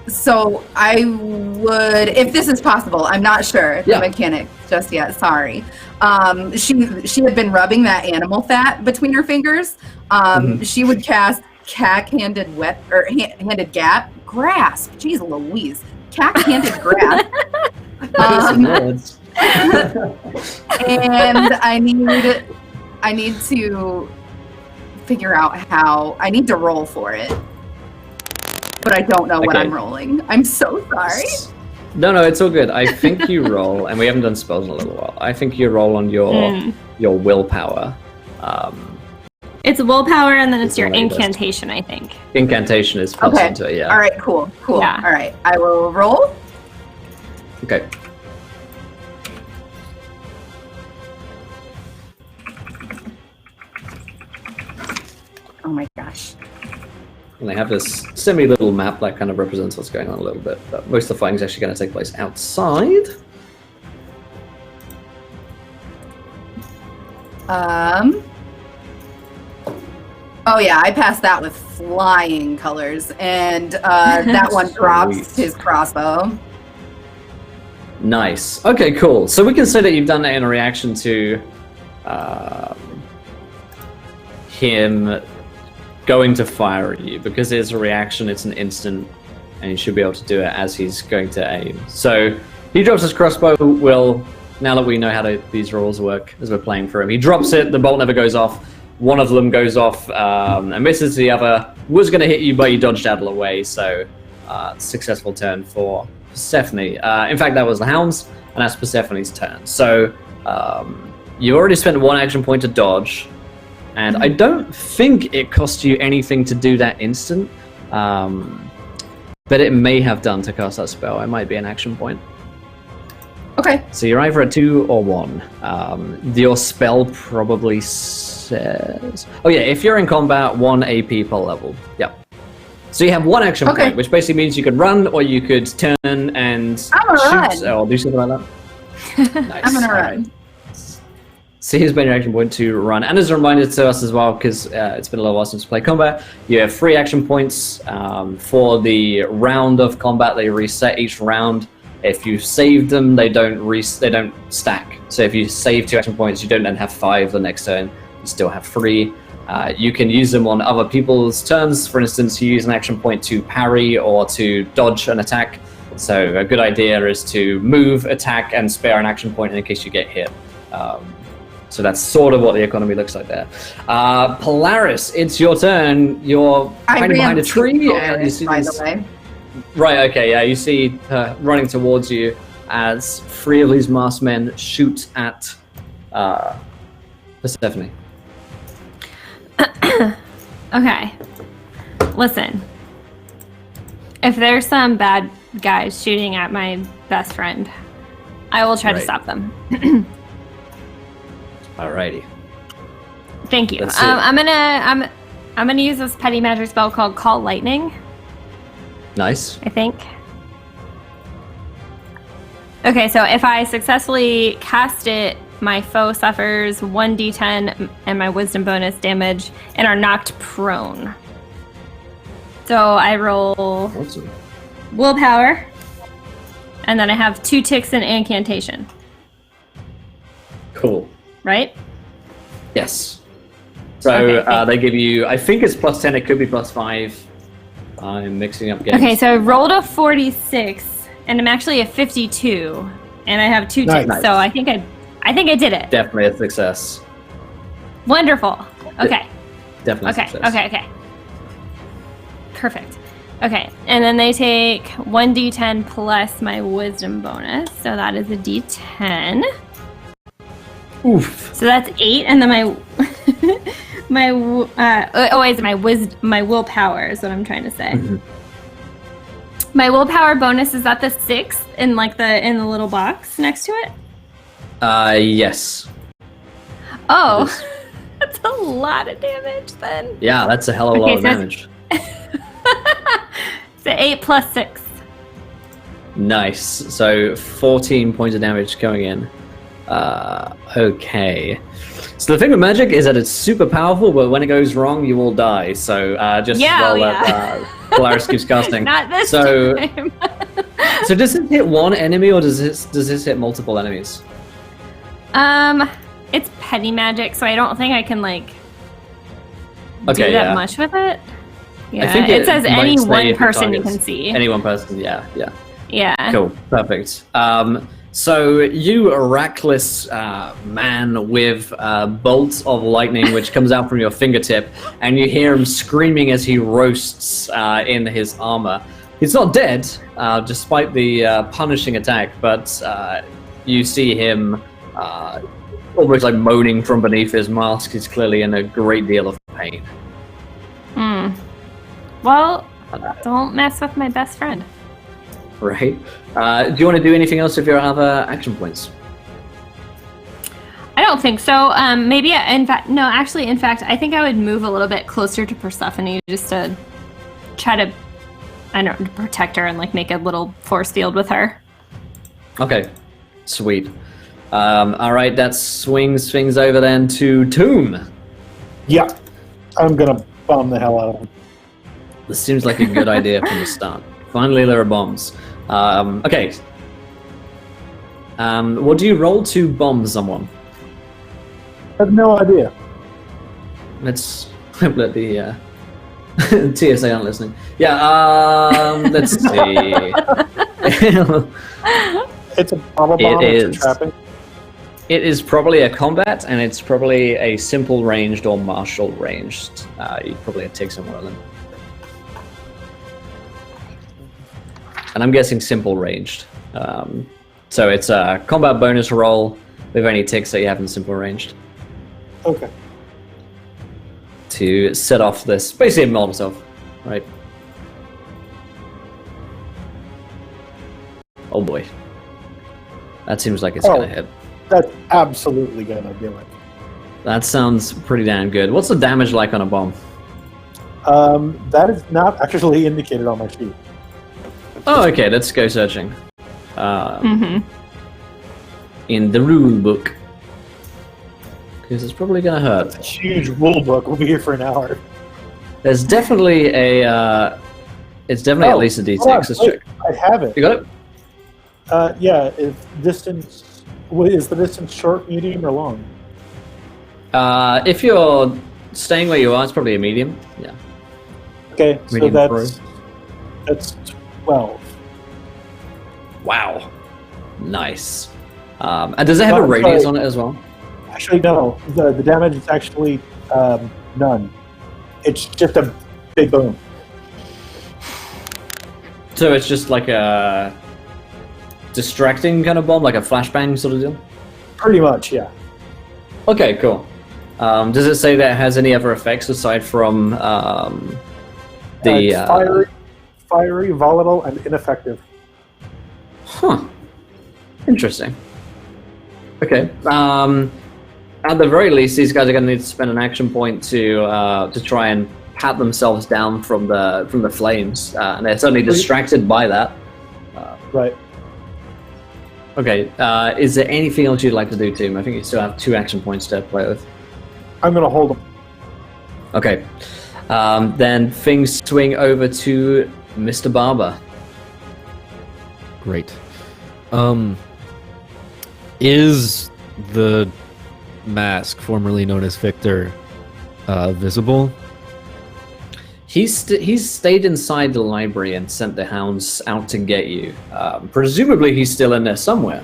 So I would, if this is possible, I'm not sure the mechanic just yet. Sorry. She had been rubbing that animal fat between her fingers. She would cast handed grasp. Jeez Louise. Cack-handed grasp. And I need to figure out how. I need to roll for it, but I don't know what I'm rolling. I'm so sorry. No, it's all good. I think you roll, and we haven't done spells in a little while. I think you roll on your willpower. It's willpower, and then it's your incantation, I think. Incantation is plus into it, yeah. All right, cool. Yeah. All right, I will roll. Okay. Oh my gosh. And they have this semi-little map that kind of represents what's going on a little bit, but most of the fighting is actually going to take place outside. Oh yeah, I passed that with flying colors, and that one drops his crossbow. Nice. Okay, cool. So we can say that you've done that in a reaction to him going to fire at you, because it's a reaction, it's an instant, and you should be able to do it as he's going to aim. So he drops his crossbow. Now that we know how these rules work as we're playing for him, he drops it, the bolt never goes off. One of them goes off and misses, the other was going to hit you, but you dodged out of the way, so successful turn for Persephone. In fact, that was the hounds, and that's Persephone's turn. So you already spent 1 action point to dodge, and I don't think it cost you anything to do that instant, but it may have done to cast that spell. It might be an action point. Okay. So you're either at 2 or 1. Your spell probably says... Oh yeah, if you're in combat, 1 AP per level. Yep. So you have 1 action point, which basically means you could run, or you could turn and shoot, or do something like that. Nice. I'm gonna run. So he's been your action point to run. And as a reminder to us as well, because it's been a little while since we played combat, you have 3 action points for the round of combat. They reset each round. If you save them, they don't stack. So if you save 2 action points, you don't then have 5 the next turn. You still have 3. You can use them on other people's turns. For instance, you use an action point to parry or to dodge an attack. So a good idea is to move, attack, and spare an action point in case you get hit. So that's sort of what the economy looks like there. Polaris, it's your turn. You're hiding behind a tree, and you see these... Right, okay, yeah, you see her running towards you as 3 of these masked men shoot at Persephone. Okay. Listen. If there's some bad guys shooting at my best friend, I will try to stop them. Alrighty. Thank you. I'm gonna use this petty magic spell called Call Lightning. Nice. I think. Okay, so if I successfully cast it, my foe suffers 1d10 and my wisdom bonus damage and are knocked prone. So I roll willpower, and then I have 2 ticks and incantation. Cool. Right? Yes. So Okay, they give you, I think it's +10, it could be +5. I'm mixing up games. Okay, so I rolled a 46, and I'm actually a 52, and I have 2 ticks. Nice. So I think I did it. Definitely a success. Wonderful. Okay. Definitely a Okay. success. Okay. Perfect. Okay, and then they take 1d10 plus my wisdom bonus, so that is a d10. Oof. So that's 8, and then my willpower is what I'm trying to say. Mm-hmm. My willpower bonus is at the 6th in the little box next to it. Yes. Oh, that's a lot of damage then. Yeah, that's a hell of a lot of so damage. So 8 plus 6. Nice. So 14 points of damage going in. Okay. So the thing with magic is that it's super powerful, but when it goes wrong, you will die. So that Polaris keeps casting. Not this time. So does it hit one enemy, or does this hit multiple enemies? It's petty magic, so I don't think I can Okay, do that yeah. much with it. Yeah, I think it says might any say one if it person you targets can see. Any one person, yeah. Yeah. Cool, perfect. So you, a reckless man with bolts of lightning which comes out from your fingertip, and you hear him screaming as he roasts in his armor. He's not dead, despite the punishing attack, but you see him almost like moaning from beneath his mask. He's clearly in a great deal of pain. Well, don't mess with my best friend. Right. Do you want to do anything else with your other action points? I don't think so. Maybe, in fact, I think I would move a little bit closer to Persephone just to try to, protect her and make a little force field with her. Okay, sweet. All right, that swings things over then to Tomb. Yeah, I'm gonna bomb the hell out of him. This seems like a good idea from the start. Finally, there are bombs. Okay. What do you roll to bomb someone? I have no idea. Let's let the TSA aren't listening. Yeah. Let's see. It's a bubble bomb. It's a trapping. It is probably a combat, and it's probably a simple ranged or martial ranged. You probably take some one of them. And I'm guessing simple ranged. So it's a combat bonus roll with any ticks that you have in simple ranged. Okay. To set off this, basically a Molotov, right? Oh boy. That seems like it's gonna hit. That's absolutely gonna do it. That sounds pretty damn good. What's the damage like on a bomb? That is not actually indicated on my sheet. Oh, okay, let's go searching. In the rule book. because it's probably going to hurt. A huge rule book. We'll be here for an hour. There's definitely a. It's definitely at least a D6. Let's check. I have it. You got it? Yeah. If distance is the distance short, medium, or long? If you're staying where you are, it's probably a medium. Yeah. Okay, Medium so that's 12. Wow. Nice. And does it have a radius on it as well? Actually, no. The damage is actually none. It's just a big boom. So it's just like a distracting kind of bomb, like a flashbang sort of deal? Pretty much, yeah. Okay, cool. Does it say that it has any other effects aside from It's fiery, volatile, and ineffective. Huh. Interesting. Okay. At the very least, these guys are going to need to spend an action point to try and pat themselves down from the flames, and they're certainly distracted by that. Right. Okay. Is there anything else you'd like to do, Tim? I think you still have 2 action points to play with. I'm going to hold them. Okay. Then things swing over to Mr. Barber. Great. Is the mask, formerly known as Victor, visible? He's stayed inside the library and sent the hounds out to get you. Presumably he's still in there somewhere.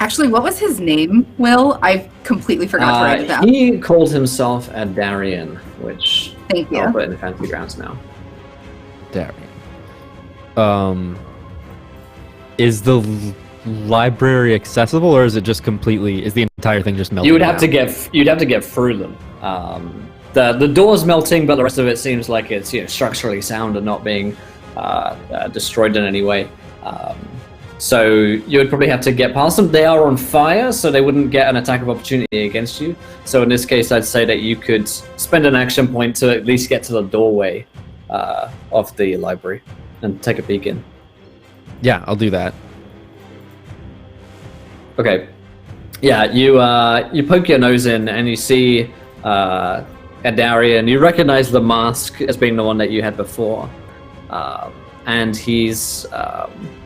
Actually, what was his name, Will? I completely forgot to write it down. He called himself a Darien, which Thank you. I'll put in the fancy grounds now. Darien. Is the library accessible, or is it just completely? Is the entire thing just melting? You'd have down? to get through them. The door's melting, but the rest of it seems like it's structurally sound and not being destroyed in any way. So you would probably have to get past them. They are on fire, so they wouldn't get an attack of opportunity against you. So in this case, I'd say that you could spend an action point to at least get to the doorway of the library and take a peek in. Yeah, I'll do that. Okay. Yeah, you poke your nose in and you see Adarian. You recognize the mask as being the one that you had before, and he's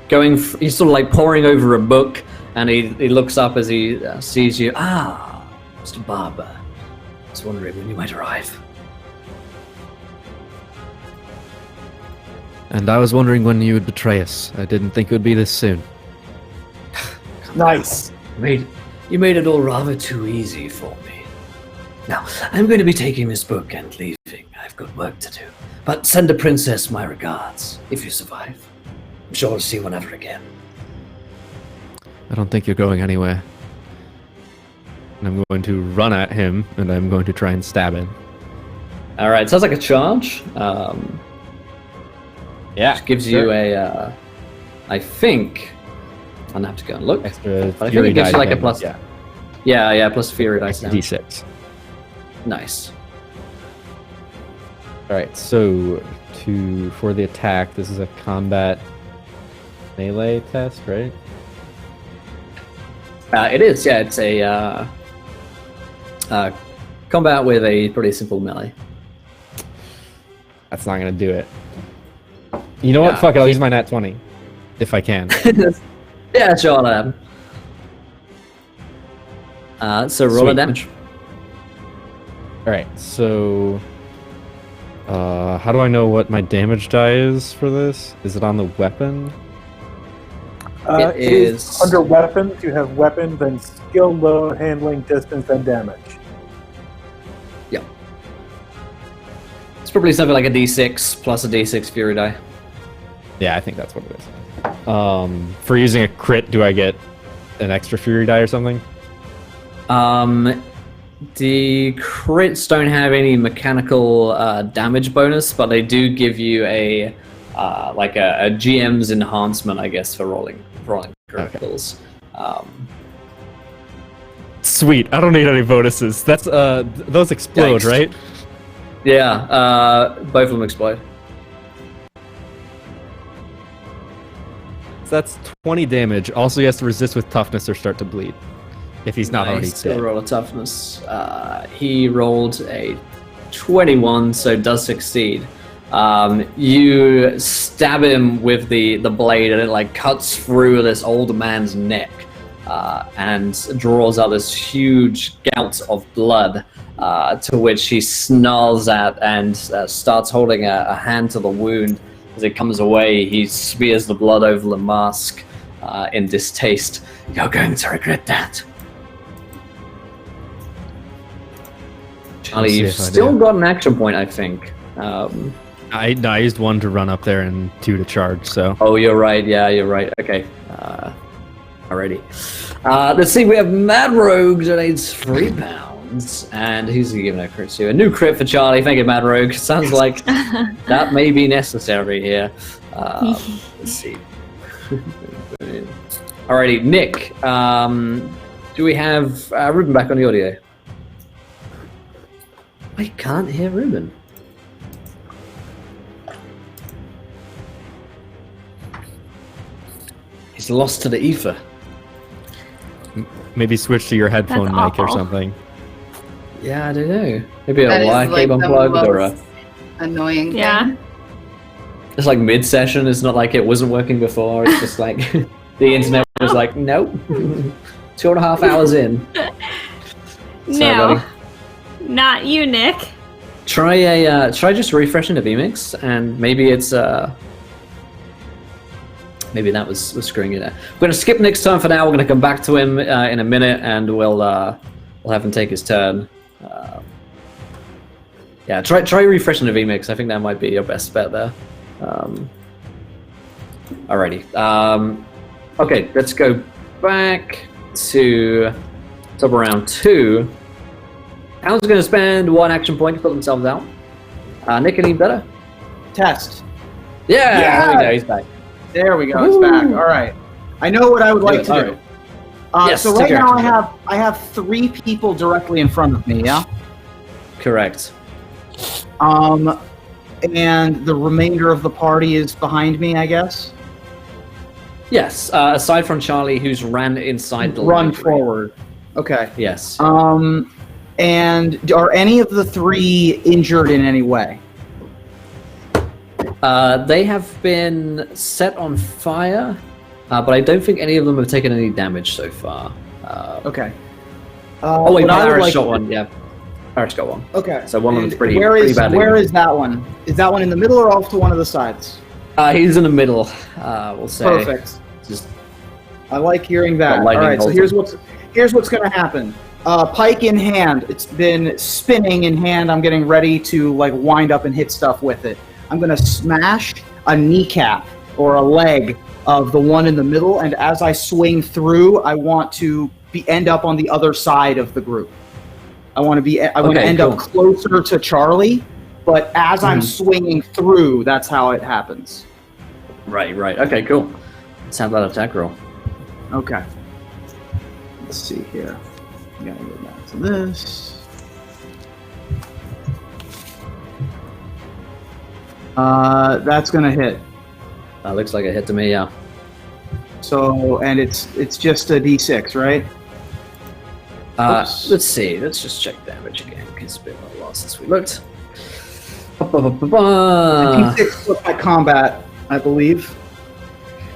he's sort of like poring over a book, and he looks up as he sees you. Ah, Mr. Barber. I was wondering when you might arrive. And I was wondering when you would betray us. I didn't think it would be this soon. Nice. You made it all rather too easy for me. Now, I'm going to be taking this book and leaving. I've got work to do. But send the princess my regards, if you survive. I'm sure we'll see one ever again. I don't think you're going anywhere. And I'm going to run at him, and I'm going to try and stab him. All right, sounds like a charge. Which gives you a, I think, I'm gonna have to go and look. Extra But I think fury it gives die you like a damage, plus. Yeah. Yeah, plus fury dice. Extra D6. Nice. All right, so for the attack, this is a combat melee test, right? It is. Yeah, it's a combat with a pretty simple melee. That's not gonna do it. You know what? Yeah. Fuck it. I'll use my nat 20 if I can. Yeah, sure. So roll Sweet. a damage. All right, so how do I know what my damage die is for this? Is it on the weapon? It is under weapons. You have weapon, then skill, load, handling, distance, then damage. Yep. It's probably something like a D6 plus a D6 fury die. Yeah, I think that's what it is. For using a crit, do I get an extra fury die or something? The crits don't have any mechanical damage bonus, but they do give you a like a GM's enhancement, I guess, for rolling criticals. Sweet. I don't need any bonuses. That's those explode, Yikes. right? Yeah, both of them explode. So that's 20 damage. Also, he has to resist with toughness or start to bleed. if he's not already Nice. He'll dead. roll a toughness. He rolled a 21, so does succeed. You stab him with the blade, and it like cuts through this old man's neck, and draws out this huge gout of blood, to which he snarls at and starts holding a hand to the wound. As it comes away, he smears the blood over the mask in distaste. You're going to regret that. Charlie, see you've if I still do. got an action point, I think. I used 1 to run up there and 2 to charge, so. Oh, you're right. Yeah, you're right. Okay. Alrighty. Let's see. We have Mad Rogue donates £3, and who's he giving a crit to? A new crit for Charlie. Thank you, Mad Rogue. Sounds like that may be necessary here. Let's see. Alrighty, Nick. Do we have Ruben back on the audio? I can't hear Ruben. He's lost to the ether. Maybe switch to your headphone That's mic or awful. something. Yeah, I don't know. Maybe That a is, wire like, cable the unplugged or a... most annoying Yeah. thing. It's like mid-session. It's not like it wasn't working before. It's just like the internet was like, nope. 2.5 hours in. Sorry, No, buddy. not you, Nick. Try just refreshing the vmix, and maybe it's maybe that was screwing it out. We're gonna skip Nick's turn for now. We're gonna come back to him in a minute, and we'll have him take his turn. Yeah, try refreshing the vmix. I think that might be your best bet there. Alrighty. Okay, let's go back to top of round 2. Alan's going to spend 1 action point to put themselves out. Nick, any better? Test. Yeah, there we go. He's back. There we go. It's back. All right. I know what I would like to All do. right. Yes, So take right your now action. I have 3 people directly in front of me. Yeah. Correct. And the remainder of the party is behind me, I guess. Yes. Aside from Charlie, who's ran inside the Run library. forward. Okay. Yes. And are any of the 3 injured in any way? They have been set on fire, but I don't think any of them have taken any damage so far. Okay. Oh wait, what I would Paris like got to- one. Yeah, Paris got one. Okay. So one of them's And pretty Where badly. is that one? Is that one in the middle or off to one of the sides? He's in the middle. We'll say. Perfect. Just I like hearing that. Got All lightning right. So bolts. here's what's going to happen. Pike in hand. It's been spinning in hand. I'm getting ready to like wind up and hit stuff with it. I'm going to smash a kneecap or a leg of the one in the middle, and as I swing through, I want to end up on the other side of the group. I want to end up closer to Charlie, but as I'm swinging through, that's how it happens. Right. Okay, cool. Let's have that attack roll. Okay. Let's see here. I gotta go back to this. That's gonna hit. That looks like a hit to me, yeah. So, and it's just a D6, right? Oops. Let's see. Let's just check damage again. It's been a while since we looked. D6 plus my combat, I believe.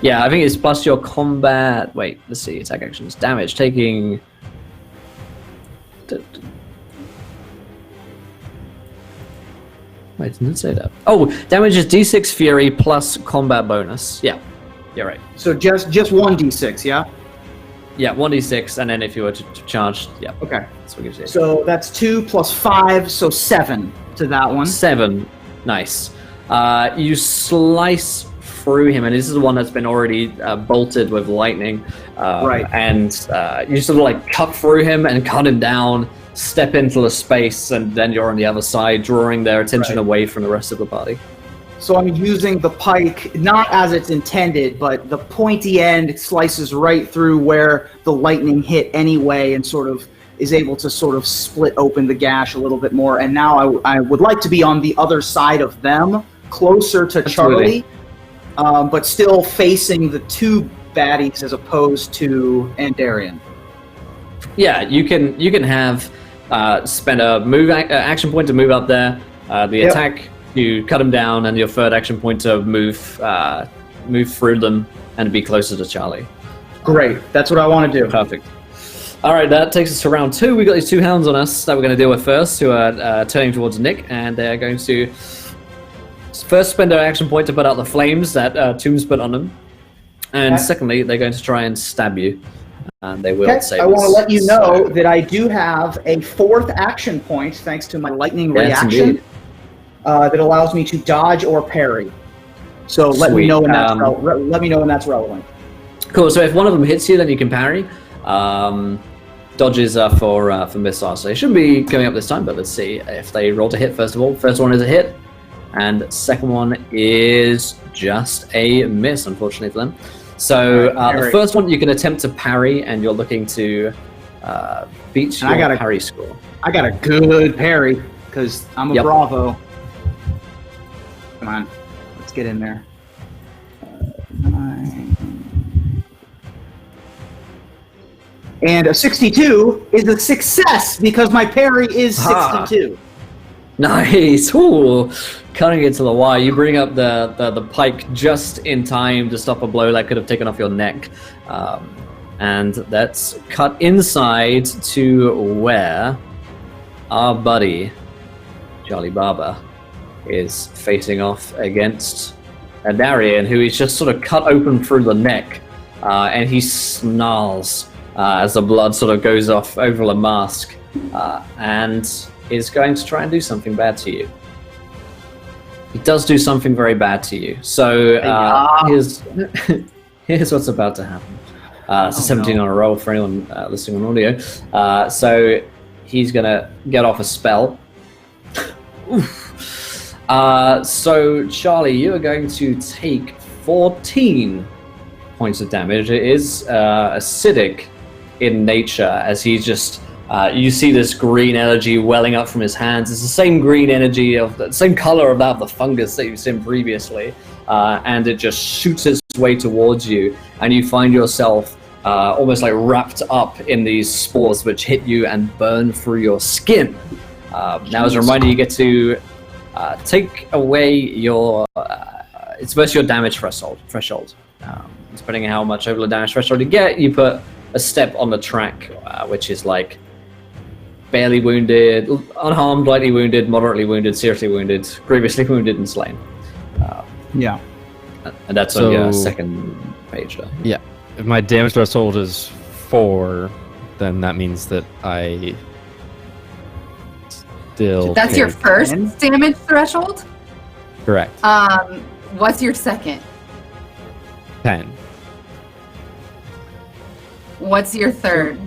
Yeah, I think it's plus your combat. Wait, let's see. Attack actions. Damage taking. Wait, didn't it say that? Oh, damage is D6 Fury plus combat bonus. Yeah, you're right. So just one D6, yeah? Yeah, 1d6, and then if you were to charge, yeah. Okay. That's what gives you. So that's 2 plus 5, so 7 to that one. 7. Nice. You slice through him, and this is the one that's been already bolted with lightning. Right. And you sort of like cut through him and cut him down, step into the space, and then you're on the other side, drawing their attention away from the rest of the party. So I'm using the pike, not as it's intended, but the pointy end slices right through where the lightning hit anyway and sort of is able to sort of split open the gash a little bit more. And now I would like to be on the other side of them, closer to Charlie, but still facing the 2 baddies as opposed to Andarian. Yeah, you can have spend a move action point to move up there, the Yep. attack to cut them down, and your third action point to move through them and be closer to Charlie. Great. That's what I want to do. Perfect. All right, that takes us to round 2. We got these 2 hounds on us that we're going to deal with first, who are turning towards Nick, and they're going to first spend their action point to put out the flames that Tombs put on them, and Okay. secondly, they're going to try and stab you, and they will Okay. save I want to us. let you know So- that I do have a 4th action point thanks to my lightning Yes, reaction indeed. that allows me to dodge or parry. So let me Sweet. know when that's let me know when that's relevant. Cool. So if one of them hits you, then you can parry. Dodges are for missiles, so they shouldn't be coming up this time. But let's see if they roll to hit. First of all, first one is a hit, and second one is just a miss, unfortunately for them. So the Parry. first one you can attempt to parry, and you're looking to beat And I your gotta- parry score. I got a good parry because I'm a Yep. Bravo. Come on, let's get in there. 9. And a 62 is a success because my parry is Ha. 62. Nice! Ooh, cutting it to the wire. You bring up the pike just in time to stop a blow that could have taken off your neck. And that's cut inside to where our buddy, Charlie Barber, is facing off against Darian, who is just sort of cut open through the neck. And he snarls as the blood sort of goes off over the mask. And is going to try and do something bad to you. He does do something very bad to you. So here's what's about to happen. It's a 17 on a roll for anyone listening on audio. So he's going to get off a spell. Oof. So Charlie, you are going to take 14 points of damage. It is acidic in nature as he's just... you see this green energy welling up from his hands. It's the same green energy of the same color of that of the fungus that you've seen previously, and it just shoots its way towards you, and you find yourself almost like wrapped up in these spores which hit you and burn through your skin. Now, as a reminder, you get to take away your it's versus your damage threshold. Depending on how much over the damage threshold you get, you put a step on the track, which is like barely wounded, unharmed, lightly wounded, moderately wounded, seriously wounded, grievously wounded, and slain. Yeah. And that's on your second page there. Yeah. If my damage threshold is 4, then that means that I still That's your take- first damage threshold? Correct. What's your second? 10. What's your third?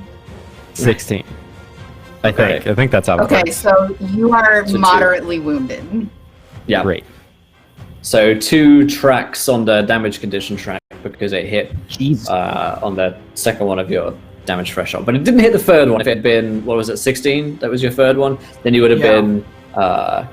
16. I Okay. think that's how it Okay, works. so you are So two. moderately wounded. Yeah. Great. So 2 tracks on the damage condition track because it hit Jeez. on the second one of your damage threshold. But it didn't hit the third one. If it had been, what was it, 16? That was your third one? Then you would have Yeah. been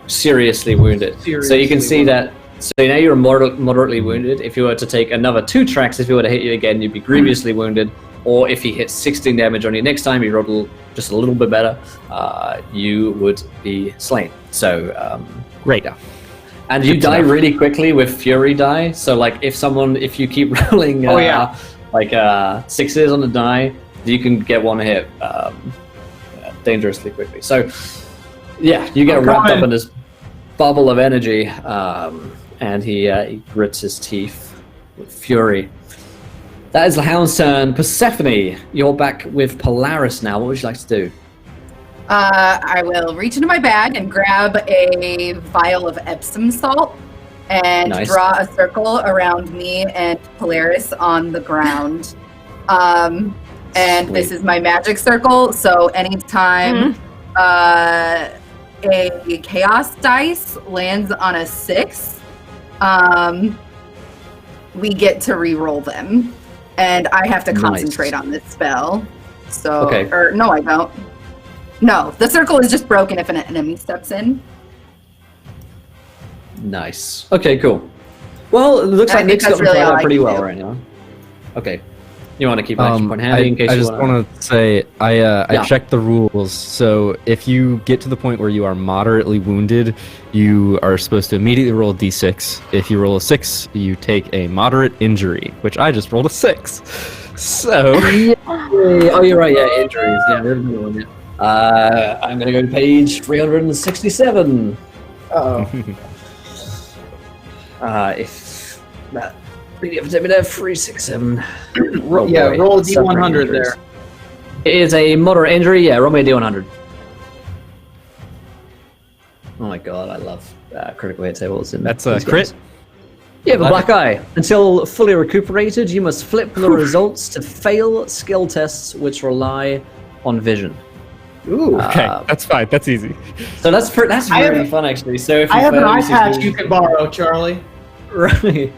seriously wounded. So you Seriously can see wounded. that. So now you're moderately wounded. If you were to take another 2 tracks, if he were to hit you again, you'd be grievously wounded. Or if he hits 16 damage on you next time, you rolled just a little bit better, you would be slain. So, Great. yeah. And you Good to die know. really quickly with Fury die. So, like, if you keep rolling, Oh, yeah. like 6s on the die, you can get one hit dangerously quickly. So, yeah, you get I'm wrapped coming. up in this bubble of energy, and he grits his teeth with fury. That is the Hound's turn. Persephone, you're back with Polaris now. What would you like to do? I will reach into my bag and grab a vial of Epsom salt and Nice. draw a circle around me and Polaris on the ground. And this Sweet. is my magic circle, so anytime a chaos dice lands on a 6, we get to re-roll them. And I have to Nice. concentrate on this spell. So, Okay. or no, I don't. No, the circle is just broken if an enemy steps in. Nice. Okay, cool. Well, it looks I like think Nick's got that's them really played all out I pretty can well do. right now. Okay. You want to keep action point handy in case I you just want want to say I Yeah. checked the rules. So if you get to the point where you are moderately wounded, you are supposed to immediately roll a d6. If you roll a 6, you take a moderate injury, which I just rolled a 6. So Oh, you're right. Yeah, injuries. Yeah, there's another one. Yeah. I'm gonna go to page 367. Uh-oh. If that PDF take me there, 367. Roll a Suffering D100 injuries. there. It is a moderate injury. Yeah, roll me a D100. Oh my god, I love critical hit tables. In that's a these crit. games. You have a black eye. Until fully recuperated, you must flip the results to fail skill tests which rely on vision. Ooh. Okay, that's fine. That's easy. So that's I really have- fun actually. So if you I have an fail, eye you see patch vision- you can borrow, Charlie. Right.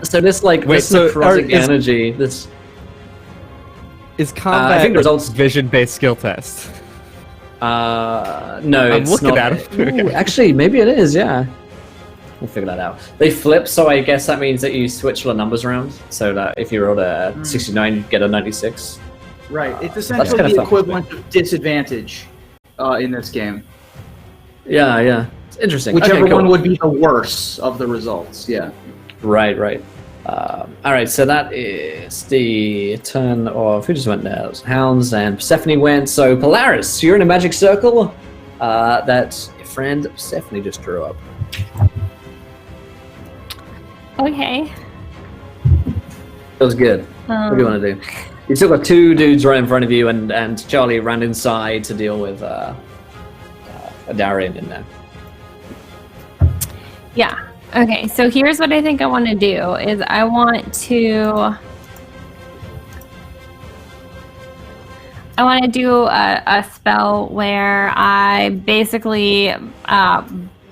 So this Wait, this so necrotic is- energy. This Is combat I think the results- vision-based skill test? no, I'm it's looking not. at it. Ooh, actually, maybe it is. Yeah, we'll figure that out. They flip, so I guess that means that you switch the numbers around. So that if you rolled a 69, you get a 96. Right. It's That's essentially kinda the fun. equivalent of disadvantage in this game. Yeah, it's interesting. Whichever Okay, cool. one would be the worse of the results. Yeah. Right. All right, so that is the turn of who just went there? It was Hounds and Persephone went. So Polaris, you're in a magic circle that your friend Persephone just drew up. Okay. That was good. What do you want to do? You still got two dudes right in front of you, and Charlie ran inside to deal with Darian in there. Yeah. Okay, so here's what I think I want to do is I want to do a spell where I basically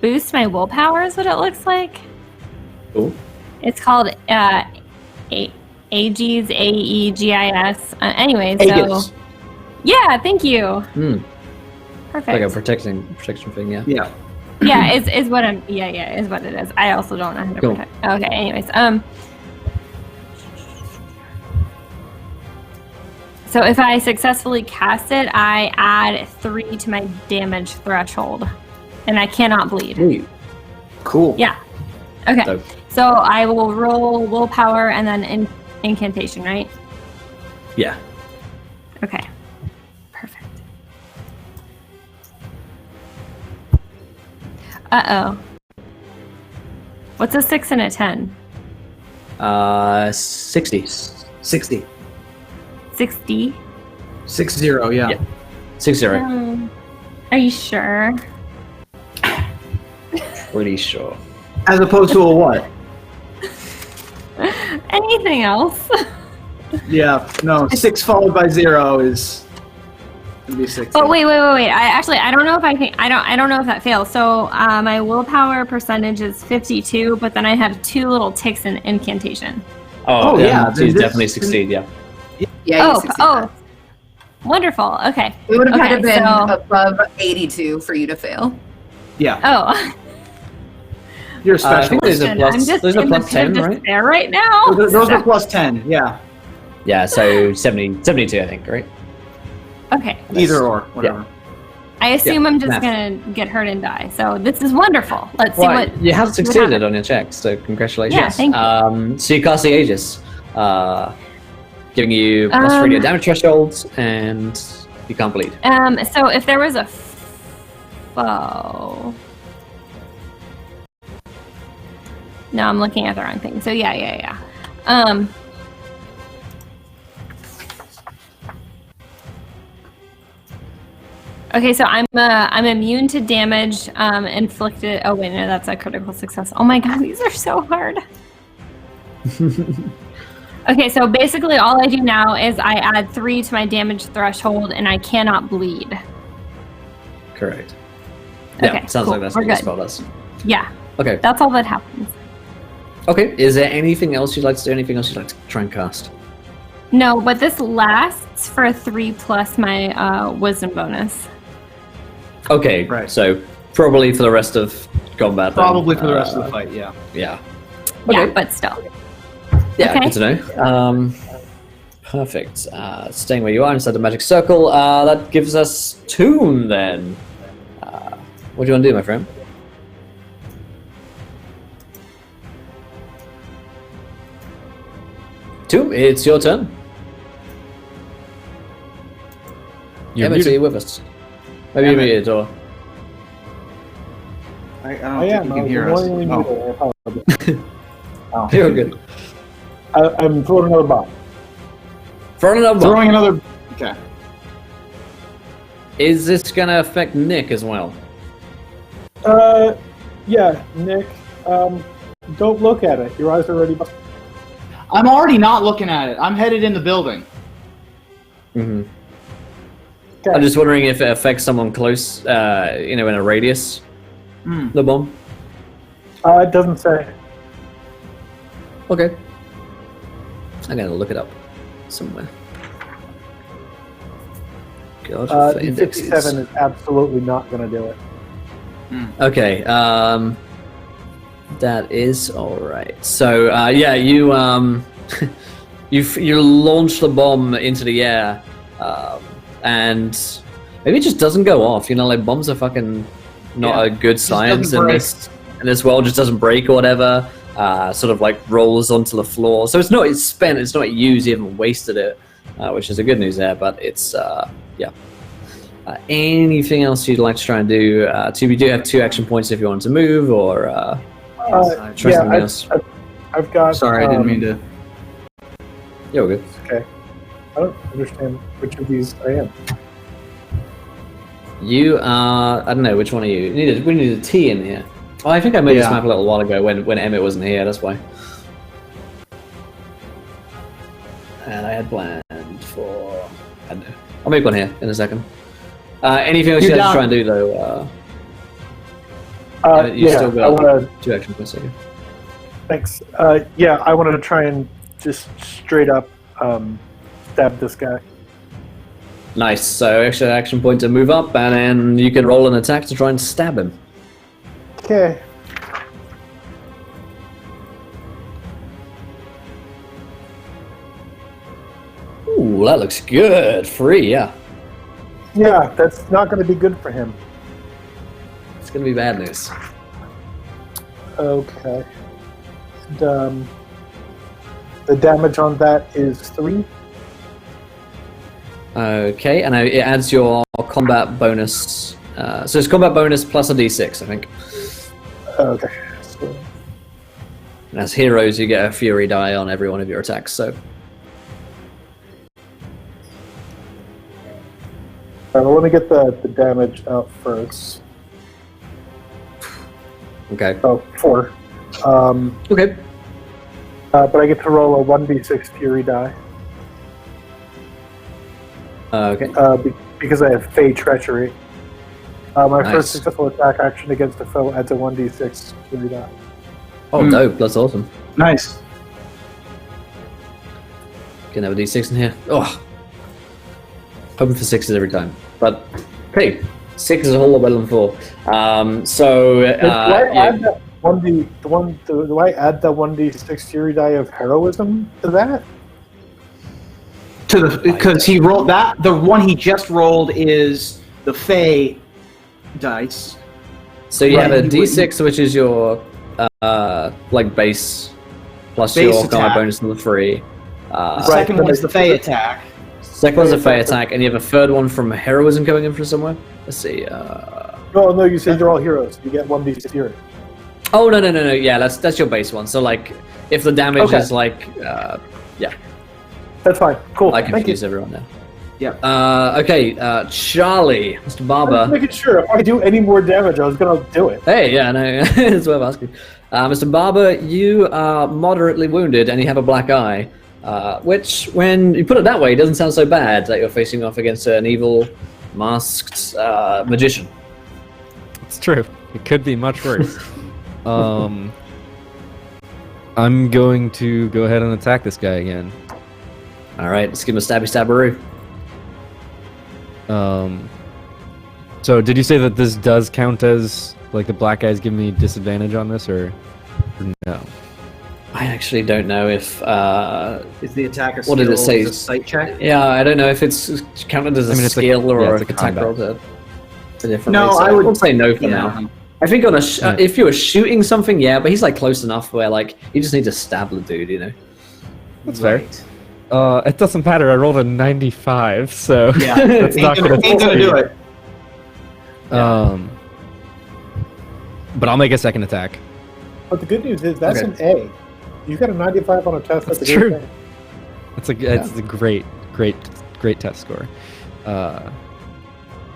boost my willpower is what it looks like. Cool. It's called Aegis, A-E-G-I-S. Anyway, so Aegis. yeah, thank you. Perfect. Like a protection thing, yeah. Yeah. Yeah, is what I'm. Yeah, is what it is. I also don't know how to Cool. protect. Okay, anyways, so if I successfully cast it, I add 3 to my damage threshold, and I cannot bleed. Sweet. Cool. Yeah. Okay. So- So I will roll willpower and then incantation, right? Yeah. Okay. Perfect. Uh-oh. What's a 6 and a 10? 60. 60. 60? 60, yeah. Yeah. 60. Are you sure? Pretty sure. As opposed to a what? Anything else? Yeah. No, 6 followed by 0 is gonna be 60. Oh wait. I don't know if I don't know if that fails. So my willpower percentage is 52, but then I have 2 little ticks in incantation. Oh, yeah. yeah, She's this- definitely succeed, yeah. Yeah, you Oh, succeed. oh, wonderful. Okay. It would have had to Okay, been so- above 82 for you to fail. Yeah. Oh, You're a I think specialist. there's a plus, I'm just there's a in the plus 10, pit of right? despair right now. Those are plus 10, yeah. Yeah, so 72, I think, right? Okay. Either or, whatever. I assume I'm just math. gonna get hurt and die. So this is wonderful. Let's see Well, what you have succeeded happens. on your check, so congratulations. Yeah, thank you. So you cast the Aegis, giving you plus 3 to your damage thresholds, and you can't bleed. So if there was a foe. No, I'm looking at the wrong thing. So yeah. Okay, so I'm immune to damage inflicted. Oh wait, no, that's a critical success. Oh my god, these are so hard. Okay, so basically all I do now is I add 3 to my damage threshold, and I cannot bleed. Correct. Yeah, Okay, sounds cool. like that's We're what the good. spell does. Yeah, Okay. that's all that happens. Okay, is there anything else you'd like to do? Anything else you'd like to try and cast? No, but this lasts for 3 plus my wisdom bonus. Okay, Right. so probably for the rest of combat. then. Probably for the rest of the fight, yeah. Yeah. Yeah, Okay. but still. Yeah, Okay. good to know. Perfect. Staying where you are inside the magic circle. That gives us Tomb then. What do you want to do, my friend? Tomb, it's your turn. Emmett, are you with us? Maybe you're muted, or... I don't I think am. you I can was hear us. annoyingly Oh. muted. I apologize. Oh. You're good. I'm throwing another bomb. Throwing another bomb. Throwing another. Okay. Is this going to affect Nick as well? Yeah, Nick. Don't look at it. Your eyes are already. I'm already not looking at it. I'm headed in the building. Mm-hmm. Okay. I'm just wondering if it affects someone close, in a radius, the bomb. It doesn't say. Okay. I'm going to look it up somewhere. God, for indexes. 57 is absolutely not going to do it. Okay, that is alright. So, yeah, you, you launch the bomb into the air, and maybe it just doesn't go off. You know, like, bombs are fucking not a good science in this world, just doesn't break or whatever. Sort of like rolls onto the floor. So it's not spent, it's not used, you haven't wasted it, which is a good news there, but it's, yeah. Anything else you'd like to try and do? We do have 2 action points if you want to move, or try something else. I've got. Sorry, I didn't mean to. You're good. Okay. I don't understand which of these I am. You are, I don't know, which one are you? We need a T in here. Oh, I think I made this map a little while ago when Emmett wasn't here, that's why. And I had planned for, I don't know. I'll make one here in a second. Anything else you have to try and do, though? You still got 2 action points here. Thanks. Yeah, I wanted to try and just straight up stab this guy. Nice. So extra action point to move up, and then you can roll an attack to try and stab him. Okay. Ooh, that looks good. 3, yeah. Yeah, that's not going to be good for him. It's gonna be bad news. Okay. And, the damage on that is 3. Okay, and it adds your combat bonus. So it's combat bonus plus a d6, I think. Okay. So, And as heroes, you get a fury die on every one of your attacks. So well, let me get the damage out first. okay, Oh, 4. okay. But I get to roll a 1d6 fury die. Okay. Because I have Fey Treachery. My Nice. first successful attack action against a foe adds a 1d6 fury die. Oh, dope. That's awesome. Nice. Can have a d6 in here. Oh, hoping for 6s every time. But hey, 6 is a whole lot better than 4. Do I add that 1d6 fury die of heroism to that? Because he rolled that. The one he just rolled is the Fey dice. So you have a Right, d6, which is your like base plus Base your combat attack. bonus on the 3. The second but one's I- the Fey attack. Second one's a Fey attack, and you have a third one from heroism coming in from somewhere. Let's see. No, you said you're all heroes. You get 1d6 fury. Oh no. Yeah, that's your base one. So like, if the damage Okay. is like, yeah, That's fine. Cool. I Thank you. confuse everyone now. Yeah. Okay, Charlie, Mr. I'm just Barber. making sure if I do any more damage, I was gonna do it. Hey, yeah, no, it's worth asking. Mr. Barber, you are moderately wounded and you have a black eye, which, when you put it that way, doesn't sound so bad that you're facing off against an evil, masked magician. It's true. It could be much worse. I'm going to go ahead and attack this guy again. All right, let's give him a stabby stabberoo. So did you say that this does count as, like, the black guys give me disadvantage on this, or no? I actually don't know if. Is the attack a What did it skill? say? Is it a sight check? Yeah, I don't know if it's counted as a it's like- skill or yeah, a it's like a attack combat. roll. A different No, rate, so I would- we'll say no for Yeah. now. I think on a Yeah. if you were shooting something, yeah, but he's like close enough where like you just need to stab the dude, you know. That's fair. Right. It doesn't matter. I rolled a 95, so Yeah, that's not gonna ain't gonna do it. But I'll make a second attack. But the good news is that's Okay. an A. You got a 95 on a test. That's a That's good true. thing. It's a great test score.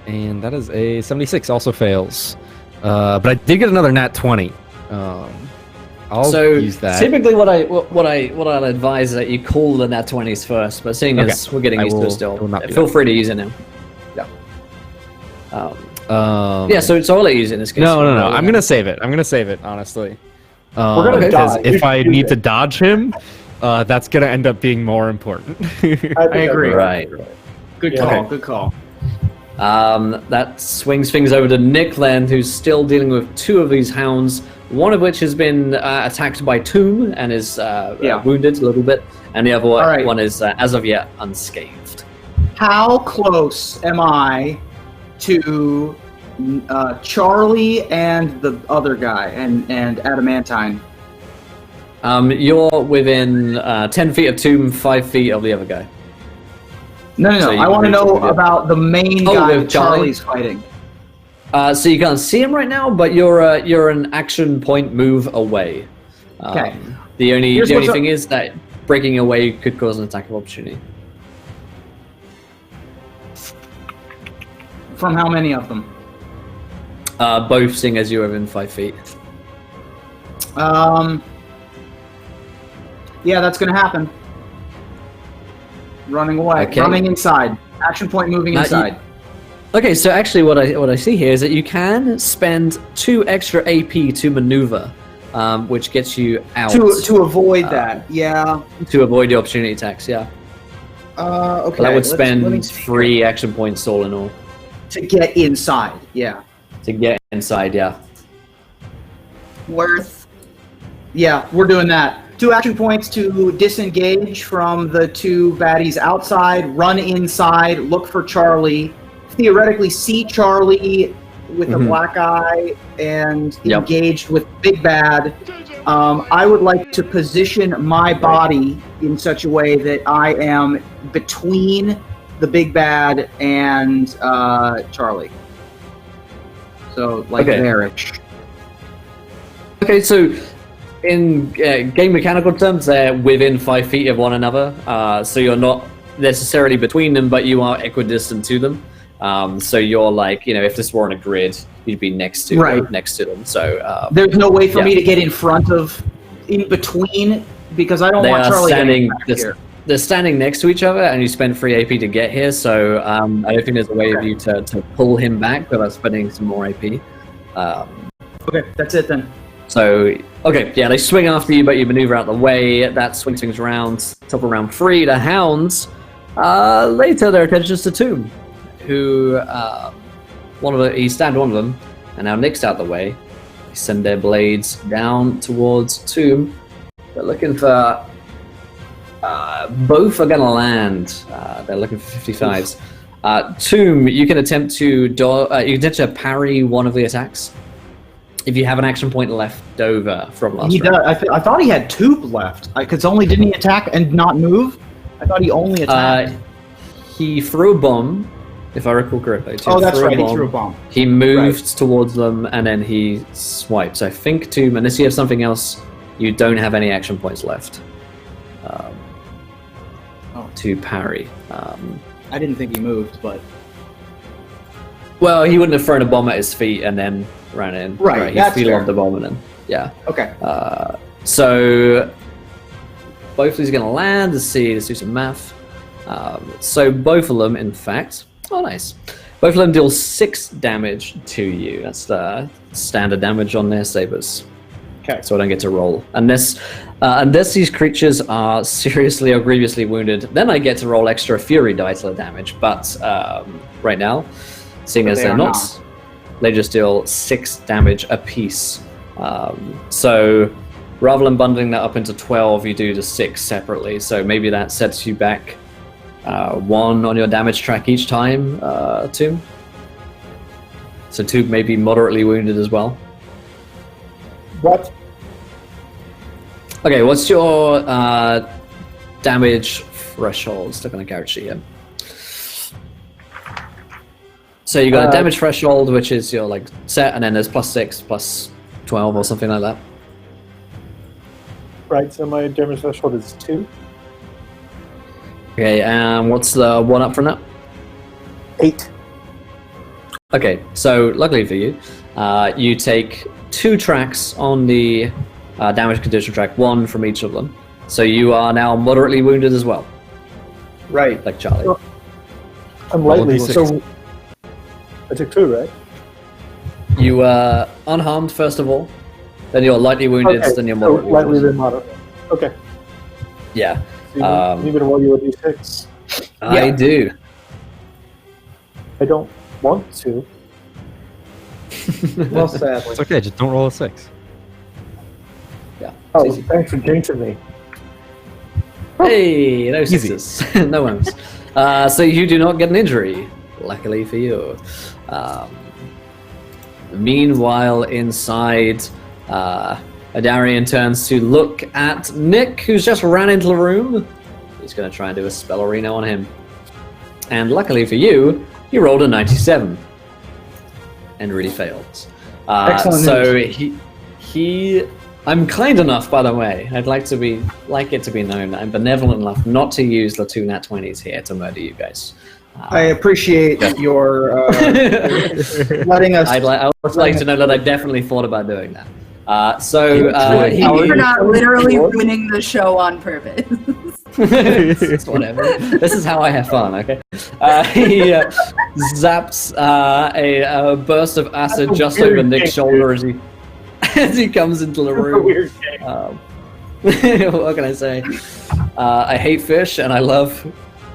And that is a 76. Also fails. But I did get another nat 20. I'll So use that. typically, what I'll advise is that you call the nat 20s first. But seeing as we're getting I used to will- it still, I will not do feel that. free to use it now. Yeah. So I'll let you use it in this case. No. I'm gonna save it. Honestly. We're gonna because die. if You I should need use to it. dodge him, that's gonna end up being more important. I agree. Right. Good Yeah. call. Okay. Good call. That swings things over to Nick then, who's still dealing with two of these hounds, one of which has been attacked by Tomb and is wounded a little bit, and the other All right. one is, as of yet, unscathed. How close am I to Charlie and the other guy and Adamantine? You're within 10 feet of Tomb, 5 feet of the other guy. No. So you I want to can reach know over there. about the main Oh, guy with Charlie? Charlie's fighting. So you can't see him right now, but you're an action point move away. Okay. The only Here's what's up. thing is that breaking away could cause an attack of opportunity. From how many of them? Both seeing as you're within 5 feet. Yeah, that's gonna happen. Running away. Okay. Running inside. Action point moving Now, inside. Okay, so actually, what I see here is that you can spend 2 extra AP to maneuver, which gets you out To avoid that. Yeah. to avoid the opportunity attacks. Yeah, Okay. but that would let me spend see 3 action points all in all to get inside. Yeah. to get inside. Yeah. Worth. Yeah, we're doing that. 2 action points to disengage from the 2 baddies outside, run inside, look for Charlie, theoretically see Charlie with a Mhm. black eye and Yep. engaged with Big Bad. I would like to position my body in such a way that I am between the Big Bad and Charlie. So, like Okay. there-ish. Okay, so in game mechanical terms, they're within 5 feet of one another. So you're not necessarily between them, but you are equidistant to them. So you're like, if this were on a grid, you'd be next to Right. them. So There's no way for Yeah. me to get in between, because I don't they want are Charlie standing. getting back here. They're standing next to each other, and you spend 3 AP to get here. So I don't think there's a way of Okay. you to pull him back without spending some more AP. Okay, that's it then. So, okay, yeah, they swing after you, but you maneuver out the way. That swings things around. Top of round 3, the hounds. They turn their attentions to Tomb, who he stabbed one of them, and now Nick's out the way. They send their blades down towards Tomb. They're looking for. Both are gonna land. They're looking for 55s. Tomb, you can attempt to parry one of the attacks. If you have an action point left over from last He round. does. I thought he had 2 left. Because didn't he attack and not move? I thought he only attacked. He threw a bomb, if I recall correctly. Oh, that's right. He threw a bomb. He moved towards them and then he swiped. So I think Tomb, unless you have something else, you don't have any action points left to parry. I didn't think he moved, but Well, he wouldn't have thrown a bomb at his feet and then ran in. Right, He that's feel fair. off the bomb and then, yeah. okay. So both of these are going to land. Let's do some math. So both of them, in fact, nice. Both of them deal 6 damage to you. That's the standard damage on their sabers. Okay. So I don't get to roll unless these creatures are seriously or grievously wounded. Then I get to roll extra fury dice for the damage. But right now, seeing as they they're are not, they just deal 6 damage apiece. So rather than bundling that up into 12, you do the 6 separately. So maybe that sets you back 1 on your damage track each time, Tomb. So Tomb may be moderately wounded as well. What? Okay, what's your damage threshold? Stuck on a character sheet here. So you got a damage threshold, which is your like set, and then there's +6, +12, or something like that. Right, so my damage threshold is 2. Okay, what's the one up from that? 8. Okay, so luckily for you, you take 2 tracks on the damage condition track, 1 from each of them. So you are now moderately wounded as well, Right. like Charlie. Oh. I'm lightly, D6. so I took 2, right? You were unharmed first of all, then you're lightly wounded, Okay, then you're so moderately lightly wounded. then moderate. Okay. Yeah, So you need me to roll you a d6? I do. I don't want to. Well, sadly. It's okay, just don't roll a 6. Yeah. Oh, it's easy. thanks for jinxing me. Hey, no Easy. sixes, no ones. So you do not get an injury, luckily for you. Meanwhile, inside, Adarian turns to look at Nick, who's just ran into the room. He's going to try and do a spell arena on him. And luckily for you, he rolled a 97 and really failed. Excellent So he. I'm kind enough, by the way. I'd like it to be known that I'm benevolent enough not to use the 2 nat 20s here to murder you guys. I appreciate your letting us. I would like to know that I definitely thought about doing that. Thank you for not literally ruining the show on purpose. It's whatever. This is how I have fun, okay? He zaps a burst of acid That's a just weird over Nick's game, shoulder as he comes into the It's a room. weird game. What can I say? I hate fish and I love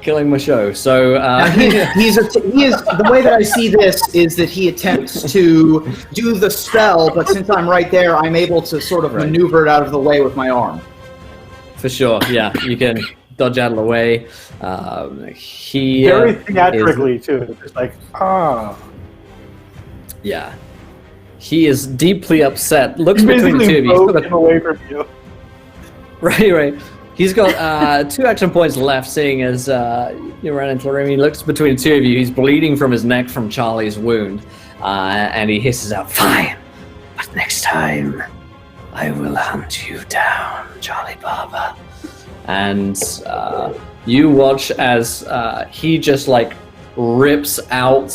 killing my show. So he is the way that I see this is that he attempts to do the spell, but since I'm right there, I'm able to sort of maneuver it out of the way with my arm. for sure, yeah, you can dodge out of the way. He Very is- theatrically, too. Just like, yeah. He is deeply upset. Looks He's between the two of you. He's broken got a- away from you. Right. He's got 2 action points left, seeing as you ran into the room. He looks between the 2 of you. He's bleeding from his neck from Charlie's wound. And he hisses out, "Fine, but next time I will hunt you down, Charlie Barber." And you watch as he just like rips out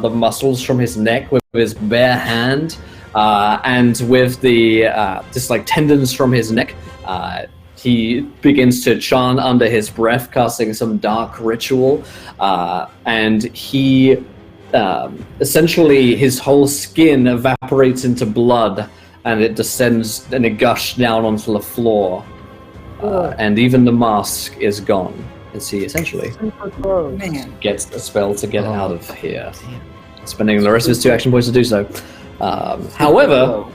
the muscles from his neck with his bare hand, and with the just like tendons from his neck. He begins to chant under his breath, casting some dark ritual, and he essentially his whole skin evaporates into blood, and it descends and it gushes down onto the floor, and even the mask is gone as he essentially Man. gets a spell to get out of here, spending the rest of his 2 action points to do so. However,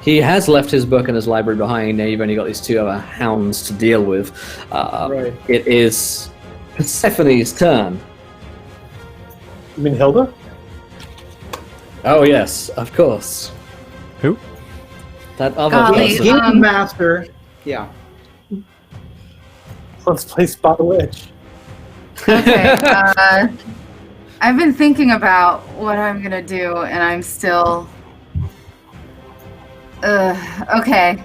he has left his book and his library behind. Now you've only got these 2 other hounds to deal with. Right. It is Persephone's turn. You mean Hilda? Oh yes, of course. Who? That other Golly, person. Game master. Yeah. Let's play Spot the Witch. Okay, I've been thinking about what I'm gonna do, and I'm still. Okay.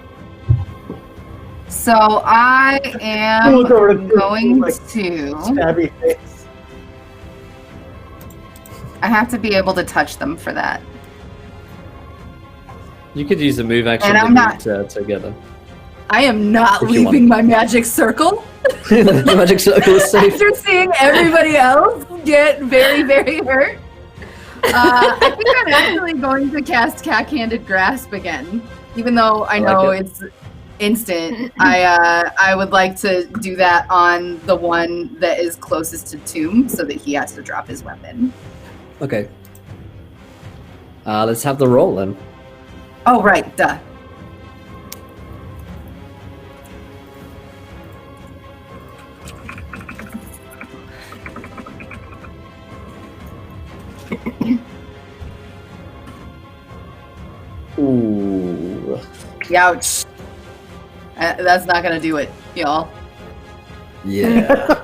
So I am Look over at the- going like, to. Stabby face. I have to be able to touch them for that. You could use the move action And to I'm not- together. I am not If you leaving my magic circle. The magic circle is safe. After seeing everybody else get very, very hurt. I think I'm actually going to cast Cack-Handed Grasp again. Even though I know like it's instant, I would like to do that on the one that is closest to Tomb so that he has to drop his weapon. Okay. Let's have the roll then. Oh, right, duh. Ooh. Ouch. That's not gonna do it, y'all. Yeah.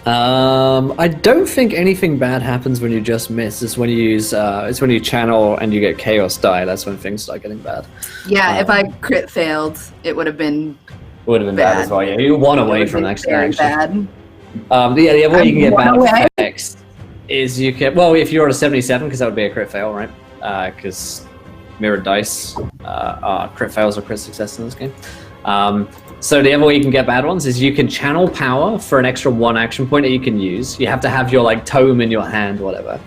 I don't think anything bad happens when you just miss. It's when you use, it's when you channel and you get chaos die. That's when things start getting bad. Yeah, if I crit failed, it would have been Would have been bad as well. Yeah, you're one away from very actually. bad. The other way you can get one bad away. effects is you can. Well, if you're at a 77, because that would be a crit fail, right? Because mirrored dice are crit fails or crit success in this game. So the other way you can get bad ones is you can channel power for an extra 1 action point that you can use. You have to have your like tome in your hand, whatever.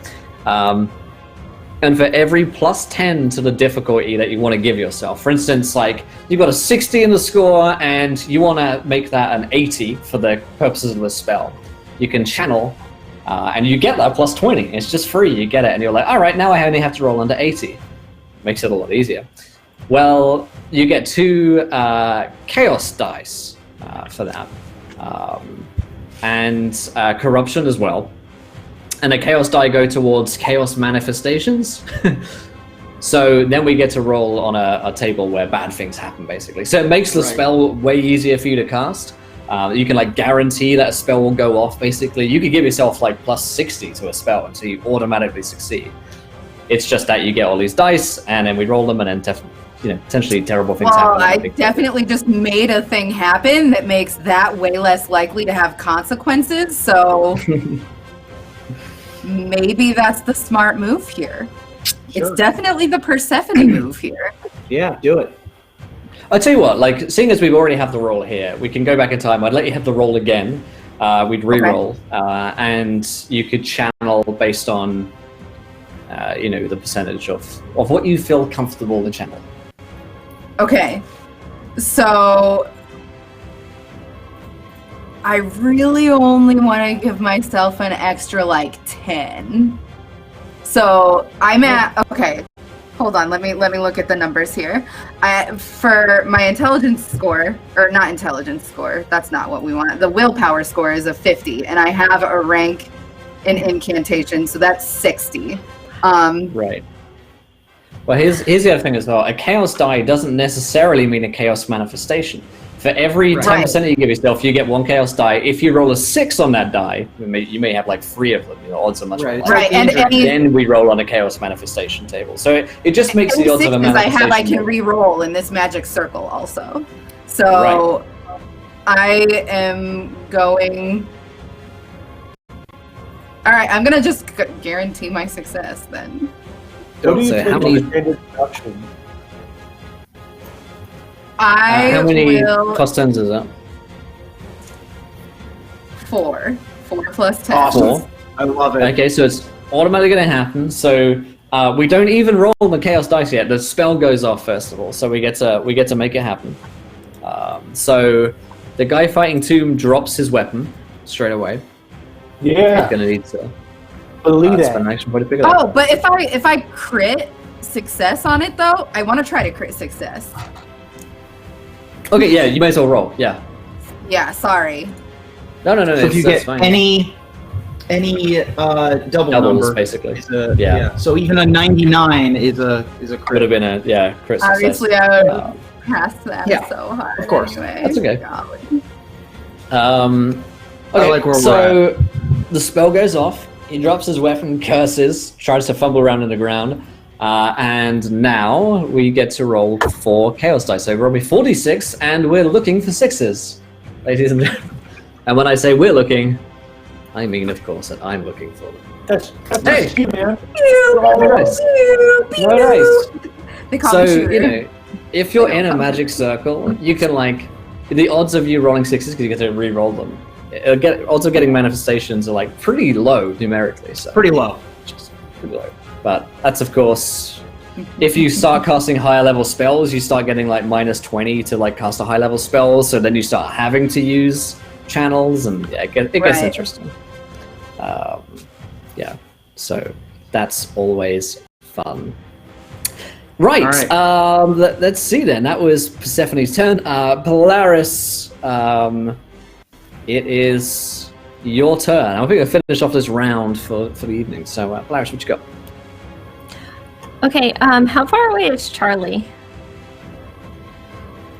And for every plus 10 to the difficulty that you want to give yourself, for instance, like you've got a 60 in the score and you want to make that an 80 for the purposes of the spell, you can channel and you get that plus 20. It's just free. You get it and you're like, all right, now I only have to roll under 80. Makes it a lot easier. Well, you get 2 chaos dice for that, and corruption as well. And the chaos die go towards chaos manifestations. So then we get to roll on a table where bad things happen, basically. So it makes the spell way easier for you to cast. You can like guarantee that a spell will go off, basically. You could give yourself like plus 60 to a spell until you automatically succeed. It's just that you get all these dice, and then we roll them, and then potentially terrible things happen. I definitely just made a thing happen that makes that way less likely to have consequences, so maybe that's the smart move here. Sure. It's definitely the Persephone move here. Yeah, do it. I'll tell you what, like, seeing as we already have the roll here, we can go back in time. I'd let you have the roll again. We'd re-roll, and you could channel based on, the percentage of what you feel comfortable to channel. Okay, so I really only want to give myself an extra, 10. So I'm at, okay, hold on, let me look at the numbers here. For my intelligence score, or not intelligence score, that's not what we want. The willpower score is a 50, and I have a rank in incantation, so that's 60. Right. Well, here's the other thing as well. A chaos die doesn't necessarily mean a chaos manifestation. For every 10% that you give yourself, you get 1 chaos die. If you roll a 6 on that die, you may have like 3 of them. The odds are much more. Right. And then we roll on a chaos manifestation table. So it just makes the odds of a manifestation. I can re-roll in this magic circle also. So I am going. All right, I'm gonna just guarantee my success then. What do you So think how of many- the standard deduction? how many will plus 10s is that? 4 plus 10. Awesome. 4. I love it. Okay, so it's automatically going to happen. So we don't even roll the chaos dice yet. The spell goes off first of all, so we get to make it happen. So the guy fighting Tomb drops his weapon straight away. Yeah, He's going to need to believe spend an that. action point to pick it up. Oh, but if I crit success on it though, I want to try to crit success. Okay, yeah, you may as well roll. Yeah. Yeah, sorry. No. So if you that's get fine. any double Doubles, number, basically. is a, Yeah. So even a 99 is a Could crit. have been a crit success. Obviously, I would pass that yeah, so hard. of course. Anyway. That's okay. Golly. Okay, like where we're so the spell goes off. He drops his weapon, curses, tries to fumble around in the ground, and now we get to roll 4 chaos dice. So roll me 46, and we're looking for 6s, ladies and gentlemen. And when I say we're looking, I mean, of course, that I'm looking for them. That's Hey! you, man. Nice. Nice. They call So, me shooter. if you're They don't in a call me magic circle, you can the odds of you rolling 6s because you get to re-roll them. Odds of getting manifestations are pretty low numerically. So Pretty low. just pretty low. But that's of course, if you start casting higher level spells, you start getting minus 20 to cast a high level spell. So then you start having to use channels, and it gets Right. interesting. So that's always fun. Right. All right. Let's see then. That was Persephone's turn. Polaris. It is your turn. I think we'll finish off this round for the evening. So, Polaris, what you got? Okay, how far away is Charlie?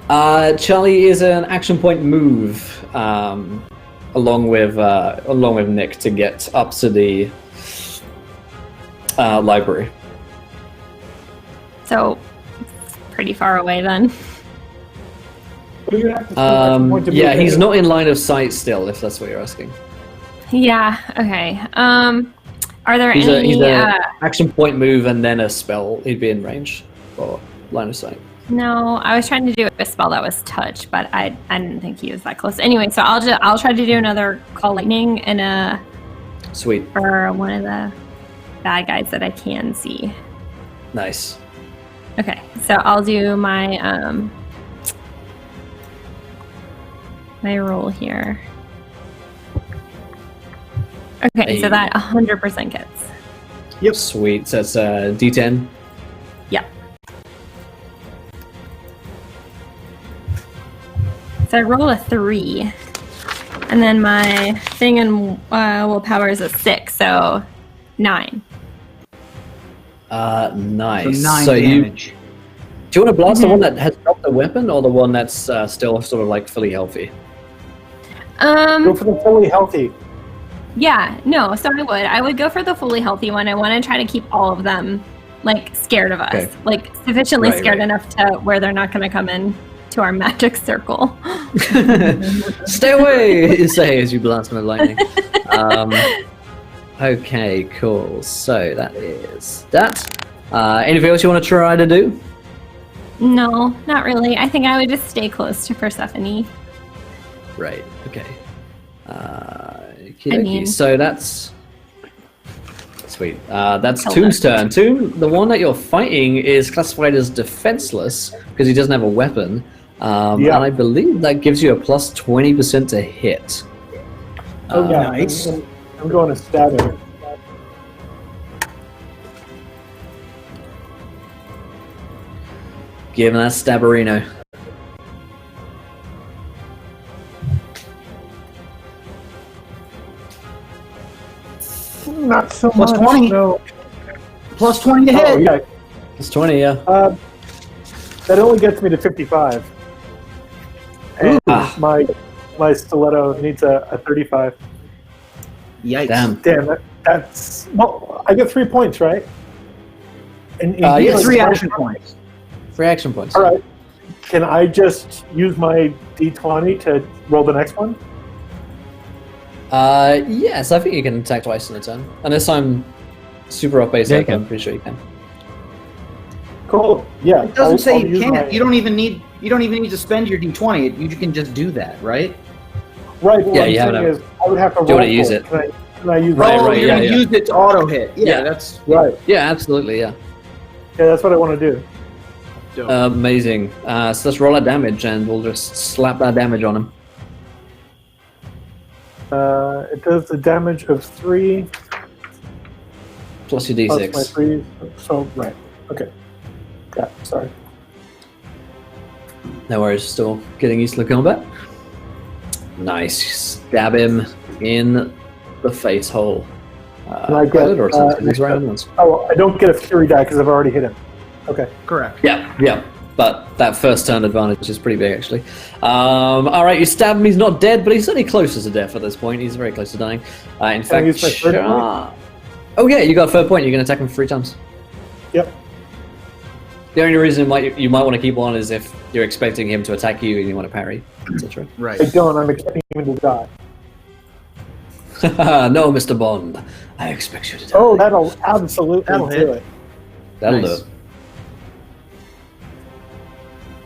Charlie is an action point move, along with Nick to get up to the library. So, it's pretty far away then. What do you have to spend action point to Yeah, move he's in? not in line of sight still, if that's what you're asking. Yeah, okay. Are there He's any... a action point move and then a spell. He'd be in range for line of sight. No, I was trying to do a spell that was touch, but I didn't think he was that close. Anyway, so I'll try to do another call lightning and Sweet. for one of the bad guys that I can see. Nice. Okay, so I'll do my my roll here. Okay, Hey. so that 100% gets. Yep. Sweet. So that's D10. Yeah. So I roll a 3, and then my thing in willpower is a 6, so 9. Nice. So 9 So damage. do you want to blast the one that has dropped the weapon, or the one that's still sort of like fully healthy? Go for the fully healthy. Yeah, no, so I would go for the fully healthy one. I want to try to keep all of them like scared of us, Okay. like sufficiently Right, scared right. enough to where they're not going to come in to our magic circle. Stay away, you say as you blast them with lightning. Okay, cool. So that is that. Anything else you want to try to do? No, not really. I think I would just stay close to Persephone. Right. Okay. I mean- So that's sweet. That's Hello. Tomb's turn. Tomb, the one that you're fighting, is classified as defenseless because he doesn't have a weapon. Yeah. And I believe that gives you a plus 20% to hit. Oh, yeah. Nice. I'm going to stab him. Give him that stabberino. Not so Plus much. 20. No. Plus 20 to Oh, hit. yeah. It's 20, yeah. That only gets me to 55. And Ah. my stiletto needs a 35. Yikes. Damn. Damn, that's... Well, I get 3 points, right? And Yeah, You get like, 3 action points. 3 action points. All right. Can I just use my D20 to roll the next one? Yes, I think you can attack twice in a turn. Unless I'm super off base, Yeah, you I'm can. pretty sure you can. Cool. Yeah. It doesn't say I'll you use can't. my- You don't even need to spend your D20. You can just do that, right? Right. What Yeah, I'm you have saying to- is, I would have to roll. Do you wanna for use it? Can I use Right, oh, right, you're yeah, gonna yeah. use it to auto hit. Yeah, Yeah. that's Right. Yeah, absolutely, yeah. Yeah, that's what I want to do. Amazing. So let's roll that damage and we'll just slap that damage on him. It does the damage of 3 Plus your plus my d6. 3. So, right. Okay. Yeah, sorry. No worries, still getting used to the combat. Nice. Stab him in the face hole. Can I get, pilot or something? These round ones. Oh, I don't get a fury die because I've already hit him. Okay. correct. Yeah. But that first turn advantage is pretty big, actually. All right, you stab him. He's not dead, but he's certainly closer to death at this point. He's very close to dying. In I fact, use my third oh yeah, you got a third point. You can attack him 3 times. Yep. The only reason you might want to keep one is if you're expecting him to attack you and you want to parry, etc. Right. I don't. I'm expecting him to die. No, Mr. Bond. I expect you to die. Oh, that'll absolutely That'll do hit. it. That'll nice. do it.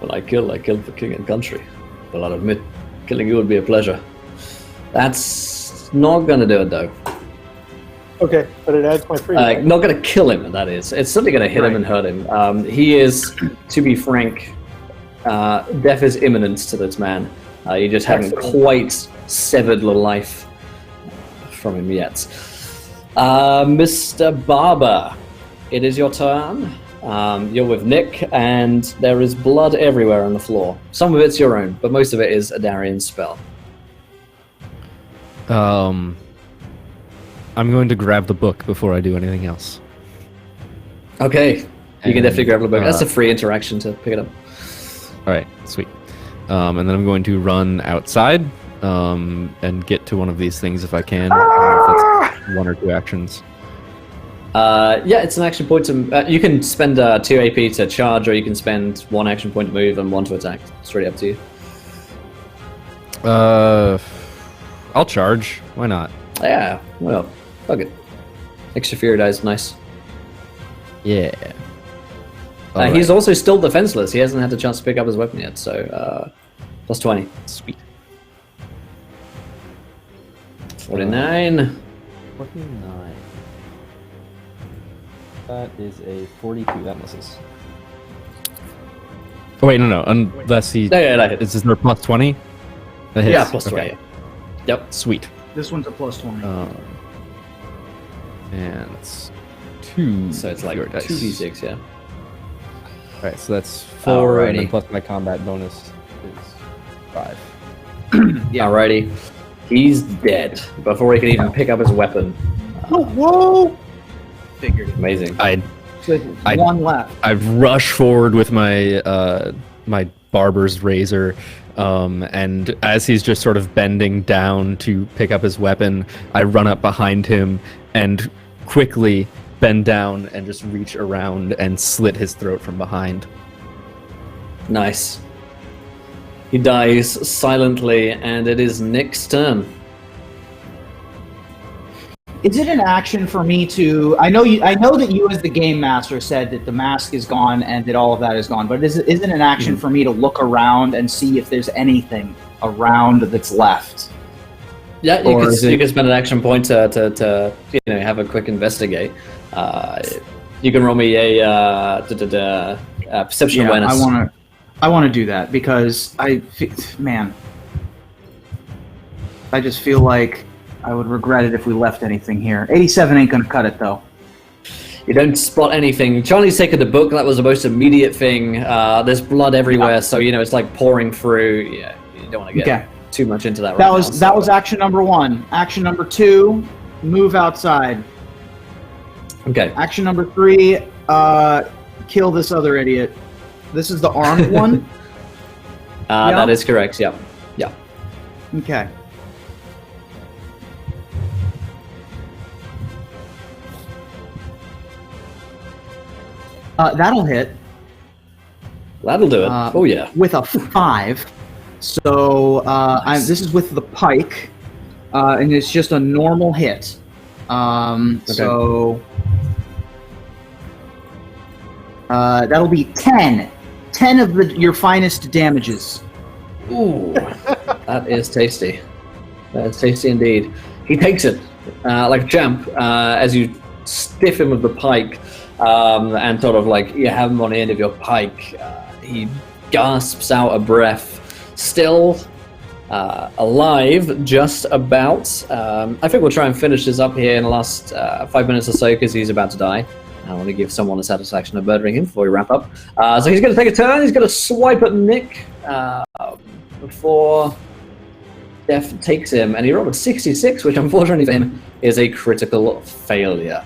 When I killed for king and country. But I'll admit, killing you would be a pleasure. That's not gonna do it though. Okay, but it adds my 3. right? Not gonna kill him, that is. It's certainly gonna hit him Right. and hurt him. He is, to be frank, death is imminent to this man. You just haven't Excellent. quite severed the life from him yet. Mr. Barber, it is your turn. You're with Nick, and there is blood everywhere on the floor. Some of it's your own, but most of it is a Darian spell. I'm going to grab the book before I do anything else. Okay. You can definitely grab the book. That's a uh, free interaction to pick it up. All right, sweet. And then I'm going to run outside and get to one of these things if I can. I don't know if that's 1 or 2 actions. Yeah, it's an action point to. You can spend 2 AP to charge, or you can spend 1 action point to move and 1 to attack. It's really up to you. I'll charge. Why not? Yeah, well, fuck it. Extra fear dice, nice. Yeah. He's also still defenseless. He hasn't had a chance to pick up his weapon yet, so plus 20. Sweet. 49. 49. That is a 42. That misses. Oh wait, no. Unless he Yeah, that hits. is there plus 20? That hits. Yeah, plus 20. Okay. Yep. Sweet. This one's a plus 20. And it's 2. So it's like your dice. 2d6, yeah. Alright, so that's 4, and then Alrighty. plus my combat bonus is 5. Alrighty. He's dead before he can even pick up his weapon. Whoa! Figured it. Amazing. I One left. I rush forward with my my barber's razor, and as he's just sort of bending down to pick up his weapon, I run up behind him and quickly bend down and just reach around and slit his throat from behind. Nice. He dies silently, and it is Nick's turn. Is it an action for me to? I know that you, as the game master, said that the mask is gone and that all of that is gone. But is it an action for me to look around and see if there's anything around that's left? Yeah, Or you is can it- spend an action point to have a quick investigate. You can roll me a perception awareness. I want to do that because I just feel like I would regret it if we left anything here. 87 ain't gonna cut it though. You don't spot anything. Charlie's taken the book. That was the most immediate thing. There's blood everywhere, so it's like pouring through. Yeah, you don't want to get too much into that. That was action number 1. Action number 2, move outside. Okay. Action number 3, kill this other idiot. This is the armed one. That is correct. Yeah. Yeah. Okay. That'll hit. That'll do it. Oh yeah. With a 5. So this is with the pike, and it's just a normal hit. So that'll be 10. 10 of your finest damages. Ooh, that is tasty. That is tasty indeed. He takes it like a champ as you stiff him with the pike, and sort of like you have him on the end of your pike. He gasps out a breath, still alive, just about. I think we'll try and finish this up here in the last 5 minutes or so because he's about to die. I want to give someone the satisfaction of murdering him before we wrap up. So he's going to take a turn. He's going to swipe at Nick before Death takes him, and he rolled a 66, which unfortunately for him is a critical failure.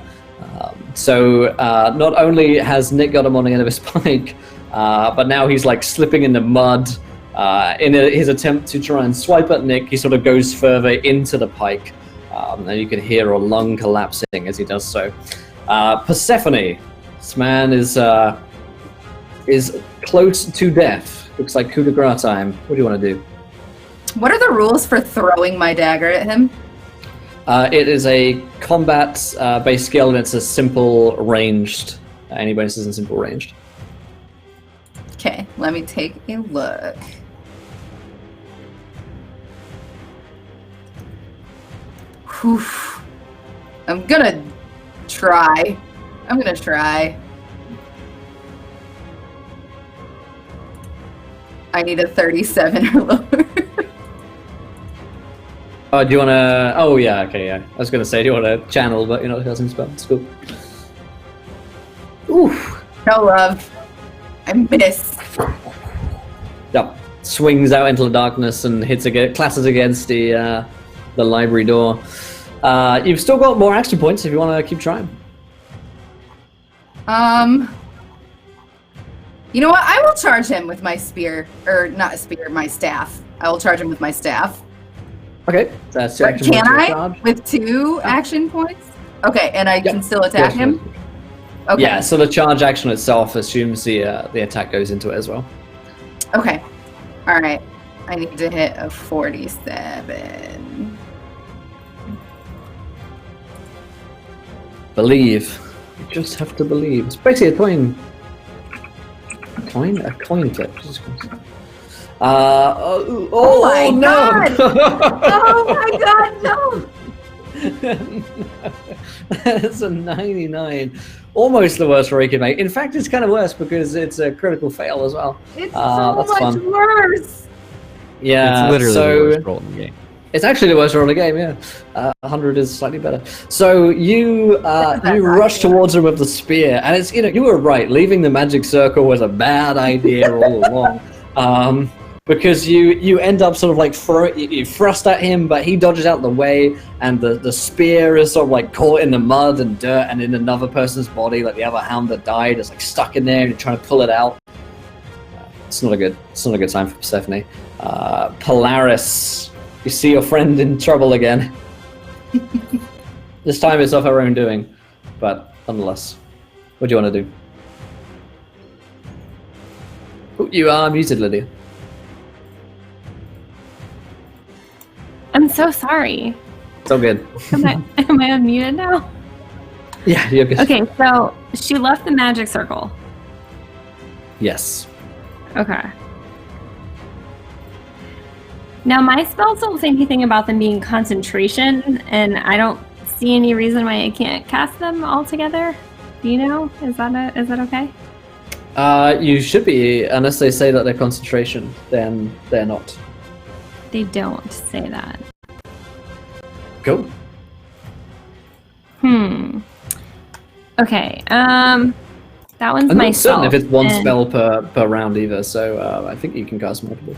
So not only has Nick got him on the end of his pike, but now he's like slipping in the mud. In his attempt to try and swipe at Nick, he sort of goes further into the pike, and you can hear a lung collapsing as he does so. Persephone, this man is close to death. Looks like coup de grace time. What do you want to do? What are the rules for throwing my dagger at him? It is a combat-based skill, and it's a simple ranged. Any bonuses in simple ranged. Okay, let me take a look. Whew. I'm gonna try. I need a 37 or lower. Oh, do you want to... Oh, yeah, okay, yeah. I was going to say, do you want to channel, but you're not casting spell. It's cool. Oof. No love. I miss. Yep. Swings out into the darkness and hits again, classes against the the library door. You've still got more action points if you want to keep trying. You know what? I will charge him with my spear, or not a spear, my staff. I will charge him with my staff. Okay, that's 2 action Can points. I? To charge. With 2 action points? Okay, and I can still attack Yes, him? Okay. Yeah, so the charge action itself assumes the attack goes into it as well. Okay. All right. I need to hit a 47. Believe. You just have to believe. It's basically a coin. A coin flip. Jesus Christ. Oh my no! God! Oh my God, no! That's a 99. Almost the worst roll you can make. In fact, it's kind of worse because it's a critical fail as well. It's so that's much fun. worse. Yeah, It's literally so the worst roll in the game. it's actually the worst roll in the game. Yeah, 100 is slightly better. So you rush towards him with the spear, and it's you were right. Leaving the magic circle was a bad idea all along. Because you end up sort of like you thrust at him, but he dodges out the way, and the spear is sort of like caught in the mud and dirt and in another person's body, like the other hound that died is like stuck in there, and you're trying to pull it out. It's not a good time for Persephone. Polaris, you see your friend in trouble again. This time it's of her own doing, but nonetheless, what do you want to do? Oh, you are muted, Lydia. I'm so sorry. It's all good. Am I unmuted now? Yeah, you're good. Okay, so she left the magic circle. Yes. Okay. Now, my spells don't say anything about them being concentration, and I don't see any reason why I can't cast them all together. Do you know? Is that okay? You should be, unless they say that they're concentration, then they're not. They don't say that. Cool. Okay. That one's I'm my not certain if it's one and- spell per round either, so I think you can cast multiple.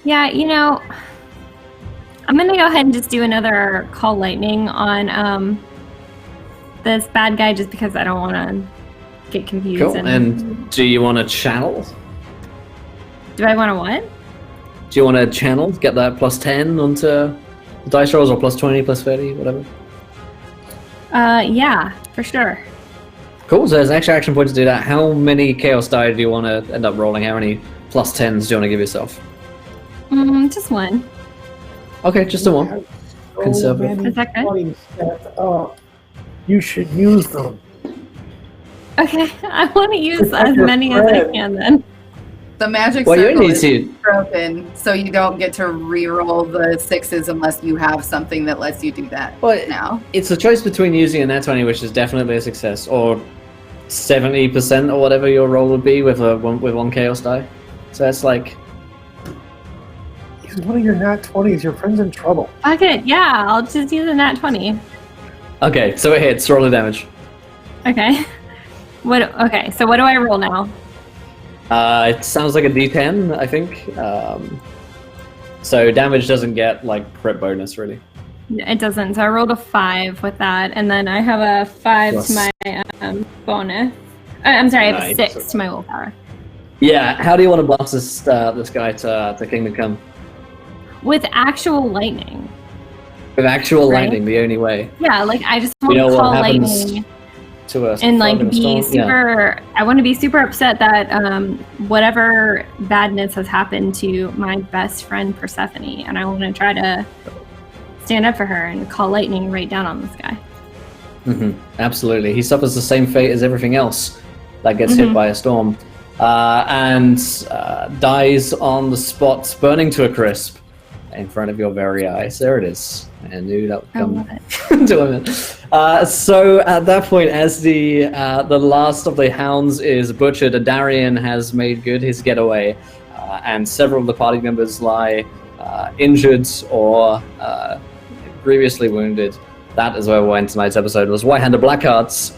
Yeah, I'm gonna go ahead and just do another call lightning on this bad guy, just because I don't want to get confused. Cool. And do you want to channel? Do I want to what? Do you want to channel? Get that plus 10 onto the dice rolls, or plus 20, plus 30, whatever? Yeah, for sure. Cool, so there's an extra action point to do that. How many chaos die do you want to end up rolling? How many plus 10s do you want to give yourself? Just one. Okay, just a one. Conservative. Is that good? 20 stats up. You should use them. Okay, I want to use as many as I can then. The magic Well, you circle need is to. broken, so you don't get to re-roll the 6s unless you have something that lets you do that Well, now. It's a choice between using a nat 20, which is definitely a success, or 70% or whatever your roll would be with one chaos die. So it's like, Use one of your nat 20s. Your friend's in trouble. Fuck it, yeah, I'll just use a nat 20. okay, so it hits. Roll the damage. Okay. Okay, so what do I roll now? It sounds like a D10, I think. So damage doesn't get like crit bonus really. It doesn't, so I rolled a 5 with that, and then I have a 5 Plus. to my bonus. I'm sorry, I have a Nice. 6 to my willpower. Yeah. How do you want to blast this guy to Kingdom Come? With actual lightning. With actual Right. lightning, the only way. Yeah, like I just want know to what call happens lightning To us. and like be super. I want to be super upset that whatever badness has happened to my best friend Persephone, and I want to try to stand up for her and call lightning right down on this guy. Absolutely. He suffers the same fate as everything else that gets hit by a storm. And dies on the spot, burning to a crisp in front of your very eyes. There it is. I knew that would I come love it. to a minute. So at that point, as the last of the hounds is butchered, Adarian has made good his getaway, and several of the party members lie injured or grievously wounded. That is where we'll end tonight's episode. Was Zweihander Blackhearts.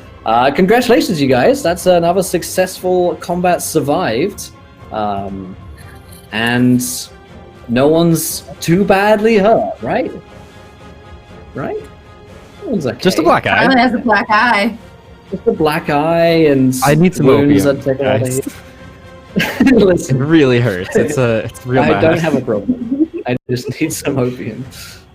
Congratulations, you guys. That's another successful combat survived. And no one's too badly hurt, right? Right? No one's okay. Just a black eye. Charlie has a black eye. Just a black eye and I need some wounds opium, that take out guys. of It Listen, really hurts. It's real I bad. don't have a problem. I just need some opium.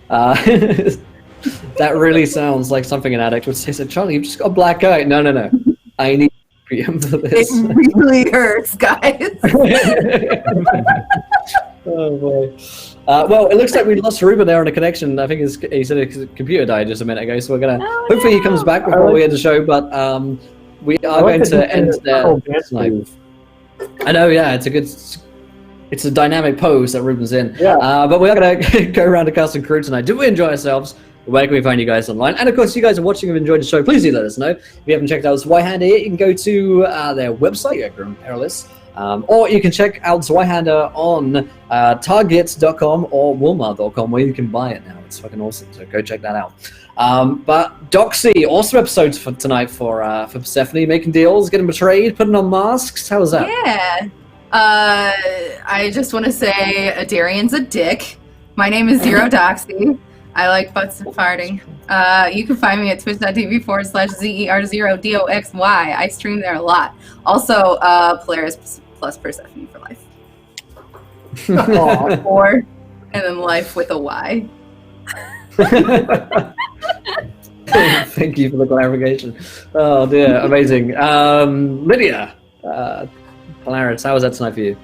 That really sounds like something an addict would say. So, Charlie, you've just got a black eye. No. I need opium for this. It really hurts, guys. Oh boy. Well, it looks like we lost Ruben there on a connection. I think he said his computer died just a minute ago, so we're gonna. Hopefully, he comes back before we end the show. But we are going to end there tonight. I know, yeah, it's a dynamic pose that Ruben's in. Yeah. But we are going to go around the cast and crew tonight. Did we enjoy ourselves? Where can we find you guys online? And of course, if you guys are watching and enjoyed the show, please do let us know. If you haven't checked out Zweihander yet, you can go to their website, Heartless, or you can check out Zweihander on Target.com or Walmart.com, where you can buy it now. It's fucking awesome, so go check that out. But Doxy, awesome episodes for tonight for Persephone, making deals, getting betrayed, putting on masks. How was that? Yeah. I just want to say Darian's a dick. My name is Zero Doxy. I like butts and farting. You can find me at twitch.tv/ZER0DOXY. I stream there a lot. Also, Polaris plus Persephone for life. Or, and then life with a Y. Thank you for the clarification. Oh dear, amazing. Lydia, Polaris, how was that tonight for you?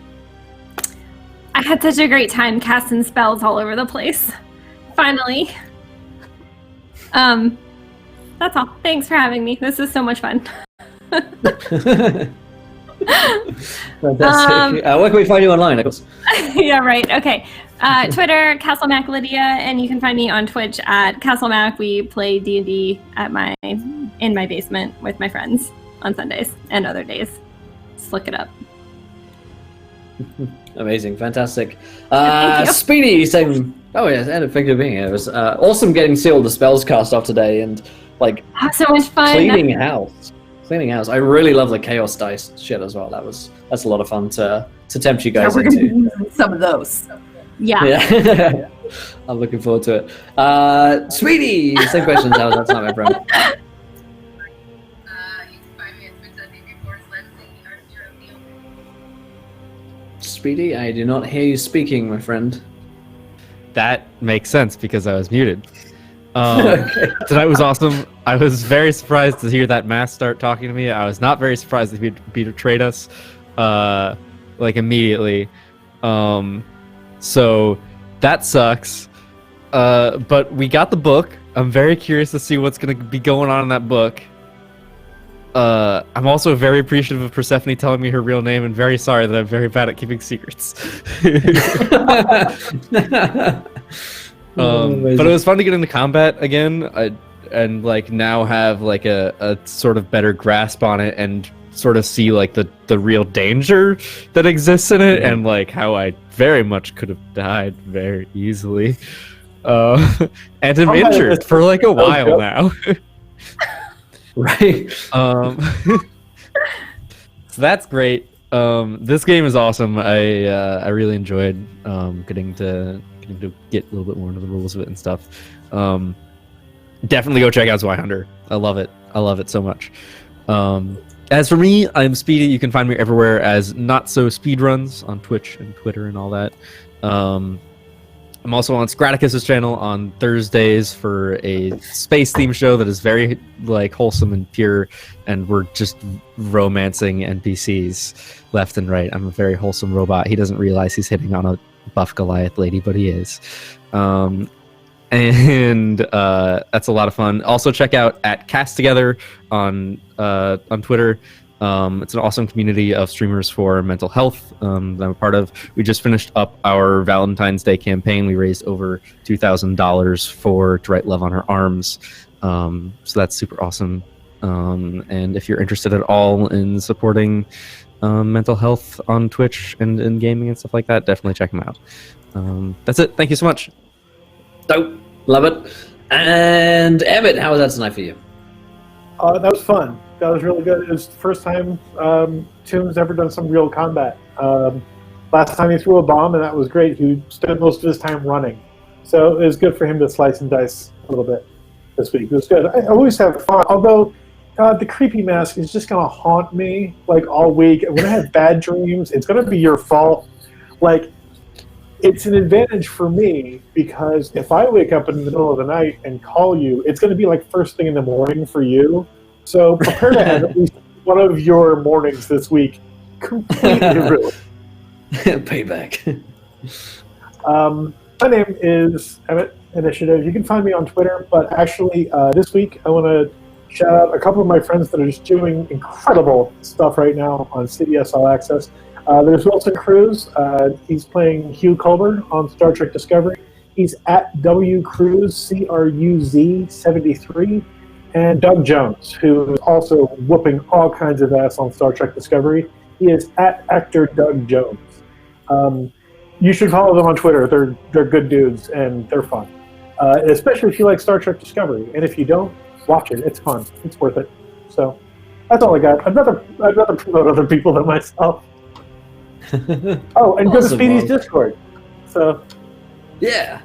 I had such a great time casting spells all over the place. Finally. That's all. Thanks for having me. This is so much fun. Fantastic. Where can we find you online, of course? Yeah, right. Okay. Twitter, CastleMac Lydia, and you can find me on Twitch at CastleMac. We play D&D in my basement with my friends on Sundays and other days. Just look it up. Amazing, fantastic. Thank you. Speedy saying, oh yes, and thank you for being here. It was awesome getting all the spells cast off today and like So much fun. cleaning house. I really love the chaos dice shit as well. That's a lot of fun to tempt you guys We're going to be into. using some of those. Yeah. Yeah. I'm looking forward to it. Sweetie, same questions. How was that time, my friend? You can find me at twitch.tv/ZER0DOXY. Speedy, I do not hear you speaking, my friend. That makes sense because I was muted. Tonight was awesome. I was very surprised to hear that mask start talking to me. I was not very surprised that he betrayed us, like immediately. So that sucks. But we got the book. I'm very curious to see what's going to be going on in that book. I'm also very appreciative of Persephone telling me her real name and very sorry that I'm very bad at keeping secrets. But it was fun to get into combat again and like now have like a sort of better grasp on it and sort of see like the real danger that exists in it and like how I very much could have died very easily. And I'm injured for like a while now. Right. So that's great. This game is awesome. I really enjoyed getting to get a little bit more into the rules of it and stuff. Definitely go check out Zweihander. I love it so much. As for me, I'm Speedy. You can find me everywhere as Not So Speedruns on Twitch and Twitter and all that. I'm also on Scraticus's channel on Thursdays for a space theme show that is very like wholesome and pure, and we're just romancing NPCs left and right. I'm a very wholesome robot. He doesn't realize he's hitting on a buff Goliath lady, but he is. And that's a lot of fun. Also check out at Cast Together on Twitter. It's an awesome community of streamers for mental health that I'm a part of. We just finished up our Valentine's Day campaign. We raised over $2,000 to write Love on Her Arms. So that's super awesome. And if you're interested at all in supporting mental health on Twitch and in gaming and stuff like that, definitely check them out. That's it. Thank you so much. Dope. Love it. And Emmett, how was that tonight for you? That was fun. That was really good. It was the first time Toon's ever done some real combat. Last time he threw a bomb, and that was great. He spent most of his time running. So it was good for him to slice and dice a little bit this week. It was good. I always have fun. Although, God, the creepy mask is just going to haunt me like all week. And when I have bad dreams, it's going to be your fault. Like, it's an advantage for me because if I wake up in the middle of the night and call you, it's going to be like first thing in the morning for you. So prepare to have at least one of your mornings this week completely ruined. Payback. My name is Emmett Initiative. You can find me on Twitter, but actually this week I want to shout out a couple of my friends that are just doing incredible stuff right now on CBS All Access. There's Wilson Cruz. He's playing Hugh Culber on Star Trek Discovery. He's at W Cruz, CRUZ 73. And Doug Jones, who is also whooping all kinds of ass on Star Trek Discovery. He is at actor Doug Jones. You should follow them on Twitter. They're good dudes and they're fun, especially if you like Star Trek Discovery. And if you don't, watch it. It's fun. It's worth it. So that's all I got. I'd rather promote other people than myself. Oh, and go to Speedy's Discord. So Yeah.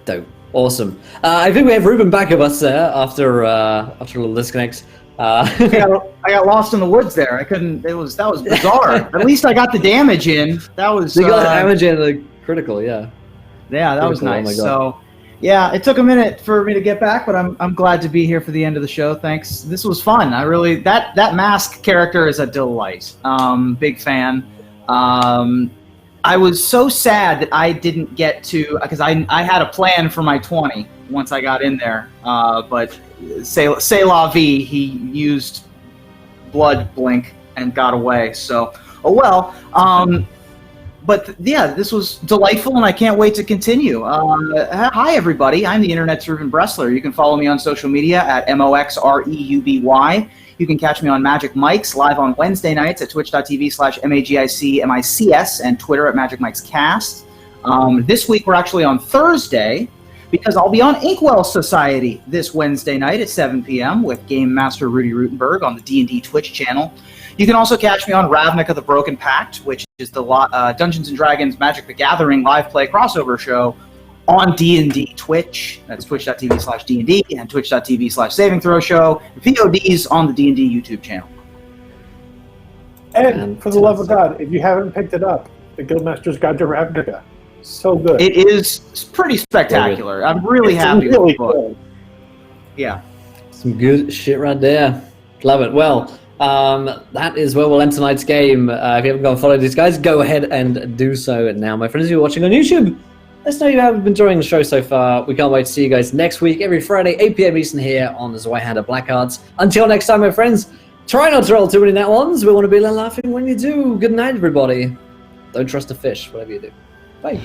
Dope. Awesome. I think we have Ruben back of us there after a little disconnect. I got lost in the woods there. I couldn't. That was bizarre. At least I got the damage in. That was. You got the damage in the critical, yeah. Yeah, that was Critical, oh my nice. God. So, yeah, it took a minute for me to get back, but I'm glad to be here for the end of the show. Thanks. This was fun. I really that mask character is a delight. Big fan. I was so sad that I didn't get to because I had a plan for my 20 once I got in there, but c'est la vie, he used blood blink and got away. So, oh well. But yeah, this was delightful, and I can't wait to continue. Hi, everybody. I'm the Internet's Ruben Bressler. You can follow me on social media at MOXREUBY. You can catch me on Magic Mics live on Wednesday nights at twitch.tv/MAGICMICS and Twitter at Magic Mics Cast. This week we're actually on Thursday because I'll be on Inkwell Society this Wednesday night at 7 p.m. with Game Master Rudy Rutenberg on the D&D Twitch channel. You can also catch me on Ravnica the Broken Pact, which is the Dungeons & Dragons Magic the Gathering live play crossover show on D&D Twitch. That's twitch.tv/D&D and twitch.tv/Saving Throw Show. VODs on the D&D YouTube channel. And for the love of God, if you haven't picked it up, the Guildmaster's Guide to Ravnica. So good. It is pretty spectacular. I'm really happy with the book. Yeah. Some good shit right there. Love it. Well, that is where we'll end tonight's game. If you haven't gone and followed these guys, go ahead and do so now. My friends, if you're watching on YouTube, let us know you have been enjoying the show so far. We can't wait to see you guys next week, every Friday, 8 p.m. Eastern here on the Zweihander Blackhearts. Until next time, my friends, try not to roll too many nat ones. We want to be laughing when you do. Good night, everybody. Don't trust a fish, whatever you do. Bye.